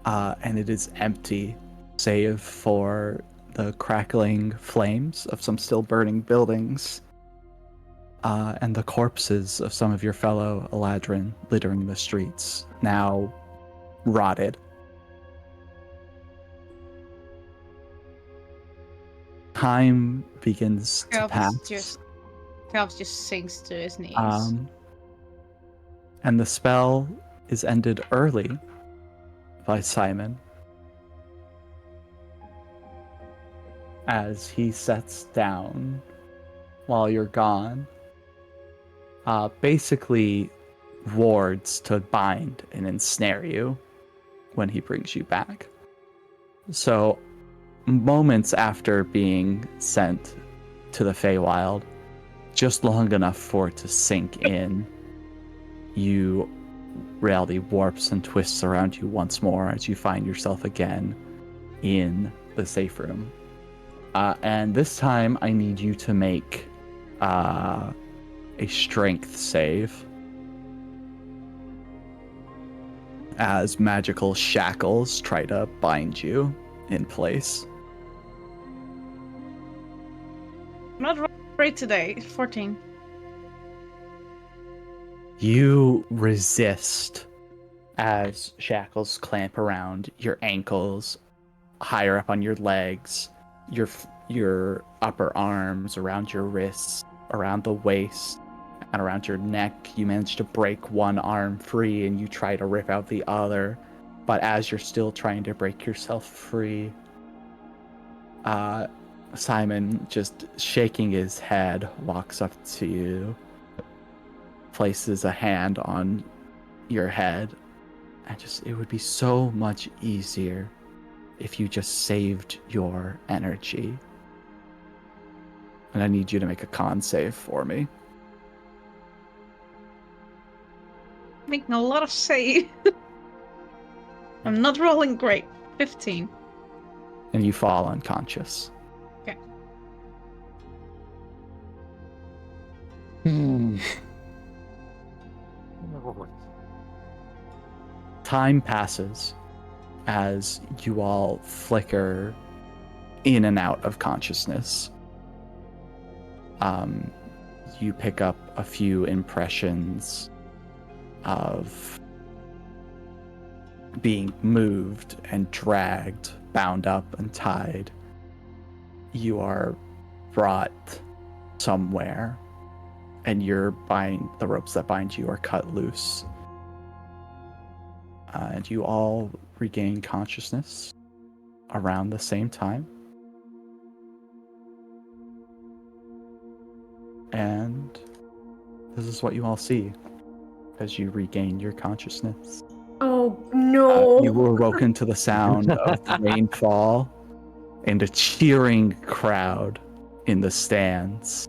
and it is empty, save for the crackling flames of some still burning buildings. And the corpses of some of your fellow Eladrin littering the streets, now rotted. Time begins to pass. Calv's just sinks to his knees. And the spell is ended early by Simon as he sets down while you're gone. Basically wards to bind and ensnare you when he brings you back. So, moments after being sent to the Feywild, just long enough for it to sink in, reality warps and twists around you once more as you find yourself again in the safe room. And this time I need you to make a strength save as magical shackles try to bind you in place. Not great today. 14. You resist as shackles clamp around your ankles, higher up on your legs, your upper arms, around your wrists, around the waist, and around your neck. You manage to break one arm free and you try to rip out the other, but as you're still trying to break yourself free, Simon, just shaking his head, walks up to you, places a hand on your head, and it would be so much easier if you just saved your energy. And I need you to make a con save for me. Making a lot of save. I'm not rolling great. 15. And you fall unconscious. Okay. Time passes as you all flicker in and out of consciousness. You pick up a few impressions of being moved and dragged, bound up and tied. You are brought somewhere, and the ropes that bind you are cut loose. And you all regain consciousness around the same time. And this is what you all see as you regain your consciousness. Oh no! You were woken to the sound of the rainfall and a cheering crowd in the stands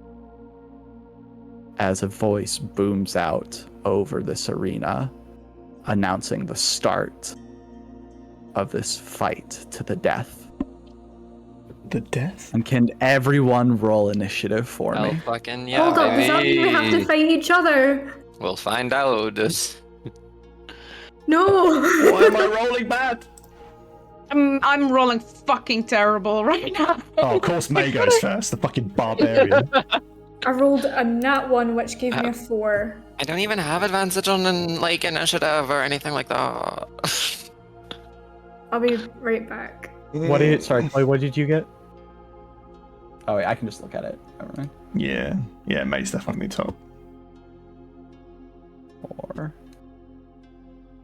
as a voice booms out over this arena, announcing the start of this fight to the death. The death? And can everyone roll initiative for Hell me? fucking yeah, Hold on, does that mean we have to baby. fight each other? We'll find out. No! Why am I rolling bad? I'm rolling fucking terrible right now. Oh, of course May goes first, the fucking barbarian. I rolled a nat 1, which gave me a 4. I don't even have advantage on initiative or anything like that. I'll be right back. Sorry, Chloe, what did you get? Oh wait, I can just look at it. Never mind. Yeah, May's definitely top. 4.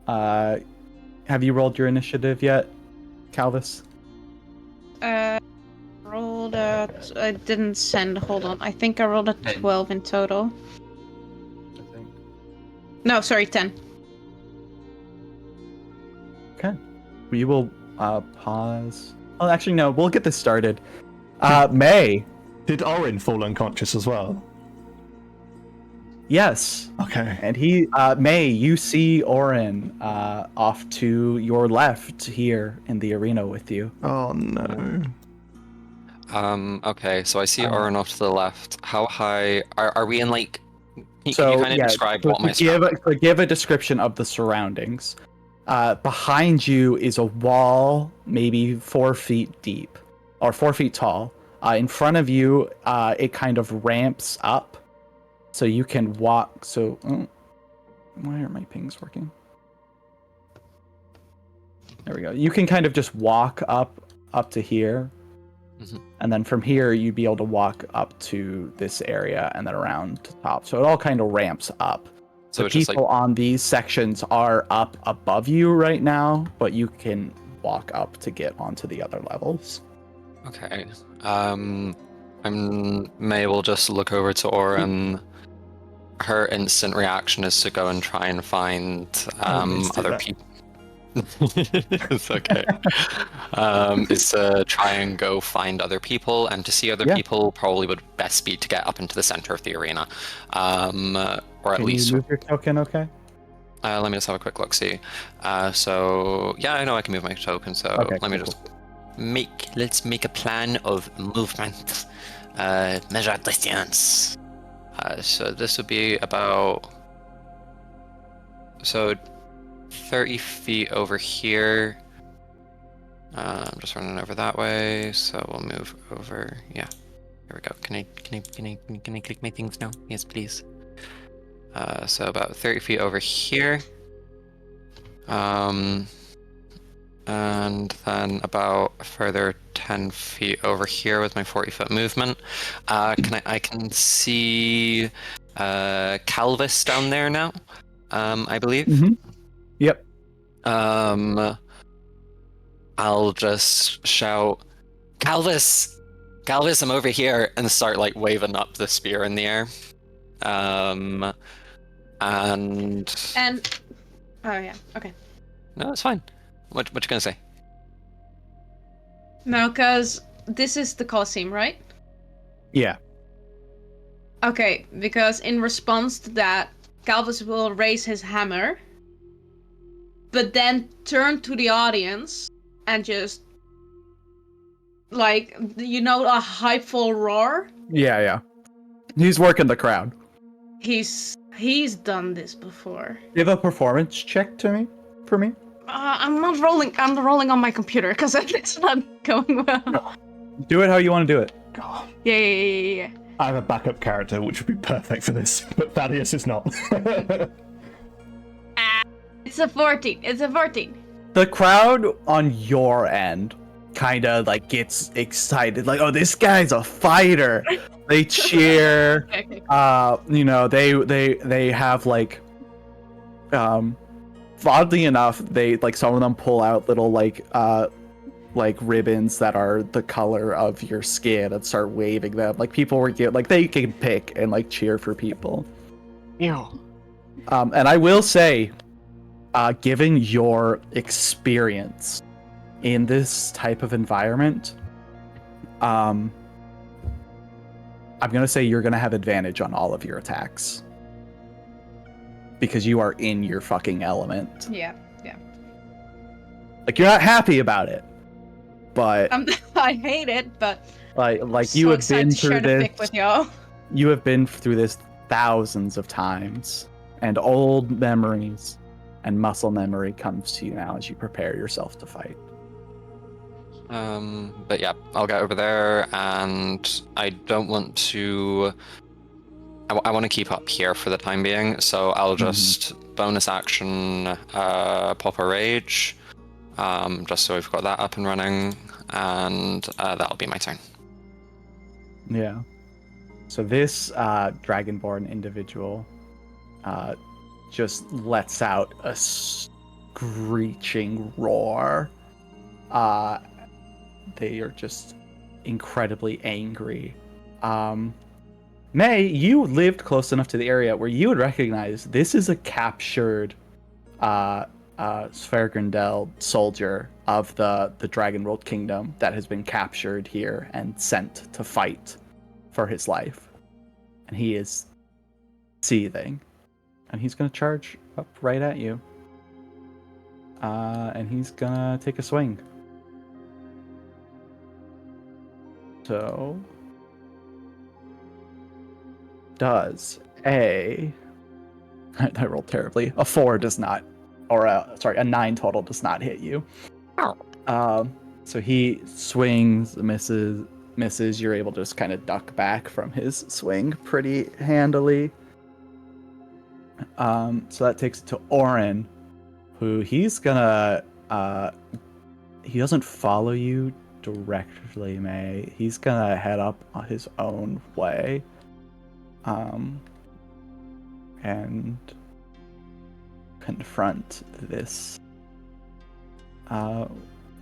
Have you rolled your initiative yet, Calvis? Rolled at... I didn't send, hold on. I think I rolled a 12 in total. I think. No, sorry, 10. Okay. We will pause. Oh, actually, no. We'll get this started. May. Did Orin fall unconscious as well? Yes. Okay. And May, you see Orin off to your left here in the arena with you. Oh no. Okay, so I see Orin off to the left. How high are we in, like... Can you kind of describe what my give a description of the surroundings. Behind you is a wall, maybe 4 feet deep, or 4 feet tall. In front of you, it kind of ramps up, so you can walk. So, why aren't my pings working? There we go. You can kind of just walk up to here, and then from here you'd be able to walk up to this area and then around to top. So it all kind of ramps up. So the it's just people on these sections are up above you right now, but you can walk up to get onto the other levels. Okay. May will just look over to Orin. Her instant reaction is to go and try and find other people. It's okay. Is to try and go find other people, and to see other people probably would best be to get up into the center of the arena, or at least. Can you move your token? Okay. Let me just have a quick look. See. So yeah, I know I can move my token. So okay, let me just let's make a plan of movement. Measure distance. So this would be about 30 feet over here. I'm just running over that way, so we'll move over. Yeah, here we go. Can I click my things now? Yes, please. So about 30 feet over here. And then about a further 10 feet over here with my 40-foot movement. I can see Calvus down there now, I believe. Mm-hmm. Yep. I'll just shout, Calvus, I'm over here, and start like waving up the spear in the air. And oh yeah, okay. No, it's fine. What you gonna say? No, because this is the Colosseum, right? Yeah. Okay, because in response to that, Calvus will raise his hammer, but then turn to the audience and just like a hypeful roar. Yeah. He's working the crowd. He's done this before. Give a performance check for me. I'm not rolling. I'm rolling on my computer because it's not going well. Do it how you want to do it. God. Yeah. I have a backup character which would be perfect for this, but Thaddeus is not. It's a 14. It's a 14. The crowd on your end kind of like gets excited, like, oh, this guy's a fighter. They cheer. Okay. They have like, oddly enough, they like some of them pull out little like ribbons that are the color of your skin and start waving them. Like people were like they can pick and like cheer for people. Yeah. And I will say, given your experience in this type of environment, I'm gonna say you're gonna have advantage on all of your attacks because you are in your fucking element. Yeah. Like you're not happy about it, but I hate it, but like so you have excited been to share through the this. pic with y'all. You have been through this thousands of times, and old memories and muscle memory comes to you now as you prepare yourself to fight. But yeah, I'll get over there, and I don't want to. I want to keep up here for the time being, so I'll just bonus action pop a rage, just so we've got that up and running, and that'll be my turn. Yeah. So this dragonborn individual just lets out a screeching roar. They are just incredibly angry. May, you lived close enough to the area where you would recognize this is a captured Svergrendel soldier of the Dragonworld Kingdom that has been captured here and sent to fight for his life. And he is seething. And he's going to charge up right at you. And he's going to take a swing. So... does I rolled terribly. A 4 does not, or a 9 total does not hit you. So he swings, misses. You're able to just kind of duck back from his swing pretty handily. So that takes it to Orin, who he's gonna he doesn't follow you directly, May. He's gonna head up on his own way. And confront this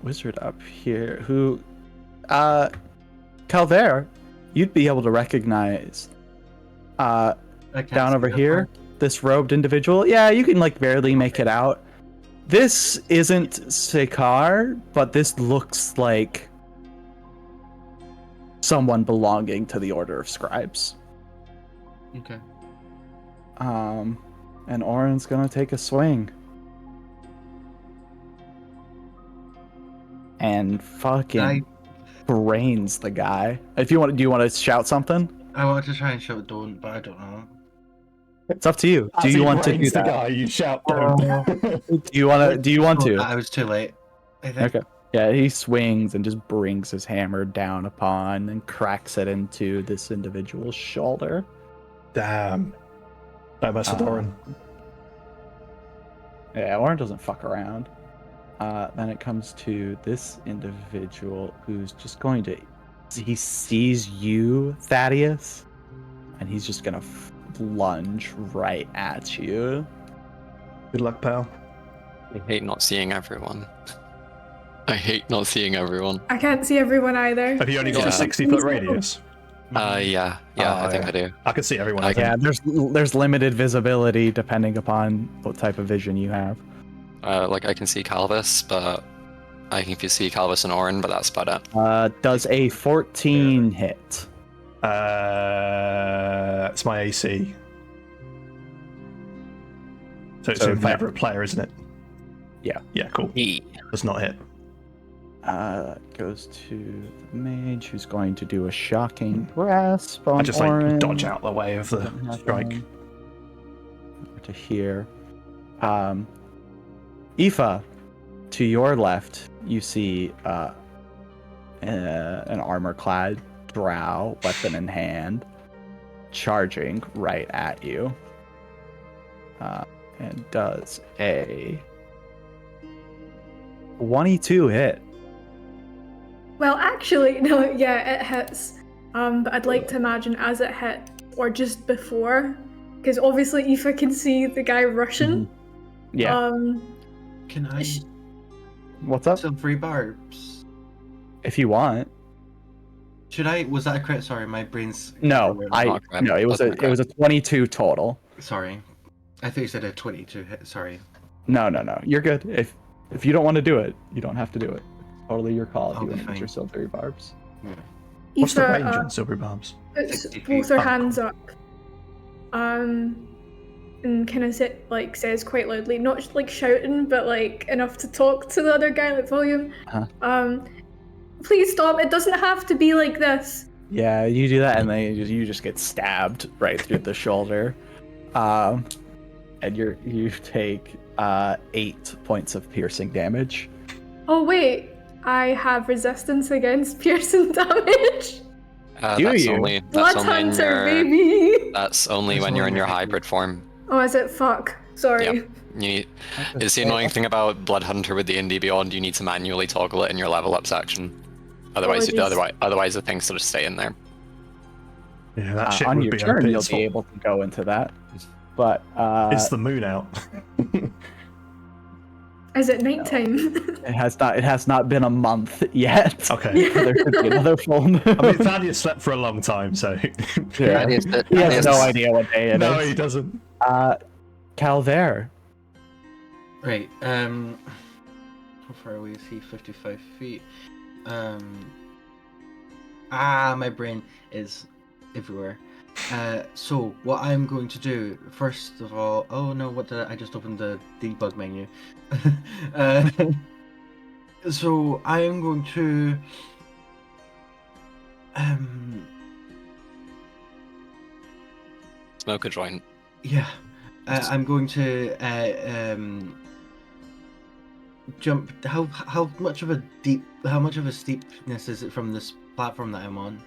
wizard up here who Calvert, you'd be able to recognize down over here, this robed individual. Yeah, you can like barely make it out. This isn't Sekar, but this looks like someone belonging to the Order of Scribes. Okay. And Orin's gonna take a swing. And fucking brains the guy. If you want, do you want to shout something? I want to try and shout don't, but I don't know. It's up to you. Do you want to do that? Guy, you shout don't. Do you want to? I was too late, I think. Okay. Yeah, he swings and just brings his hammer down upon and cracks it into this individual's shoulder. Damn. I mess with Orin. Yeah, Orin doesn't fuck around. Then it comes to this individual who's just going to... He sees you, Thaddeus, and he's just going to lunge right at you. Good luck, pal. I hate not seeing everyone. I can't see everyone either. Have you only got a 60-foot radius? Yeah, I think I do. I can see everyone. Yeah, there's limited visibility depending upon what type of vision you have. Like I can see Calvis, but I can see Calvis and Orin, but that's about it. Does a 14 hit? It's my AC. So it's your favorite player, isn't it? Yeah, cool. Does not hit. Goes to the mage, who's going to do a shocking grasp on I just Orin. like dodge out the way of the strike. To here. Aoife, to your left, you see an armor-clad drow, weapon in hand, charging right at you. And does a 22 hit. Well, actually, no, yeah, it hits. But I'd like to imagine as it hit, or just before, because obviously Aoife can see the guy rushing. Yeah. Can I What's up? some free barbs? If you want. Should I? Was that a crit? Sorry, my brain's. No, it was a 22 total. Sorry, I thought you said a 22 hit. Sorry. No. You're good. If you don't want to do it, you don't have to do it. Totally your call if you want to use your silvery barbs. What's the Aoife, range on silvery barbs? puts both her hands up. And kind of says quite loudly, not like shouting, but like enough to talk to the other guy, like volume. Please stop! It doesn't have to be like this. Yeah, you do that, and then you just get stabbed right through the shoulder, and you take 8 points of piercing damage. Oh wait, I have resistance against piercing damage. That's only Blood Hunter, baby. That's only when you're in your hybrid form. Oh, is it? Fuck. Sorry. Yep. It's the annoying thing about Blood Hunter with the D&D Beyond. You need to manually toggle it in your level up section. Otherwise the things sort of stay in there. Yeah, that shit on would your be turn, you'll abysmal. be able to go into that. But Is the moon out? Is it nighttime? it has not been a month yet. Okay. There could be another full moon. I mean, Thaddeus slept for a long time, so Yeah. He has no idea what day it is. No, he doesn't. Calvert. Right. How far away is he? 55 feet. My brain is everywhere. So what I'm going to do, first of all, oh no, I just opened the debug menu. So I am going to Smoke a joint. yeah, I'm going to jump. How much of a steepness is it from this platform that I'm on?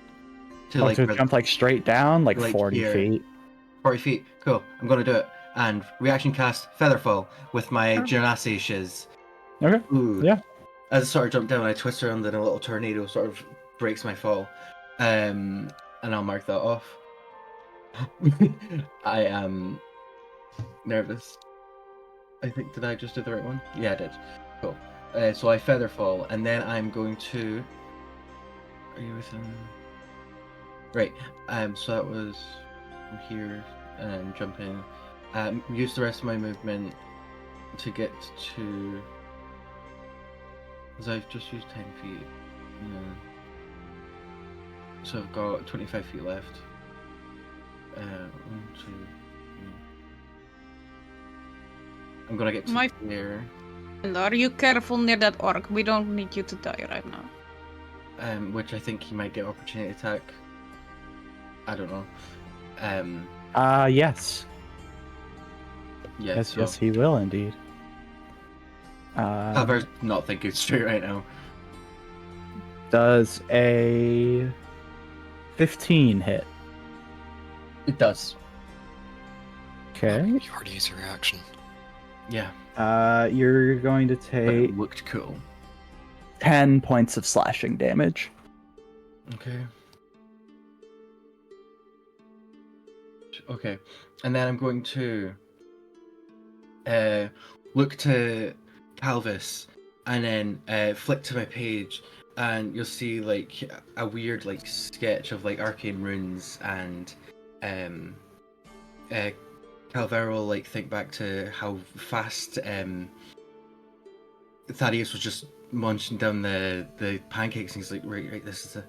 To jump like straight down, like 40 here. feet. 40 feet. Cool. I'm gonna do it. And reaction cast Featherfall with my Genasi shiz. Okay. Ooh. Yeah. As I sort of jump down, I twist around and a little tornado sort of breaks my fall. And I'll mark that off. I am nervous. I think, did I just do the right one? Yeah, I did. Cool. So I Featherfall, and then I'm going to... Are you within... Right, so that was from here, and jump in. Use the rest of my movement to get to... Because I've just used 10 feet. So I've got 25 feet left. 1, 2, 3. I'm gonna get to there. And are you careful near that orc? We don't need you to die right now. Which I think he might get opportunity attack. I don't know. Yes. Yeah, Yes, he will indeed. Calvert's not thinking straight right now. Does a 15 hit? It does. Okay. You already used your reaction. Yeah. You're going to But take it looked cool. 10 points of slashing damage. Okay. Okay. And then I'm going to look to Calvis and then flick to my page, and you'll see like a weird like sketch of like arcane runes, and Calvert will like think back to how fast Thaddeus was just munching down the pancakes, and he's like, right, this is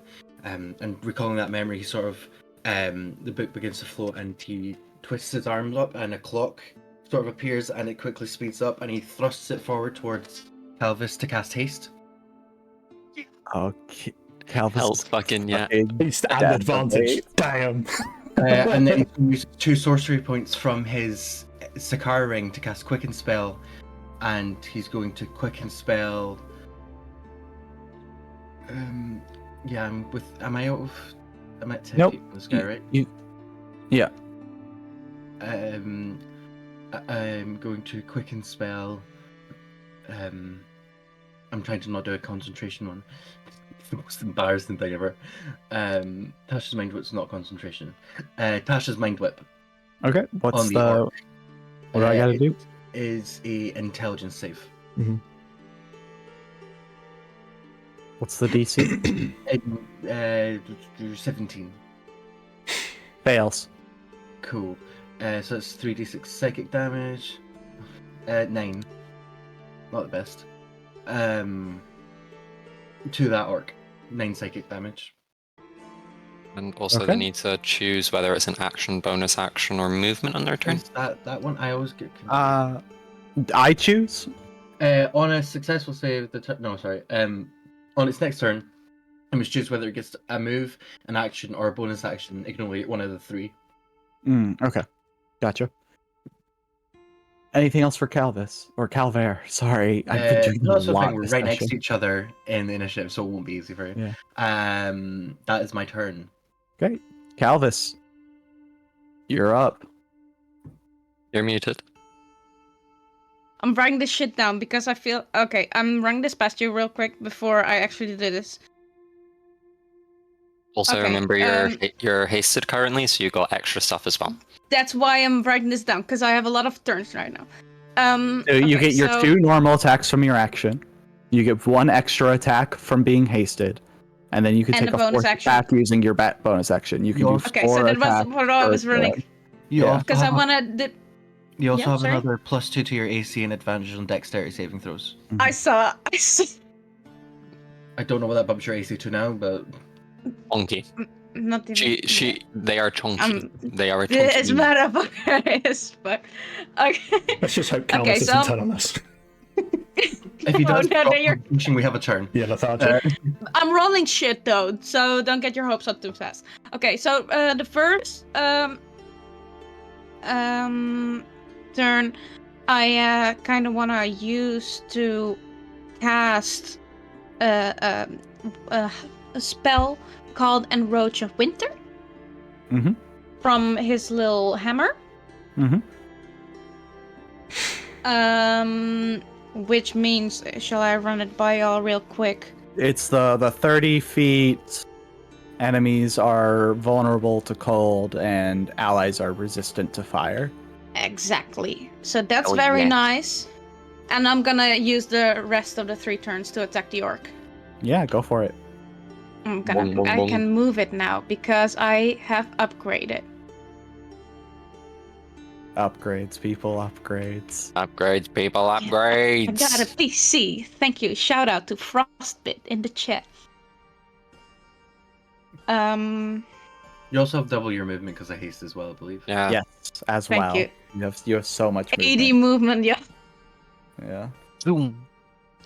and recalling that memory, he sort of the book begins to float, and he twists his arms up, and a clock sort of appears and it quickly speeds up and he thrusts it forward towards Calvus to cast haste. Okay. Calvus Hell is fucking yeah. Haste and Death advantage. Damn. And then he uses 2 sorcery points from his Sakara ring to cast Quicken Spell, and he's going to Quicken Spell. Yeah, am I out of? I'm at 10 Nope. feet from this guy, right? Yeah. I'm going to Quicken Spell. I'm trying to not do a concentration one. It's the most embarrassing thing ever. Tasha's Mind Whip's not concentration. Tasha's Mind Whip. Okay. What's on the the? orc. What do I gotta do? Is a intelligence save. What's the DC? 17. Fails. Cool. So it's 3d6 psychic damage. 9. Not the best. To that orc. 9 psychic damage. And also Okay. they need to choose whether it's an action, bonus action, or movement on their turn. Is that one I always get I choose. on a successful save, on its next turn, it must choose whether it gets a move, an action, or a bonus action. It can only get one of the 3. Okay. Gotcha. Anything else for Calvus or Calvert? Sorry, I've been doing No, a that's the lot thing. We're this right next to session. each other in the initiative, so it won't be easy for you. Yeah. That is my turn. Great, Calvus, you're up. You're muted. I'm writing this shit down because I feel okay. I'm running this past you real quick before I actually do this. Also, Okay, remember you're hasted currently, so you got extra stuff as well. That's why I'm writing this down because I have a lot of turns right now. So you okay, get your so- 2 normal attacks from your action. You get 1 extra attack from being hasted, and then you can And take a a bonus 4th action. attack using your bonus action. You can do Okay, 4 so that was attacks what I was per running turn. You Yeah. also because I have, wanna. you also Yeah, have sorry? another +2 to your AC and advantage on dexterity saving throws. I saw. I don't know what that bumps your AC to now, but Chunky. Not even. They are chunky. They are a chunky. It's motherfucker is, but okay. Let's just hope Calvus Okay, doesn't so- turn on us. if he does, no, you're- we have a turn. Yeah, lethargic. I'm rolling shit though, so don't get your hopes up too fast. Okay, so the first turn I kind of want to use to cast a spell called Enroach of Winter Mhm. from his little hammer. Mhm. Which means, shall I run it by y'all real quick? It's the 30 feet. Enemies are vulnerable to cold, and allies are resistant to fire. Exactly. So that's Oh, very yeah. nice. And I'm gonna use the rest of the 3 turns to attack the orc. Yeah, go for it. I'm gonna. Bong, bong, I bong. can move it now because I have upgraded. Upgrades, people, upgrades. Upgrades, people, I upgrades. got a PC. Thank you. Shout out to Frostbit in the chat. You also have double your movement because of haste as well, I believe. Yeah. Yes, as Thank well. you. You have so much 80 movement. movement, yeah. Yeah. Boom.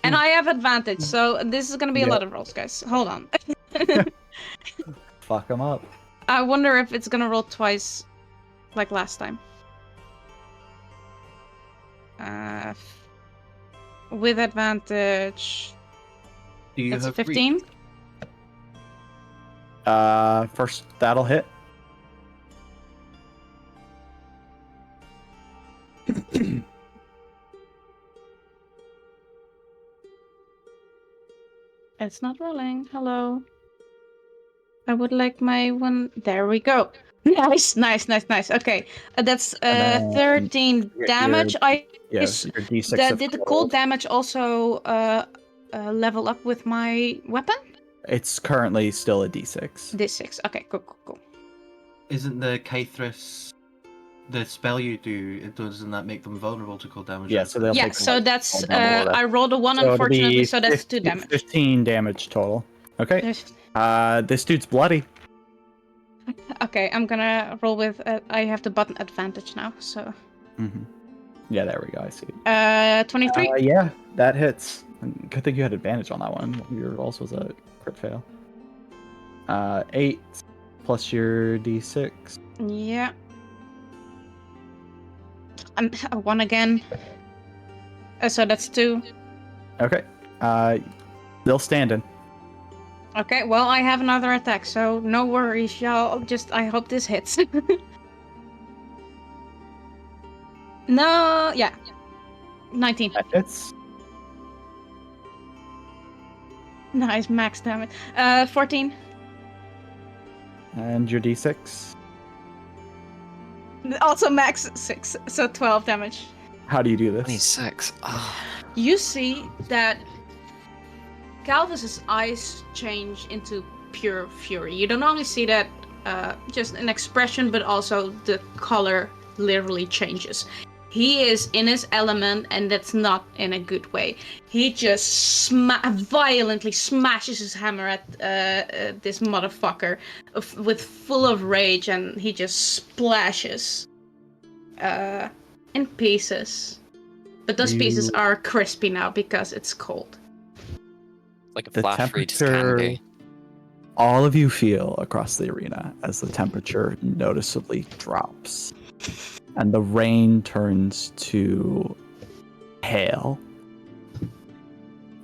And I have advantage, so this is gonna be a Yeah. lot of rolls, guys. Hold on. Fuck them up. I wonder if it's gonna roll twice, like last time. With advantage, Do you that's have 15. First, that'll hit. It's not rolling. Hello. I would like my one. There we go. Nice. Okay, that's And then 13 your- damage. Yes, your D6 of Did the cold. cold damage also level up with my weapon? It's currently still a D6. D6. Okay, cool. Isn't the Kythris the spell you do? Doesn't that make them vulnerable to cold damage? Yeah, so they'll Yeah, take so like, that's all double of that. I rolled a 1 So it'll unfortunately, be so that's 2 15 damage. 15 damage total. Okay. There's- This dude's bloody. Okay, I'm gonna roll with. I have the button advantage now, so. Mm-hmm. Yeah, there we go. I see. 23. Yeah, that hits. Good thing you had advantage on that one. Your rolls was a crit fail. 8 plus your d6. Yeah. And 1 again. So that's 2. Okay. Still standing. Okay, well, I have another attack, so no worries, y'all. I hope this hits. No, yeah. 19. That hits. Nice, max damage. 14. And your d6. Also max 6, so 12 damage. How do you do this? 26. Oh. You see that Calvus's eyes change into pure fury. You don't only see that just an expression, but also the color literally changes. He is in his element, and that's not in a good way. He just violently smashes his hammer at this motherfucker with full of rage, and he just splashes in pieces. But those pieces are crispy now because it's cold. Like a The flash freeze temperature, candy. all of you feel across the arena as the temperature noticeably drops. And the rain turns to hail.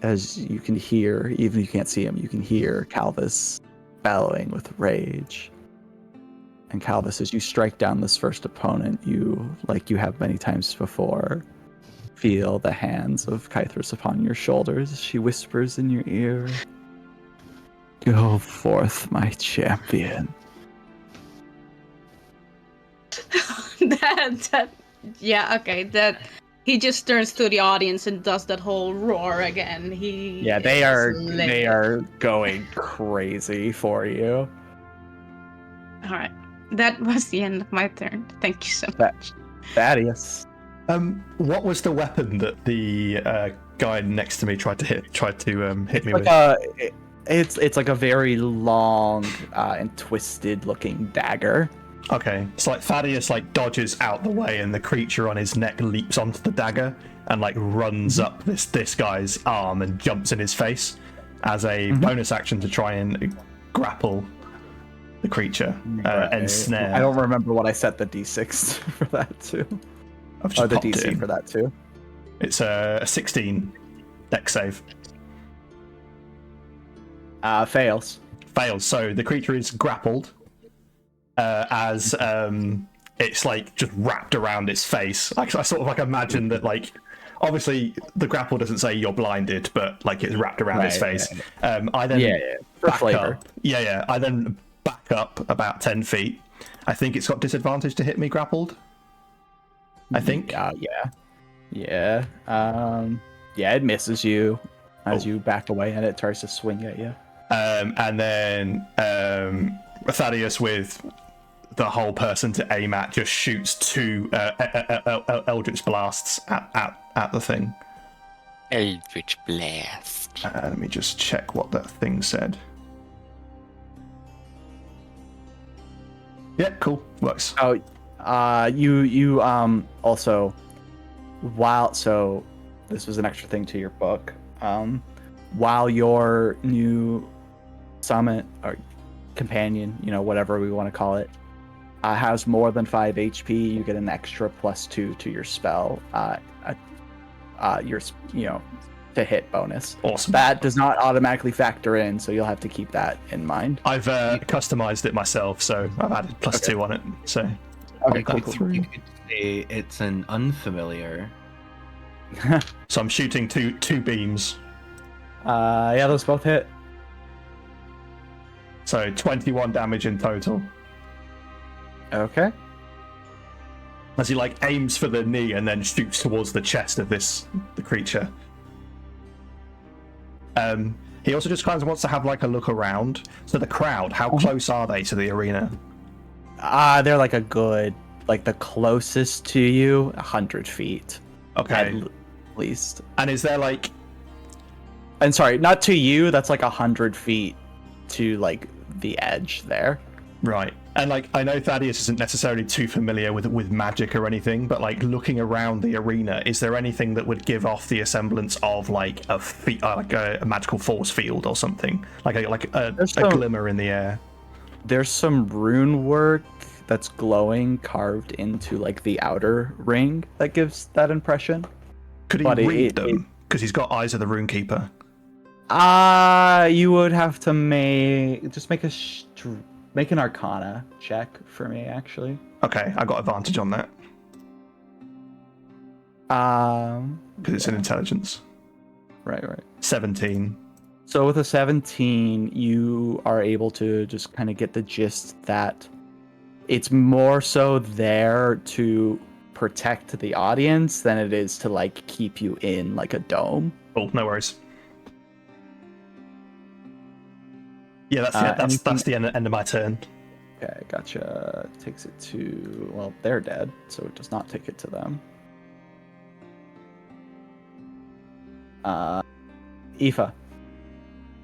As you can hear, even if you can't see him, you can hear Calvus bellowing with rage. And Calvus, as you strike down this first opponent, you, like you have many times before, feel the hands of Kythris upon your shoulders. She whispers in your ear, "Go forth, my champion." Yeah, okay, that he just turns to the audience and does that whole roar again. They are going crazy for you. All right, that was the end of my turn. Thank you so much. Thaddeus. What was the weapon that the guy next to me tried to hit me with? It's like a very long and twisted looking dagger. Okay, it's like Thaddeus dodges out the way, and the creature on his neck leaps onto the dagger and runs up this guy's arm and jumps in his face as a bonus action to try and grapple the creature and snare. I don't remember what I set the d6 for that too. I've just the popped it DC in. for that too. It's a 16 dex save. Fails. Fails. So the creature is grappled as it's just wrapped around its face. I sort of imagine that obviously the grapple doesn't say you're blinded, but it's wrapped around its face. Yeah. I then For flavor. up. Yeah. I then back up about 10 feet. I think it's got disadvantage to hit me grappled. I think. Yeah. It misses you as you back away, and it tries to swing at you. And then Thaddeus, with the whole person to aim at, just shoots 2 Eldritch blasts at the thing. Eldritch blast. Let me just check what that thing said. Yeah, cool. Works. Oh, you also, so this was an extra thing to your book. While your new summit or companion, whatever we want to call it, has more than 5 HP, you get an extra +2 to your spell, to hit bonus. Awesome. That does not automatically factor in, so you'll have to keep that in mind. I've customized it myself, so I've added +2 on it. So Okay, cool. You could say it's an unfamiliar. So I'm shooting two beams. Yeah, those both hit. So 21 damage in total. Okay. As he aims for the knee and then shoots towards the chest of the creature. He also just kind of wants to have a look around. So the crowd, how close are they to the arena? They're a good, the closest to you, 100 feet. Okay. At least. And is there And sorry, not to you, that's 100 feet to the edge there. Right. And like, I know Thaddeus isn't necessarily too familiar with magic or anything, but like looking around the arena, is there anything that would give off the semblance of like a magical force field or something, like a glimmer in the air? There's some rune work that's glowing carved into like the outer ring that gives that impression. Could he read them? Because he's got Eyes of the Runekeeper. You would have to make an Arcana check for me, actually. Okay, I got advantage on that. Because it's an intelligence. Right. 17. So with a 17, you are able to just kind of get the gist that it's more so there to protect the audience than it is to like keep you in like a dome. Oh, no worries. Yeah, that's the end of my turn. Okay, gotcha. Takes it to... Well, they're dead, so it does not take it to them. Aoife.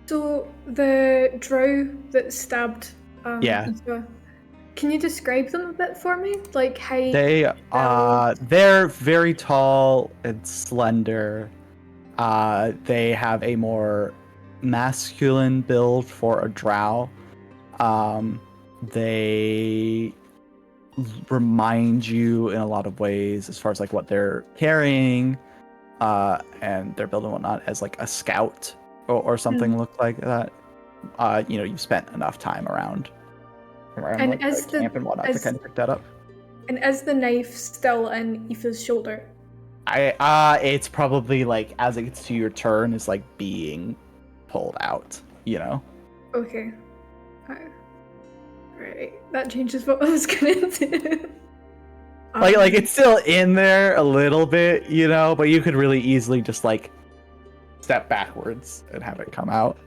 So, the drow that stabbed Yeah. Aoife, can you describe them a bit for me? Like height? They're very tall and slender. They have a more masculine build for a drow. They remind you in a lot of ways as far as like what they're carrying and their build and whatnot as like a scout or something look like that. You've spent enough time around and like, as the camp and whatnot to kind of pick that up. And is the knife still in Aoife's shoulder? It's probably like as it gets to your turn is like being pulled out, Okay. Right. That changes what I was gonna do. Like it's still in there a little bit, but you could really easily just like step backwards and have it come out.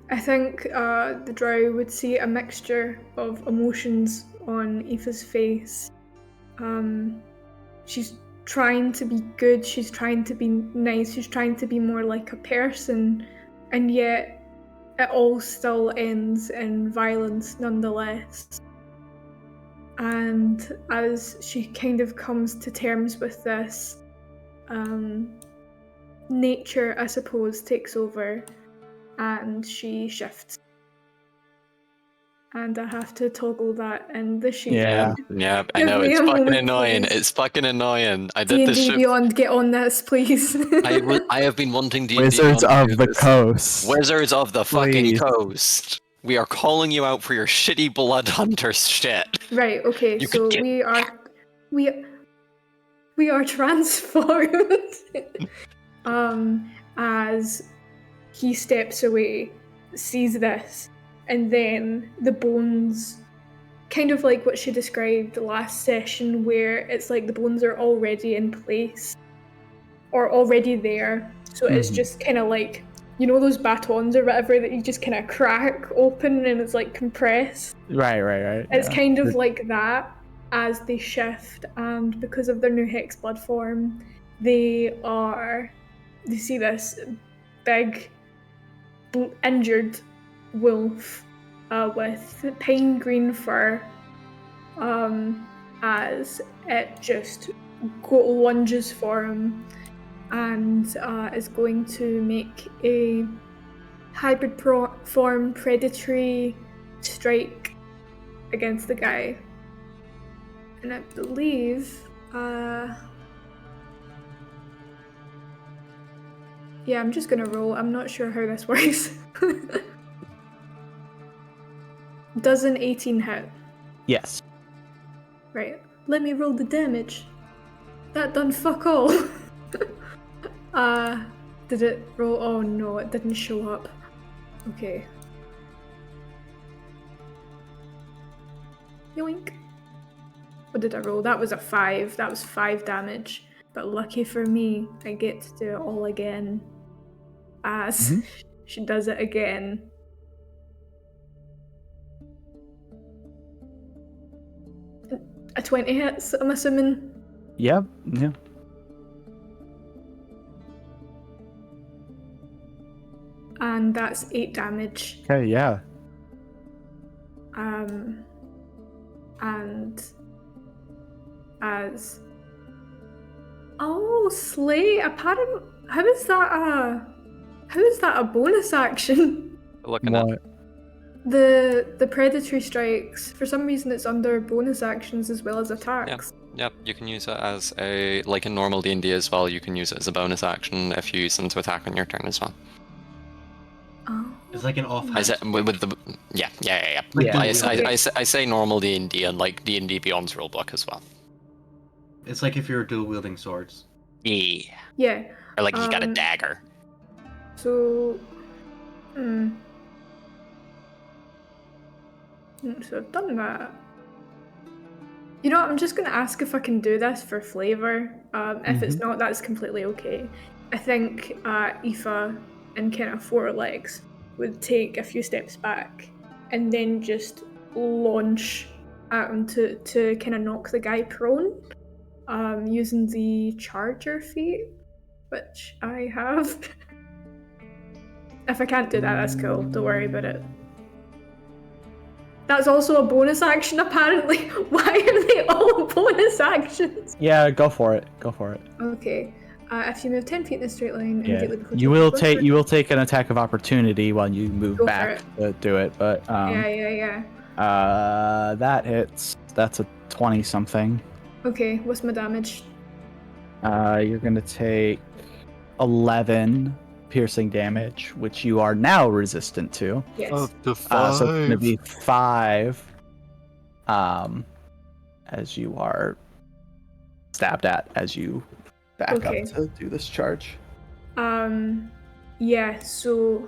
I think the drow would see a mixture of emotions on Aoife's face. She's trying to be good, she's trying to be nice, she's trying to be more like a person, and yet it all still ends in violence nonetheless. And as she kind of comes to terms with this, nature, I suppose, takes over and she shifts. And I have to toggle that in the sheet. Yeah, I know, it's fucking annoying. It's fucking annoying. I did this D&D shit. Beyond, get on this, please. I have been wanting D&D Wizards Beyond of the Coast. Wizards of the fucking Please. Coast. We are calling you out for your shitty blood hunter shit. Right, okay, You so could get- we are transformed as he steps away, sees this, and then the bones, kind of like what she described last session, where it's like the bones are already in place or already there, so it's just kind of like, those batons or whatever that you just kind of crack open and it's like compressed. Right. It's kind of like that as they shift, and because of their new hex blood form, they see this big injured wolf with pine green fur as it just lunges for him and is going to make a hybrid form predatory strike against the guy. And I believe yeah, I'm just gonna roll. I'm not sure how this works. Does an 18 hit? Yes. Right. Let me roll the damage. That done fuck all. Did it roll? Oh no, it didn't show up. Okay. Yoink. What did I roll? That was a 5. That was 5 damage. But lucky for me, I get to do it all again. As she does it again. A 20 hits, I'm assuming. Yep. Yeah. And that's 8 damage. Okay. Yeah. And as slay apparent. How is that a bonus action? Looking at The predatory strikes. For some reason, it's under bonus actions as well as attacks. Yep, you can use it as a in normal D&D as well. You can use it as a bonus action if you use them to attack on your turn as well. Oh. It's like an off. I say with the yeah. Like I say normal D&D and like D&D Beyond's rulebook as well. It's like if you're dual wielding swords. Yeah. Yeah. Or like you got a dagger. So, so I've done that. You know what, I'm just going to ask if I can do this for flavour. If it's not, that's completely okay. I think Aoife and kind of four legs would take a few steps back and then just launch at him to kind of knock the guy prone using the charger feat, which I have. If I can't do that, that's cool. Don't worry about it. That's also a bonus action, apparently. Why are they all bonus actions? Yeah, go for it. Go for it. Okay. If you move 10 feet in a straight line, Yeah. immediately before You will take an attack of opportunity while you move Go for back to do it, but Yeah. that hits. That's a 20 something. Okay, what's my damage? You're gonna take 11 piercing damage, which you are now resistant to. Yes. To So it's gonna be 5 as you are stabbed at as you back Okay. up to do this charge. Yeah, so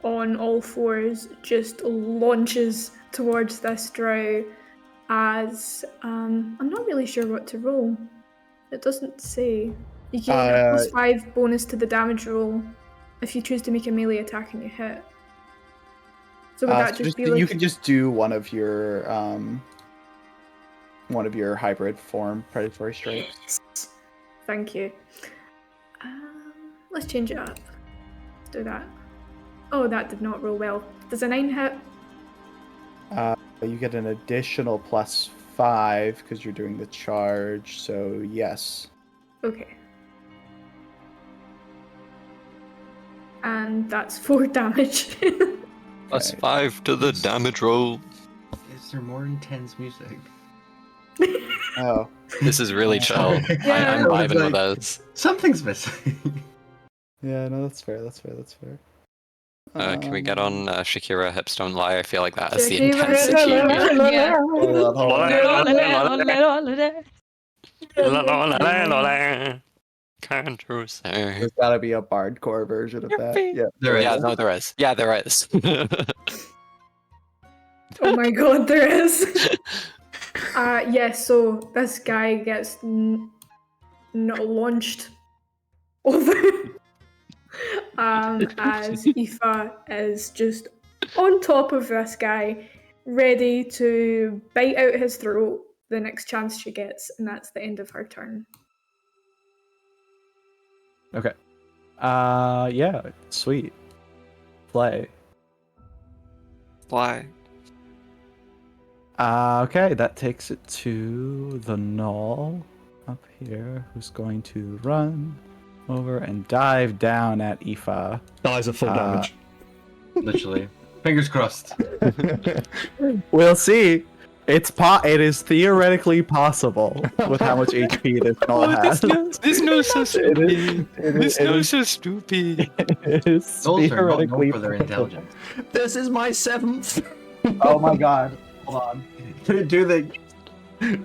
on all fours just launches towards this drow as I'm not really sure what to roll. It doesn't say. You can get a +5 bonus to the damage roll if you choose to make a melee attack and you hit. So would that So just be like... you can just do one of your hybrid form predatory strikes. Thank you. Let's change it up. Let's do that. Oh, that did not roll well. Does a 9 hit? You get an additional +5 because you're doing the charge, so yes. Okay. And that's 4 damage. +5 to the damage roll. Is there more intense music? Oh. This is really chill. Yeah. I'm vibing with this. Something's missing. Yeah, no, that's fair. Can we get on Shakira Hips Don't Lie? I feel like that is the Shakira, intensity. Yeah. Can't you say? There's gotta be a bardcore version of that. Yeah. There is. Yeah, no, there is. Yeah, there is. Oh my god, there is. So this guy gets not launched over as Aoife is just on top of this guy, ready to bite out his throat the next chance she gets, and that's the end of her turn. Okay. Yeah, sweet. Play. Why? Okay, that takes it to the Null up here, who's going to run over and dive down at Aoife. Dies of full damage. Literally. Fingers crossed. We'll see. It is theoretically possible with how much HP this Null has. This knows so stupid. This knows so stupid. It is Souls are not known theoretically for their intelligence. This is my 7th. Oh my god. Hold on.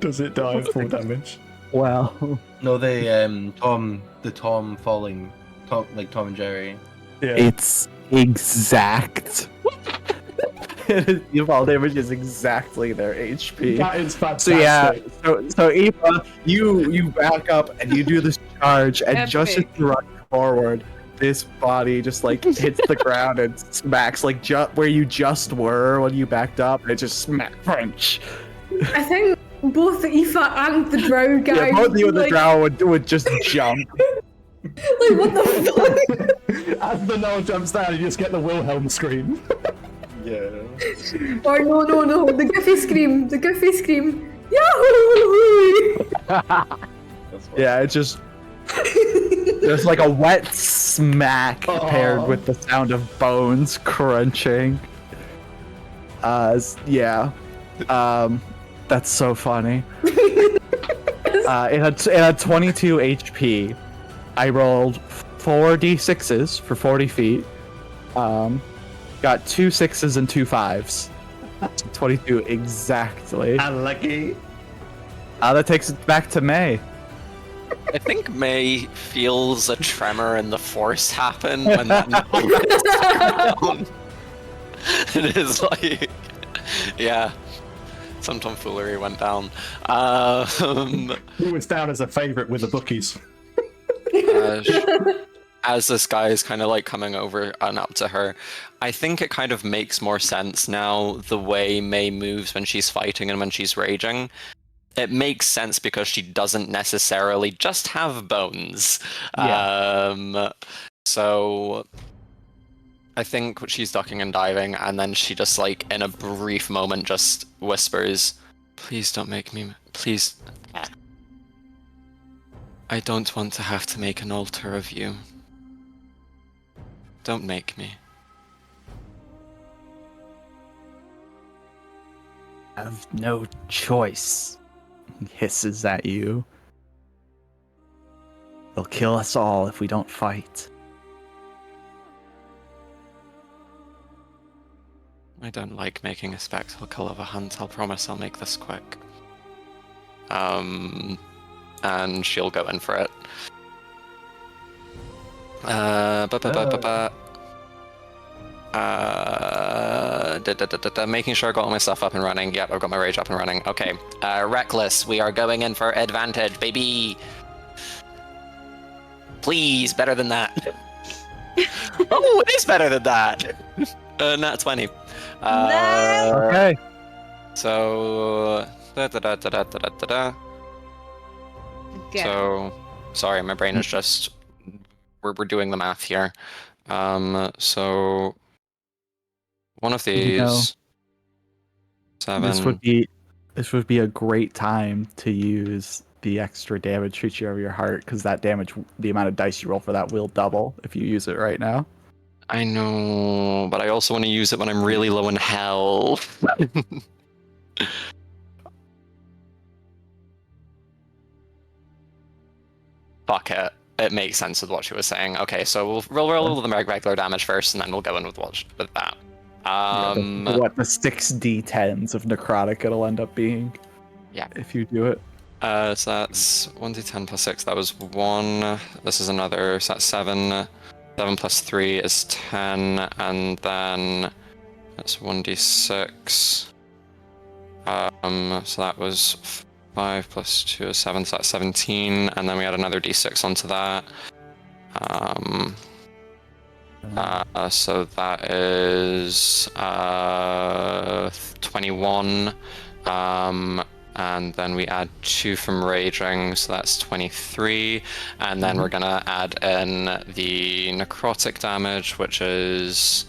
Does it die of full damage? Well. No, they Tom falling, like Tom and Jerry. Yeah. It's exact. The fall damage is exactly their HP. That is fantastic. So yeah, so Aoife, you back up and you do this charge, and just as you run forward, this body just like hits the ground and smacks like where you just were when you backed up, and it just smack French. I think both Aoife and the drow guy. Yeah, both you and the drow would just jump. Like, what the fuck? As the Null jumps down, you just get the Wilhelm scream. Yeah. Or no, the Goofy scream, Yahoo! That's what Yeah, it's just there's like a wet smack paired with the sound of bones crunching. That's so funny. It had 22 HP. I rolled 4 d6s for 40 feet. Got 2 6s and 2 5s. 22 exactly. unlucky. Uh, That takes it back to May. I think May feels a tremor in the force happen when that noise down. It is like, yeah, some tomfoolery went down. Who was down as a favourite with the bookies? As this guy is kind of like coming over and up to her, I think it kind of makes more sense now the way May moves when she's fighting and when she's raging. It makes sense because she doesn't necessarily just have bones. Yeah. So I think she's ducking and diving, and then she just like in a brief moment just whispers, "Please don't make me. Please. I don't want to have to make an altar of you. Don't make me." I have no choice. He hisses at you. They'll kill us all if we don't fight. I don't like making a spectacle of a hunt. I'll promise I'll make this quick. And she'll go in for it. Making sure I got all my stuff up and running. Yep, I've got my rage up and running. Okay. Reckless, we are going in for advantage, baby. Please, better than that. Oh, it is better than that. Nat 20. Okay. So. Again. So, sorry, my brain is just. We're doing the math here. So. One of these. You know, 7. This would be a great time to use the extra damage feature of your heart, because that damage, the amount of dice you roll for that will double if you use it right now. I know, but I also want to use it when I'm really low in health. Fuck it. It makes sense with what she was saying. Okay, so we'll roll the regular damage first, and then we'll go in with that. The 6 d10s of necrotic it'll end up being. Yeah. If you do it. So that's 1d10 plus 6. That was 1. This is another. So that's 7. 7 plus 3 is 10, and then that's 1d6. So that was 5 plus 2 is 7, so that's 17, and then we add another d6 onto that. So that is 21. And then we add 2 from raging, so that's 23. And then we're gonna add in the necrotic damage, which is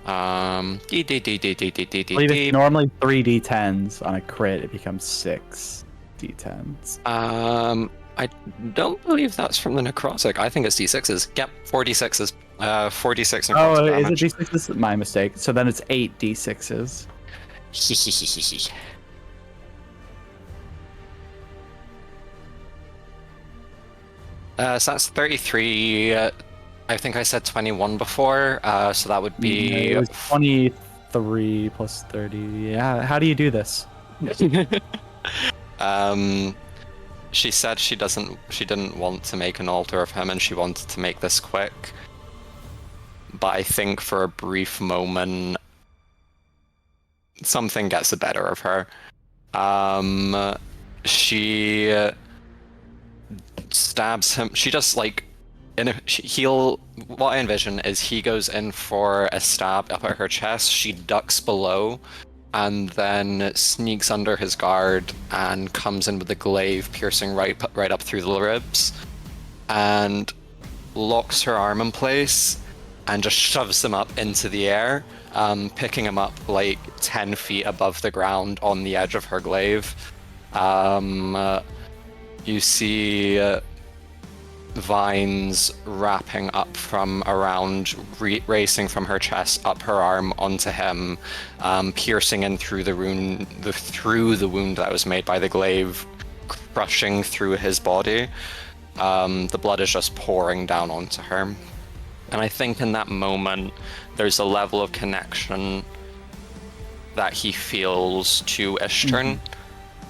I believe it's normally 3 d10s. On a crit, it becomes 6 d10s. I don't believe that's from the necrotic. I think it's d6s. Yep, 4 d6s. 4 d6 necrotic damage. Is it d6s? My mistake. So then it's 8 d6s. So that's 33. I think I said 21 before, so that would be... It was 23 plus 30. Yeah, how do you do this? She said she didn't want to make an altar of him, and she wanted to make this quick. But I think for a brief moment, something gets the better of her. She stabs him. She just like what I envision is he goes in for a stab up at her chest. She ducks below, and then sneaks under his guard and comes in with the glaive, piercing right up through the ribs, and locks her arm in place, and just shoves him up into the air, picking him up like 10 feet above the ground on the edge of her glaive. You see vines wrapping up from around, racing from her chest up her arm onto him, piercing in through the wound that was made by the glaive, crushing through his body. The blood is just pouring down onto her. And I think in that moment, there's a level of connection that he feels to Ishtern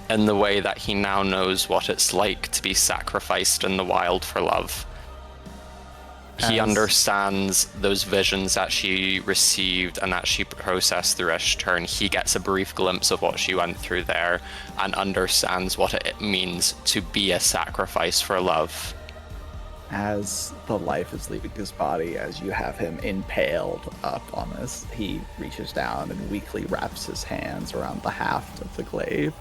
in the way that he now knows what it's like to be sacrificed in the wild for love. He understands those visions that she received and that she processed through Ishtern. He gets a brief glimpse of what she went through there and understands what it means to be a sacrifice for love. As the life is leaving his body, as you have him impaled up on this, he reaches down and weakly wraps his hands around the haft of the glaive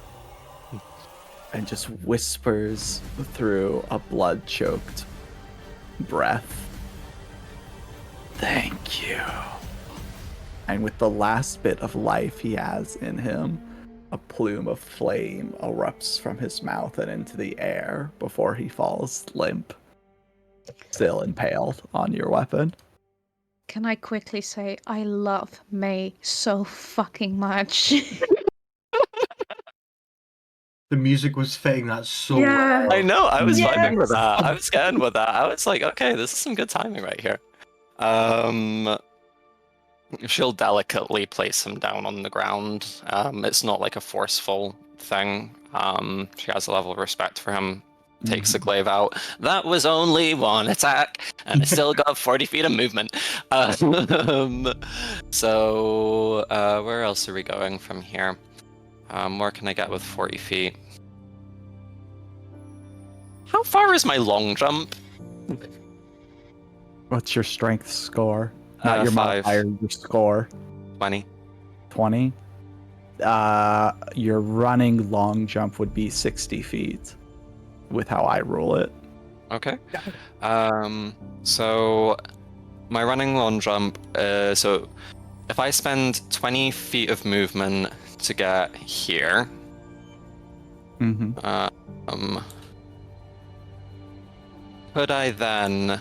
and just whispers through a blood-choked breath, "Thank you." And with the last bit of life he has in him, a plume of flame erupts from his mouth and into the air before he falls limp, still impaled on your weapon. Can I quickly say I love May so fucking much? The music was fitting that so Yeah. well. I know, I was Yes. vibing with that. I was getting with that. I was like, okay, this is some good timing right here. She'll delicately place him down on the ground. It's not like a forceful thing. She has a level of respect for him. Takes the glaive out. That was only one attack, and I still got 40 feet of movement. So, where else are we going from here? Where can I get with 40 feet? How far is my long jump? What's your strength score? Not your 5. modifier, your score. 20. 20? Your running long jump would be 60 feet with how I rule it. Okay. So my running long jump, so if I spend 20 feet of movement to get here, could I then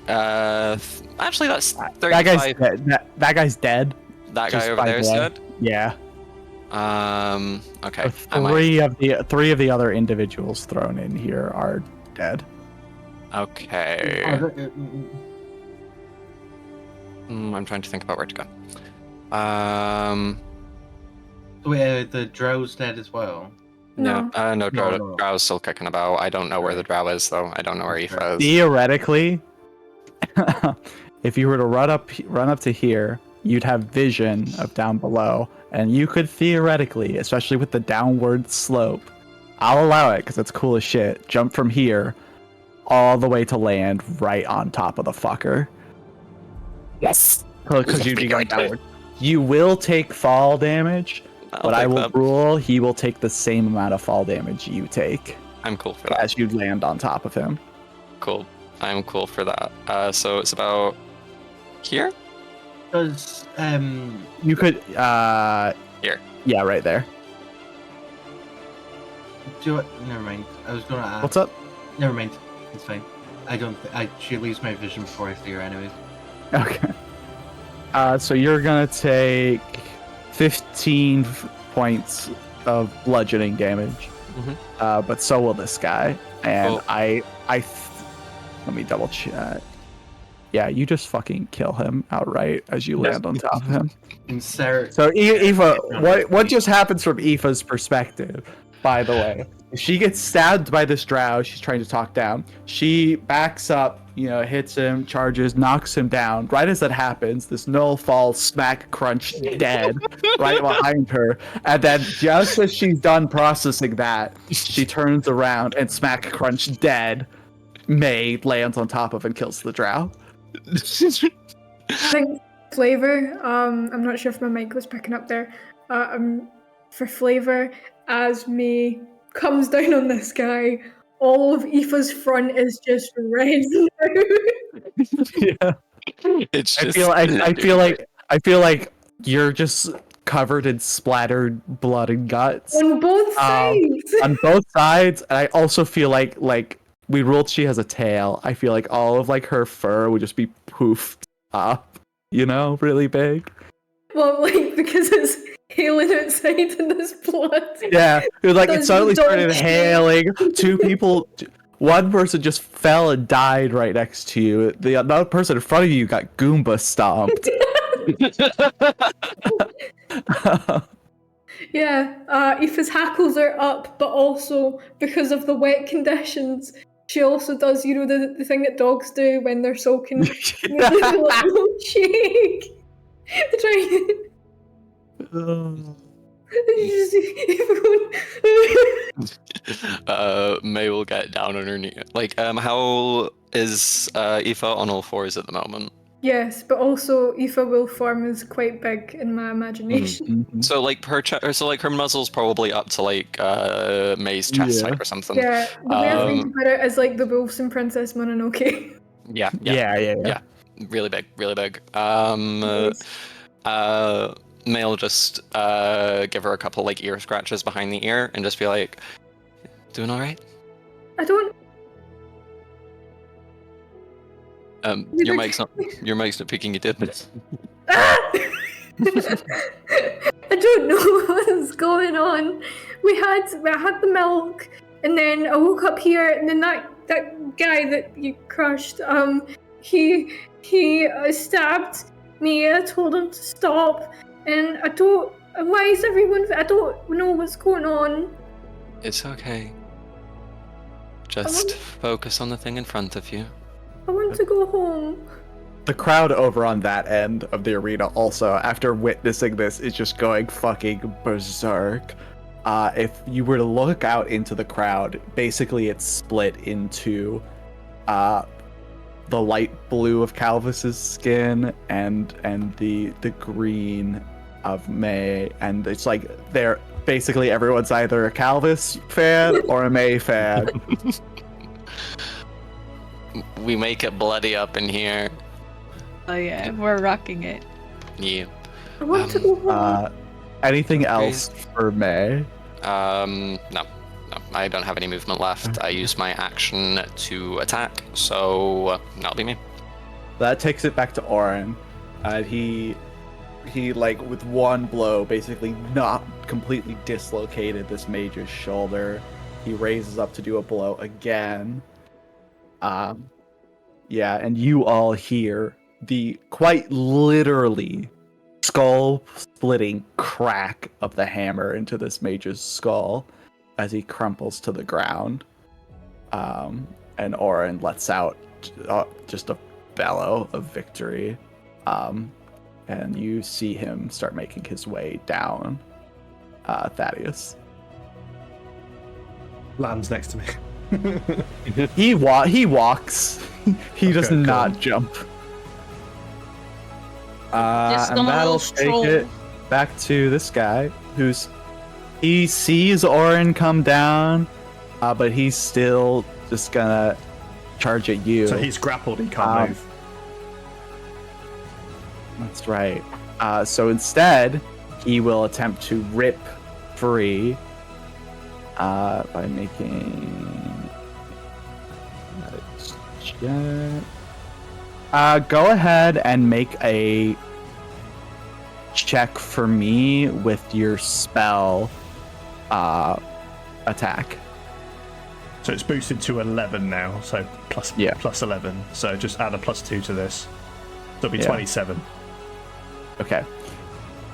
actually that's 35. That guy's dead. That guy's dead. That Just guy over by there is the way. dead? Yeah. Okay. Three of the other individuals thrown in here are dead. Okay. I'm trying to think about where to go. The drow's dead as well. No, No. Drow's still kicking about. I don't know where the drow is, though. I don't know where Aoife is. Theoretically, if you were to run up to here, you'd have vision of down below, and you could theoretically, especially with the downward slope, I'll allow it because it's cool as shit, jump from here all the way to land right on top of the fucker. Yes. Because you'd be going downward. You will take fall damage, but I will rule he will take the same amount of fall damage you take. I'm cool for that. As you land on top of him. Cool. I'm cool for that. So it's about here? Does you could here. Yeah, right there. Never mind. I was gonna ask. What's up? Never mind. It's fine. She leaves my vision before I see her anyways. Okay. So you're gonna take 15 points of bludgeoning damage. But so will this guy. And cool. Let me double check. Yeah, you just fucking kill him outright as you land on top of him. So Aoife, what just happens from Aoife's perspective, by the way? She gets stabbed by this drow. She's trying to talk down. She backs up, hits him, charges, knocks him down. Right as that happens, this gnoll falls, smack, crunch, dead, right behind her. And then just as she's done processing that, she turns around and smack, crunch, dead. May lands on top of and kills the drow. I think flavor, I'm not sure if my mic was picking up there. For flavor, as May comes down on this guy, all of Aoife's front is just red now. Yeah. It's I just. feel like you're just covered in splattered blood and guts On both sides. on both sides, and I also feel like we ruled she has a tail. I feel like all of like her fur would just be poofed up, really big. Well, like, because it's hailing outside in this blood. Yeah, it was like it Those suddenly started dogs. hailing. Two people, one person just fell and died right next to you. The another person in front of you got Goomba stomped. Yeah, Aoife's hackles are up, but also because of the wet conditions, she also does, the thing that dogs do when they're soaking. They do a little shake. May will get down on her knee. Like, how is Aoife on all fours at the moment? Yes, but also Aoife will form is quite big in my imagination. So like her muzzle's probably up to like May's chest height or something. Yeah, the way I think about it is like the wolves in Princess Mononoke. Yeah. Really big. Yes. May will just give her a couple like ear scratches behind the ear and just be like, "Doing all right?" I don't. Your mic's not picking it up. I don't know what's going on. I had the milk, and then I woke up here, and then that guy that you crushed, he stabbed me. I told him to stop, and I don't. Why is everyone? I don't know what's going on. It's okay. Just focus on the thing in front of you. I want to go home. The crowd over on that end of the arena also, after witnessing this, is just going fucking berserk. If you were to look out into the crowd, basically it's split into the light blue of Calvus's skin and the green of May, and it's like they're basically everyone's either a Calvus fan or a May fan. We make it bloody up in here. Oh yeah, we're rocking it. Yeah. I want to go home. Anything else for May? No, I don't have any movement left. I used my action to attack, so that'll be me. That takes it back to Orin. He like with one blow basically not completely dislocated this mage's shoulder. He raises up to do a blow again. Yeah, and you all hear the quite literally skull-splitting crack of the hammer into this mage's skull as he crumples to the ground. And Orin lets out just a bellow of victory. And you see him start making his way down. Thaddeus lands next to me. he walks. He does not jump. Just And gonna that'll roll take stroll. it back to this guy he sees Orin come down, but he's still just gonna charge at you. So he's grappled, he can't move. That's right. So instead, he will attempt to rip free by making. Go ahead and make a check for me with your spell attack. So it's boosted to 11 now, so plus 11. So just add a +2 to this. So it'll be 27. Okay.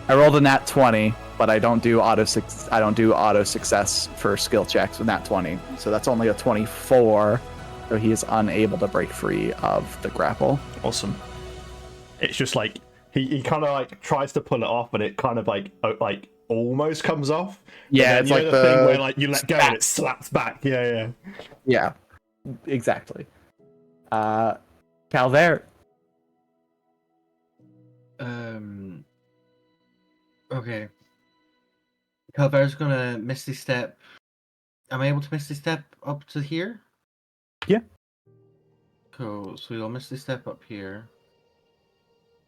I rolled a nat 20, but I don't do auto success for skill checks with nat 20. So that's only a 24. So he is unable to break free of the grapple. Awesome. It's just like he kind of like tries to pull it off, but it kind of like almost comes off. Yeah, it's like the thing where like you let go and it slaps back. Yeah. Yeah, exactly. Calvert. Okay. Calvert's gonna misty step Am I able to Misty Step up to here? Yeah. Cool. So we'll Misty Step up here.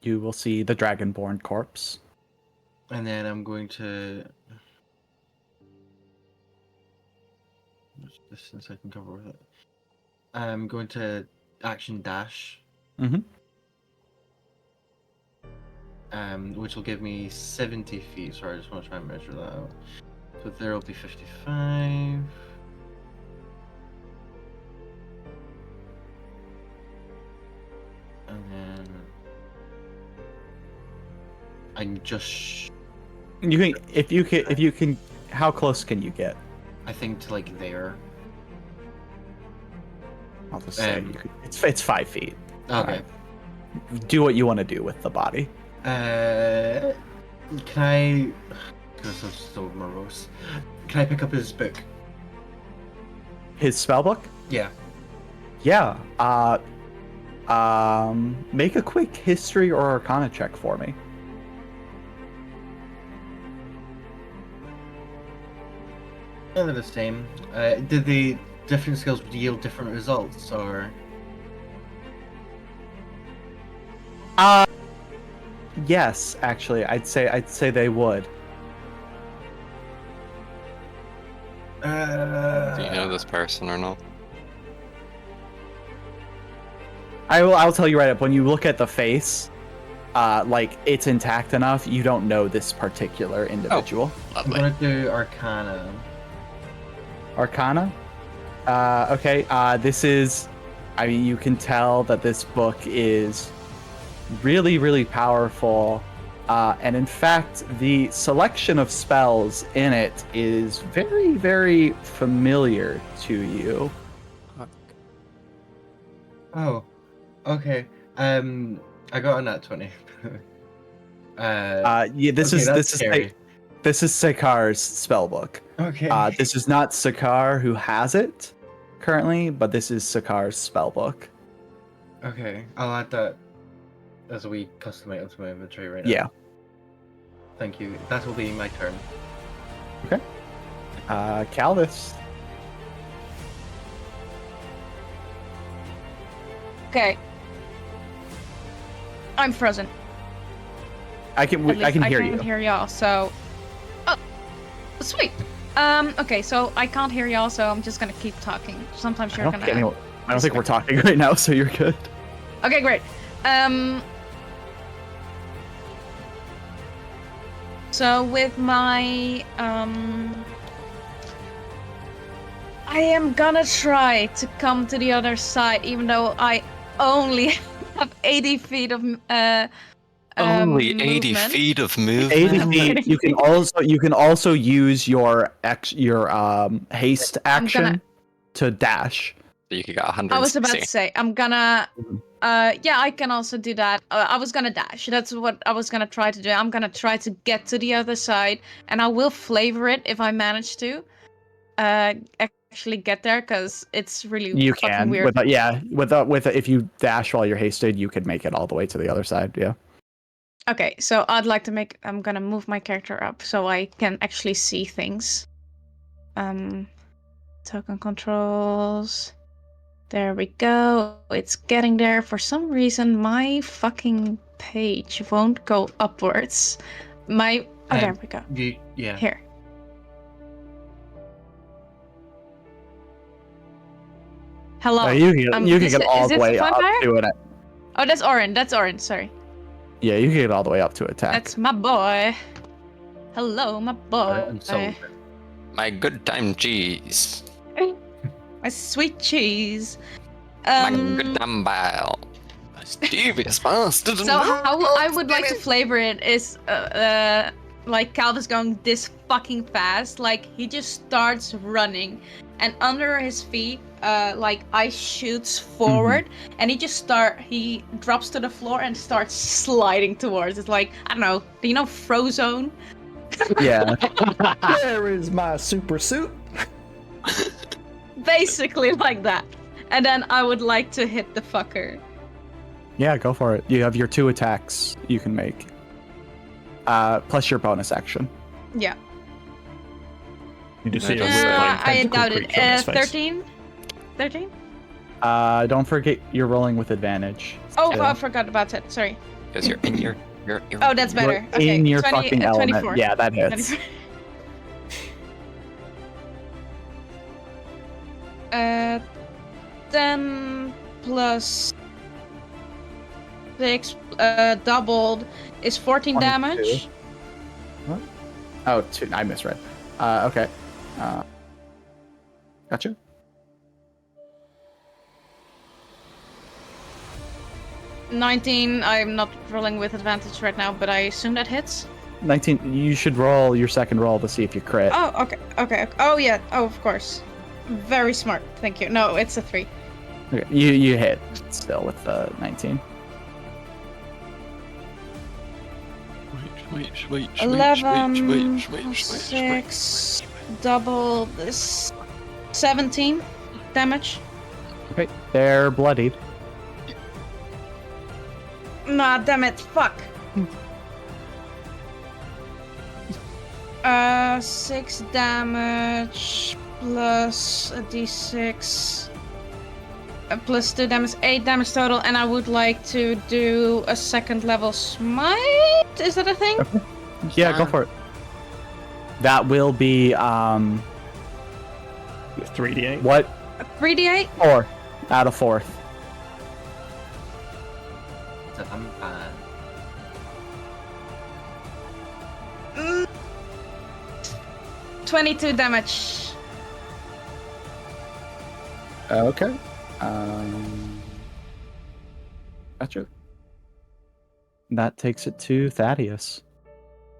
You will see the Dragonborn corpse. And then I'm going to... Which distance I can cover with it? I'm going to action dash. Mm-hmm. Which will give me 70 feet. Sorry, I just want to try and measure that out. So there will be 55. And then I'm just... You can, if you can, how close can you get? I think to like there. I'll just say it's 5 feet. Okay. Do what you want to do with the body. Can I? Because I'm still morose. Can I pick up his book? His spellbook? Yeah. Yeah. Make a quick history or arcana check for me. Yeah, they're the same. Did the different skills yield different results, or? Yes, actually, I'd say they would. Do you know this person or not? I'll tell you right up. When you look at the face, like it's intact enough, you don't know this particular individual. I'm gonna do Arcana. Arcana? Okay, this is... I mean, you can tell that this book is really, really powerful. And in fact, the selection of spells in it is very, very familiar to you. Oh, okay. I got a nat 20. Yeah, this okay, is this is Sakar's spellbook. Okay. This is not Sakar who has it currently, but this is Sakar's spellbook. Okay, I'll add that as a wee custom item to my inventory right now. Yeah. Thank you. That will be my turn. Okay. Calvis. Okay. I'm frozen. I can hear I you. can't hear y'all, so... Oh, sweet. Okay, so I can't hear y'all, so I'm just gonna keep talking. Sometimes you're gonna... I don't think we're talking right now, so you're good. Okay, great. So with my... I am gonna try to come to the other side, even though I only have 80 feet of... Only 80 movement. feet of movement. 80 feet. You can also use your haste action to dash. So you could get 160. I was about to say, I'm gonna... yeah, I can also do that. I was gonna dash. That's what I was gonna try to do. I'm gonna try to get to the other side, and I will flavor it if I manage to actually get there, because it's really fucking weird. If you dash while you're hasted, you could make it all the way to the other side. Yeah. Okay, so I'd like to make... I'm gonna move my character up so I can actually see things. Token controls. There we go. It's getting there. For some reason, my fucking page won't go upwards. There we go. Yeah. Here. Hello. You can get all the way up to it. Oh, that's Orin. That's Orin. Sorry. Yeah, you can get all the way up to attack. That's my boy. Hello, my boy. My good time cheese. My sweet cheese. My good time bile. Devious bastard. So how I would like to flavor it is like Calvin's going this fucking fast. Like he just starts running, and under his feet, like ice shoots forward, and he drops to the floor and starts sliding towards. It's like, I don't know. Do you know Frozone? Yeah. Where is my super suit? Basically like that. And then I would like to hit the fucker. Yeah, go for it. You have your 2 attacks you can make. Plus your bonus action. Yeah. You just see a Yeah, weird, like, I tentacle doubt it. creature on its face. 13? 13? Don't forget you're rolling with advantage. Oh, So- I forgot about that. Sorry. Because you're in your. Oh, that's You're better. Okay, in your 20, fucking element. 24. Yeah, that hits. 24. 10 plus 6 doubled is 14 22. damage. What? Oh, 2. I misread. Okay. Gotcha. $19. I'm not rolling with advantage right now, but I assume that hits. 19. You should roll your second roll to see if you crit. Oh, okay. Oh, yeah. Oh, of course. Very smart. Thank you. No, it's a 3. Okay. You hit still with the 19. Wait. 11 6 double this 17 damage. Okay. They're bloodied. Nah, damn it, fuck. 6 damage plus a d6 plus 2 damage, 8 damage total, and I would like to do a second level smite. Is that a thing? Okay. Yeah, go for it. That will be 3d8. What? 3d8? 4 out of 4th. It's a vampire. 22 damage. Okay. Gotcha. That takes it to Thaddeus.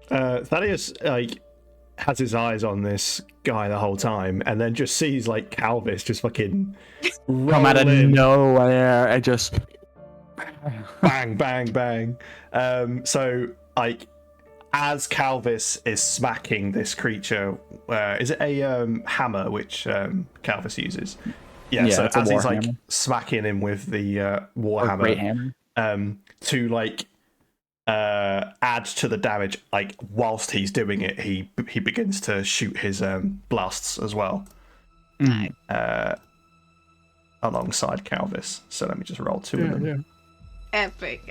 Thaddeus has his eyes on this guy the whole time, and then just sees like Calvis just fucking Come out of nowhere and just bang, bang, bang. So like as Calvis is smacking this creature, is it a hammer which Calvis uses? Yeah, so it's a as he's like warhammer. smacking him with the warhammer, Great hammer. to like add to the damage, like whilst he's doing it, he begins to shoot his blasts as well, alongside Calvis. So let me just roll 2 of them. Yeah. Epic.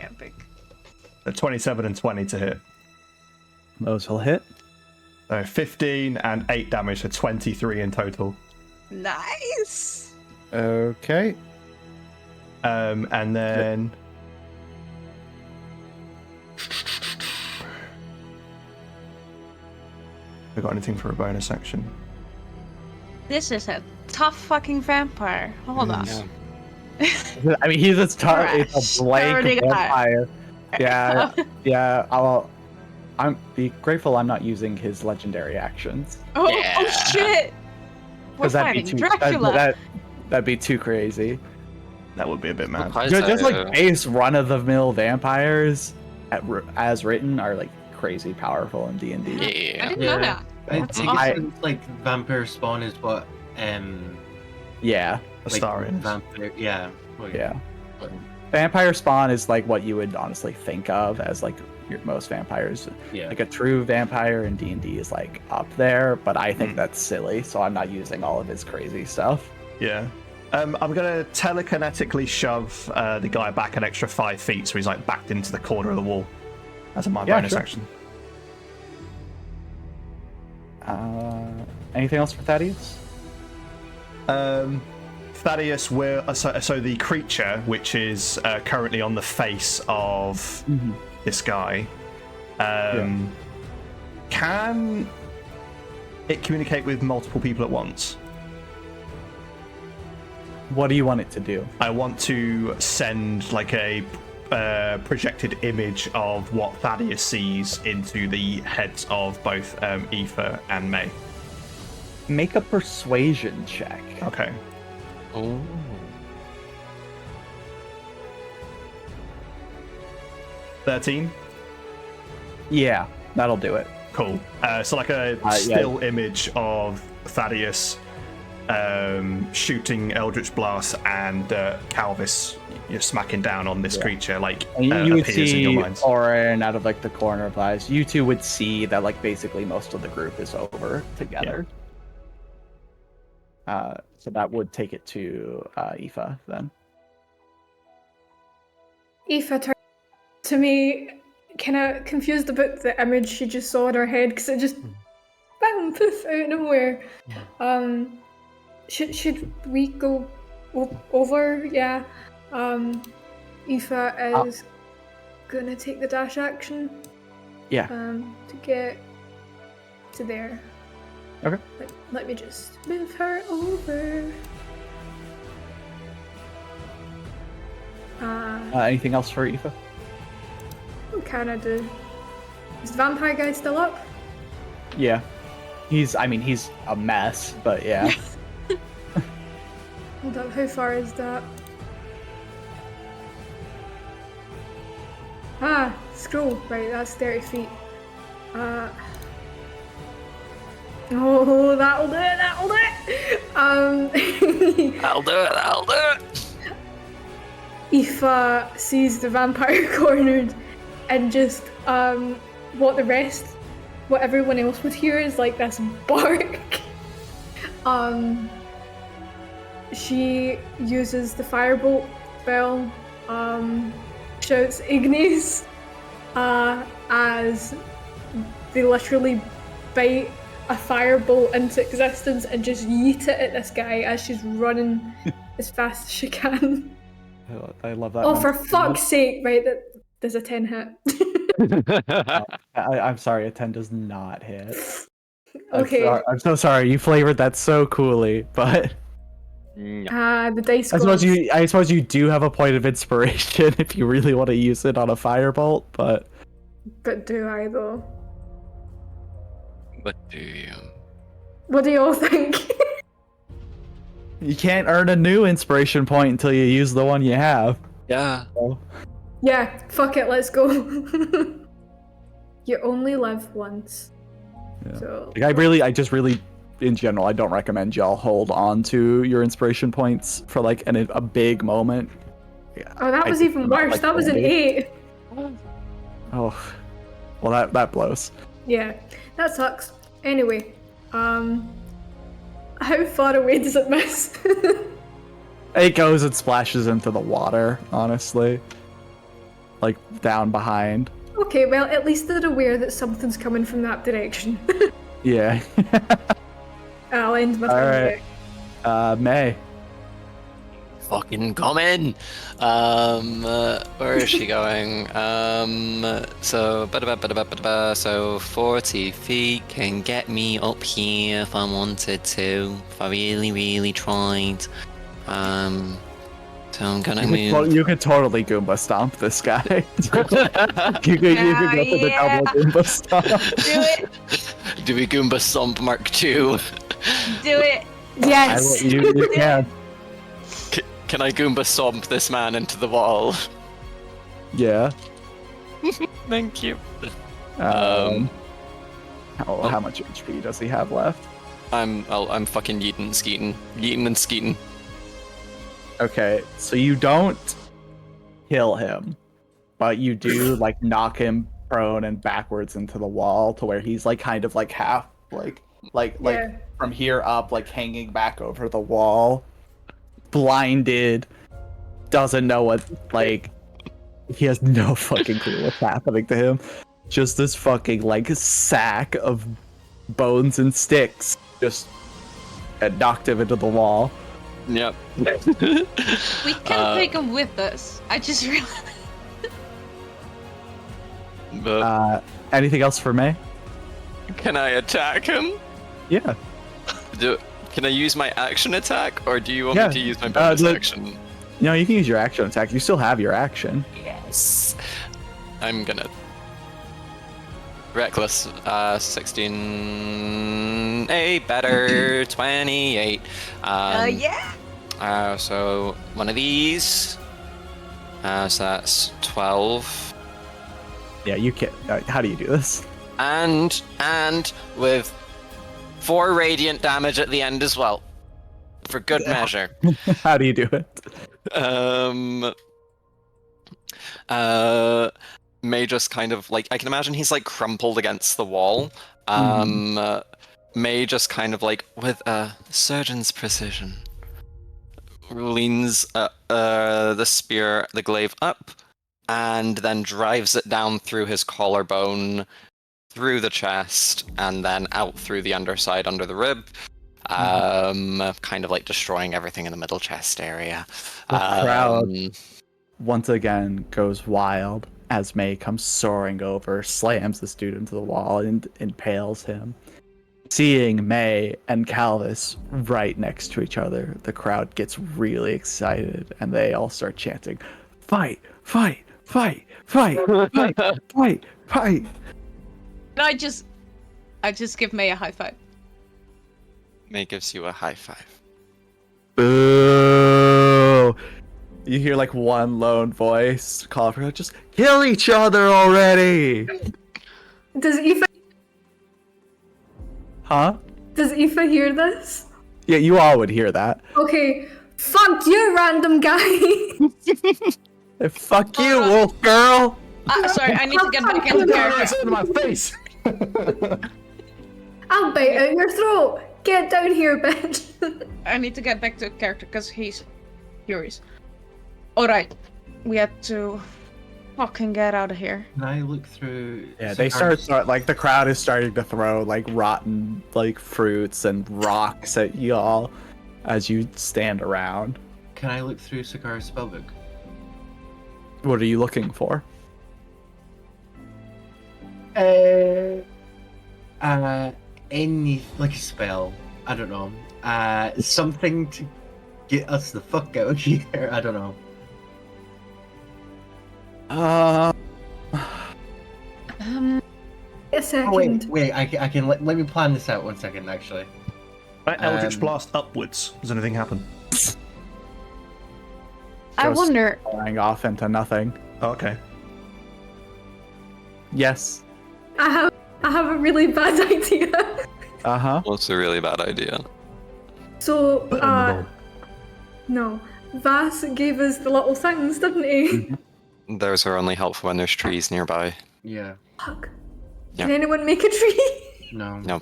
So 27 and 20 to hit. Those will hit. So 15 and 8 damage, so 23 in total. Nice. Okay. And then we got anything for a bonus action? This is a tough fucking vampire. Hold on. I mean, he's a Alright, it's a blank sturdy guy. vampire. Yeah. I'm be grateful I'm not using his legendary actions. Oh Yeah. shit! We're Because that'd be fighting too Dracula. that'd be too crazy. That would be a bit mad. Just like base run of the mill vampires, as written, are like crazy powerful in D&D. Yeah. I didn't know that. I That's think awesome. it's like vampire spawn is what Yeah. A like Astarians. vampire, yeah. Well, Yeah. Vampire spawn is like what you would honestly think of as like your most vampires. Yeah. Like a true vampire in D&D is like up there, but I think that's silly, so I'm not using all of his crazy stuff. Yeah. I'm gonna telekinetically shove the guy back an extra 5 feet, so he's like backed into the corner of the wall. As a bonus sure. action. Anything else for Thaddeus? Thaddeus will. So the creature, which is currently on the face of this guy, can it communicate with multiple people at once? What do you want it to do? I want to send like a projected image of what Thaddeus sees into the heads of both Aoife and May. Make a persuasion check. Okay. Oh. $13. Yeah, that'll do it. Cool. So like a still image of Thaddeus shooting Eldritch Blast and Calvis you're smacking down on this creature, like And you would appears in your see minds. Orin out of like the corner of eyes. You two would see that like basically most of the group is over together. So that would take it to Aoife then. Aoife turned to me, kind of confused about the image she just saw in her head, because it just bam, poof, out of nowhere. Should we go over? Yeah. Aoife is gonna take the dash action. Yeah. To get to there. Okay. Let me just move her over. Anything else for Aoife? What can I do? Is the vampire guy still up? Yeah. He's a mess, but yeah. Hold up, how far is that? Scroll. Right, that's 30 feet. Oh, that'll do it, that'll do it! That'll do it. Aoife sees the vampire cornered and just, what everyone else would hear is like this bark. She uses the firebolt spell, shouts Ignis, as they literally bite a firebolt into existence and just yeet it at this guy as she's running as fast as she can. I love that. Oh, for fuck's sake, right, there's a 10 hit. I'm sorry, a 10 does not hit. Okay. I'm so sorry, you flavored that so coolly, but... The dice I suppose you do have a point of inspiration if you really want to use it on a firebolt, but... But do I, though? But do you? What do you all think? You can't earn a new inspiration point until you use the one you have. Yeah. So. Yeah, fuck it, let's go. You only live once. Yeah. So I just really, in general, I don't recommend y'all hold on to your inspiration points for like a big moment. Yeah, oh, that was even worse. Like that was an 8. Oh, well that blows. Yeah, that sucks. Anyway, how far away does it miss? It goes and splashes into the water, honestly. Like, down behind. Okay, well, at least they're aware that something's coming from that direction. Yeah. I'll end my turn. Alright. May. Fucking coming. Where is she going? So 40 feet can get me up here if I wanted to. If I really tried. So I'm gonna move. You could totally Goomba stomp this guy. you could go for the double Goomba stomp. Do it. Do we Goomba stomp Mark II? Do it. Yes. You can. Can I Goomba stomp this man into the wall? Yeah. Thank you. How much HP does he have left? I'm fucking yeeting and skeeting. Okay, so you don't kill him, but you do like knock him prone and backwards into the wall to where he's like kind of like half like from here up, like hanging back over the wall, blinded, doesn't know what, like, he has no fucking clue what's happening to him. Just this fucking like sack of bones and sticks just knocked him into the wall. Yep. We can take him with us. I just realized. But Anything else for May? can I attack him? Yeah. Can I use my action attack, or do you want me to use my bonus action? No, you can use your action attack. You still have your action. Yes. I'm gonna reckless. 16. Better. 28. Yeah. So one of these. So that's 12. Yeah, you can. How do you do this? And with 4 radiant damage at the end as well, for good measure. How do you do it? May just kind of like, I can imagine he's like crumpled against the wall. May just kind of like, with a surgeon's precision, leans the spear, the glaive up, and then drives it down through his collarbone, through the chest, and then out through the underside under the rib, kind of like destroying everything in the middle chest area. The crowd once again goes wild as May comes soaring over, slams this dude into the wall, and impales him. Seeing May and Calvus right next to each other, the crowd gets really excited, and they all start chanting, "Fight! Fight! Fight! Fight! Fight! Fight! Fight!" And I just give May a high five. May gives you a high five. Boo! You hear like one lone voice call for just kill each other already. Does Aoife hear this? Yeah, you all would hear that. Okay, fuck you, random guy. Hey, fuck you, wolf girl. Sorry, I need to get back into character. in my face. I'll bite out your throat. Get down here, bitch. I need to get back to character because he's furious. Alright, we have to fucking get out of here. Can I look through? Yeah, they start like the crowd is starting to throw like rotten like fruits and rocks at y'all as you stand around. Can I look through Sakara's spellbook? What are you looking for? Any like a spell. I don't know. Something to get us the fuck out of here. I don't know. A Oh, second. wait. I can let me plan this out 1 second. Actually, Eldritch Blast upwards. Does anything happen? I Goes wonder. Flying off into nothing. Oh, okay. Yes. I have a really bad idea. What's a really bad idea? So, Put it in the bowl. no. Vas gave us the little things, didn't he? Those are only helpful when there's trees nearby. yeah. Fuck. Yeah. Can anyone make a tree? No. No.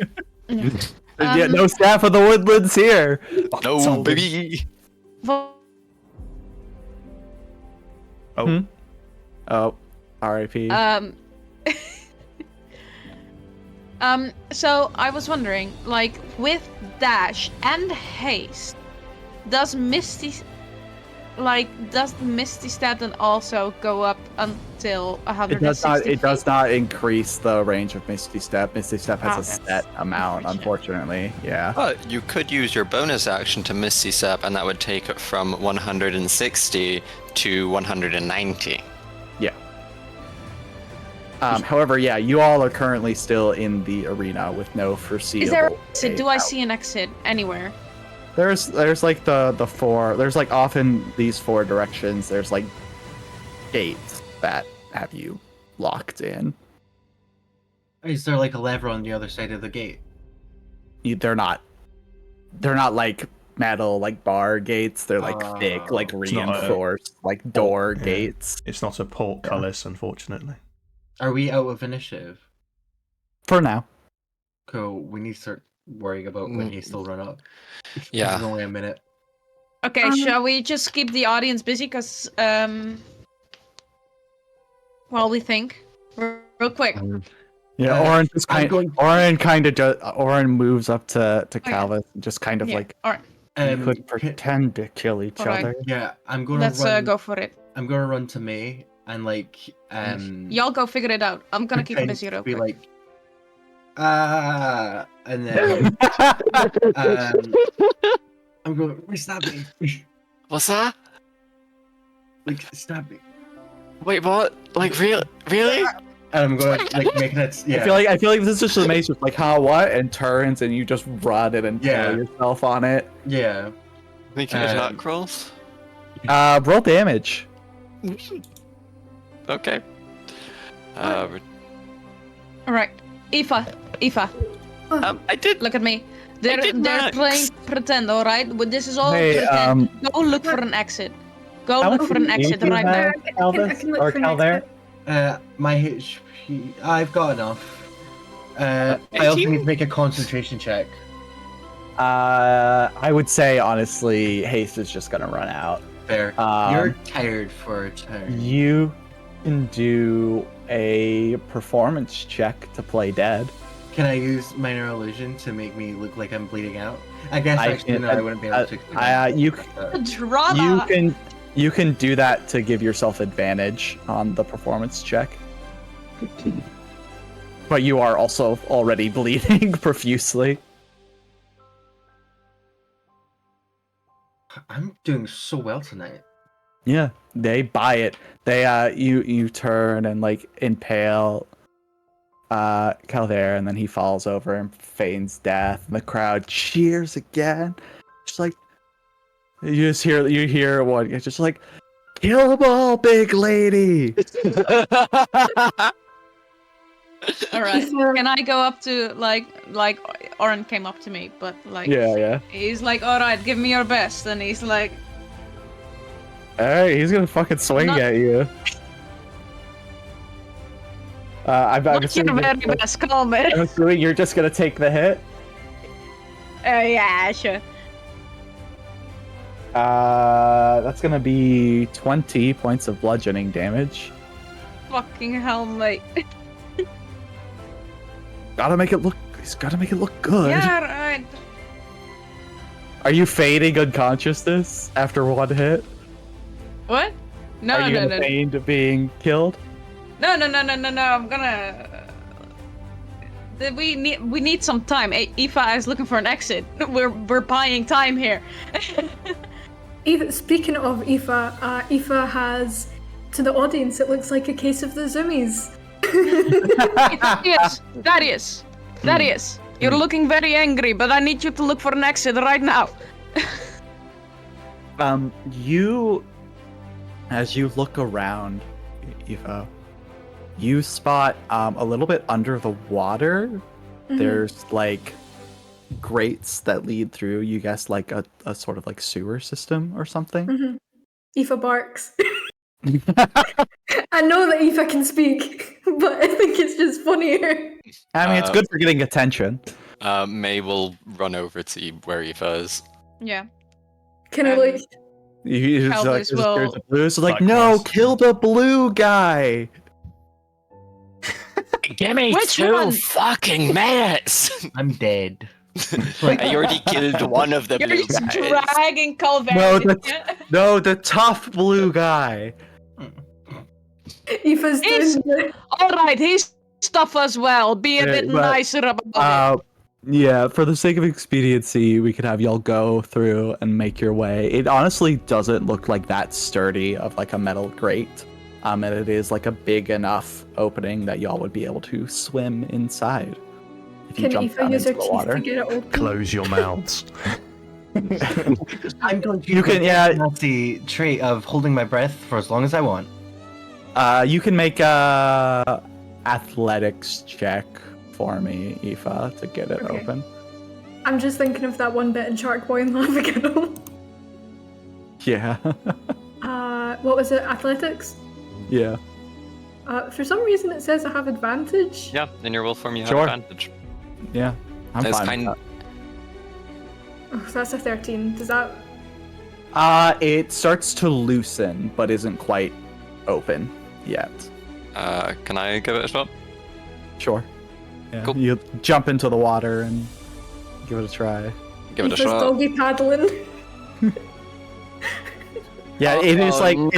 Yeah, no staff of the woodlands here. No, baby! Oh. Oh, R.I.P. So I was wondering, like, with dash and haste, does the Misty stat then also go up until 160? It does not increase the range of Misty Step. Misty Step has a that's set amount, unfortunate. unfortunately. Yeah. But you could use your bonus action to Misty Step, and that would take it from 160 to 190. Yeah. However, yeah, you all are currently still in the arena with no foreseeable. Is there an exit? way Do I out. see an exit anywhere? There's like the four. There's like often these four directions. There's like gates that have you locked in. Is there like a lever on the other side of the gate? They're not like metal like bar gates. They're like thick, like It's not a- reinforced, like door yeah. gates. It's not a portcullis, unfortunately. Are we out of initiative? For now. Cool. We need to start worrying about when he still run up. Yeah. It's only a minute. Okay, shall we just keep the audience busy? Because, while we think. Real quick. Yeah, Orin just I'm kind. Orin moves up to yeah. Calvert and just kind of Yeah, like alright. you could pretend to kill each Alright. other. Yeah, I'm gonna Let's run. go for it. I'm gonna run to May and like Y'all go figure it out. I'm gonna keep it pretend busy to real be quick. like and then I'm going, wait, stab me. What's that? Like, stab me. Wait, what? Like, really? And I'm going, like, making it, yeah. I feel like this is just Mace just like, huh, what? And turns and you just run it and Yeah. kill yourself on it. Yeah. Making attack rolls? Roll damage. Okay. Alright. Aoife. I did. Look at me. They're did max. playing pretend, alright? This is all Hey, pretend. Go look for an exit. Go how look much for an HP exit do you right now. have, I can Calvert? look Or for an Calvert? My HP, I've got enough. I also need to make a concentration check. I would say honestly, haste is just gonna run out. Fair. You're tired for a turn. You can do a performance check to play dead. Can I use minor illusion to make me look like I'm bleeding out? I guess I wouldn't be able to. Drama. You can do that to give yourself advantage on the performance check. But you are also already bleeding profusely. I'm doing so well tonight. Yeah, they buy it. They you turn and like impale Calvert, and then he falls over and feigns death, and the crowd cheers again. Just like you hear one, it's just like, kill them all, big lady. All right. Can I go up to like Orin came up to me, but like yeah. He's like, all right, give me your best, and he's like, all right, he's gonna fucking swing at you. I'm assuming your very best, call me. I'm assuming you're just gonna take the hit. Yeah, sure. That's gonna be 20 points of bludgeoning damage. Fucking hell, mate. He's gotta make it look good. Yeah, right. Are you fading unconsciousness after one hit? What? No. Are you gonna feign being killed? No. I'm gonna. We need some time. Aoife is looking for an exit. We're buying time here. Speaking of Aoife, Aoife has, to the audience, it looks like a case of the zoomies. Thaddeus, you're looking very angry, but I need you to look for an exit right now. As you look around, Aoife, you spot a little bit under the water. Mm-hmm. There's like grates that lead through, you guess, like a sort of like sewer system or something. Mm-hmm. Aoife barks. I know that Aoife can speak, but I think it's just funnier. I mean, it's good for getting attention. May will run over to where Aoife is. Yeah. Can I like? He's Calvert will- the blue. So like, Fuck no, yes. kill the blue guy. Give me Which 2 one? fucking minutes. I'm dead. I already killed one of the You're blue just guys. dragging Calvert. No, the tough blue guy. Aoife's doing All right, he's tough as well. Be a bit but, nicer about it. Yeah, for the sake of expediency, we could have y'all go through and make your way. It honestly doesn't look like that sturdy of like a metal grate. And it is like a big enough opening that y'all would be able to swim inside. If you Can jump Aoife down use into her the teeth water. to get it open? Close your mouths. I'm going to You can- yeah. the trait of holding my breath for as long as I want. You can make a athletics check for me, Aoife, to get it Okay. open. I'm just thinking of that one bit in Shark Boy and Lava Girl. Yeah. What was it? Athletics? Yeah. For some reason it says I have advantage. Yeah, in your will form you have Sure. advantage. Yeah. I'm It's fine with kind- Oh, so that's a 13. Does that... it starts to loosen, but isn't quite open yet. Can I give it a shot? Sure. Yeah. Cool. You jump into the water and give it a try. Give it a Aoife's shot. doggy paddling. Yeah, it is no.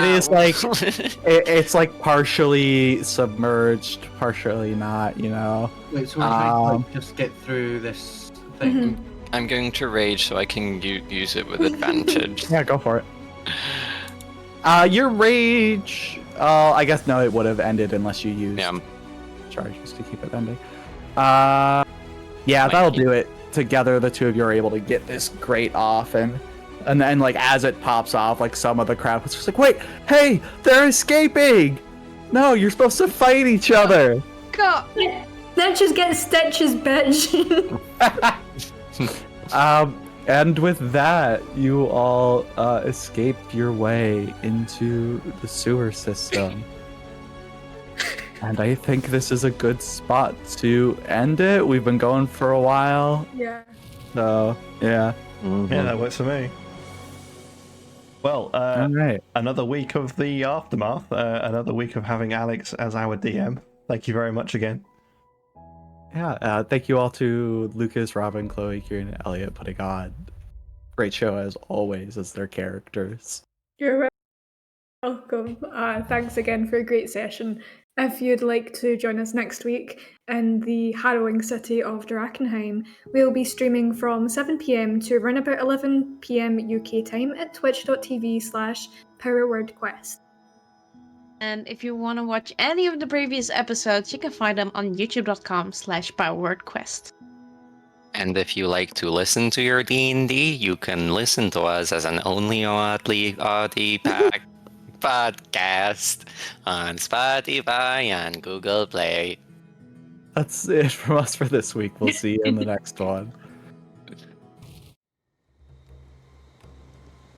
it's like partially submerged, partially not, you know. Wait, so we're trying to like, just get through this thing. Mhm. I'm going to rage so I can use it with advantage. Yeah, go for it. Your rage. I guess no, it would have ended unless you used Yeah. charges to keep it ending. Yeah, that'll do it. Together, the two of you are able to get this grate off, and then like as it pops off, like some of the crowd was just like, "Wait, hey, they're escaping! No, you're supposed to fight each other." God. Let's just get stitches, bitch. And with that, you all escaped your way into the sewer system. And I think this is a good spot to end it. We've been going for a while, Yeah. so yeah. Yeah, that works for me. Well, All right. another week of the aftermath. Another week of having Alex as our DM. Thank you very much again. Yeah. Thank you all to Lukas, Robyn, Chloe, Kieran, and Elliot putting on. Great show as always as their characters. You're welcome. Thanks again for a great session. If you'd like to join us next week in the harrowing city of Drakenheim, we'll be streaming from 7 p.m. to around about 11 p.m. UK time at twitch.tv/PowerWordQuest. And if you want to watch any of the previous episodes, you can find them on youtube.com/PowerWordQuest. And if you like to listen to your D&D, you can listen to us as an Only Oddly Oddly Pack podcast on Spotify and Google Play. That's it from us for this week. We'll see you in the next one.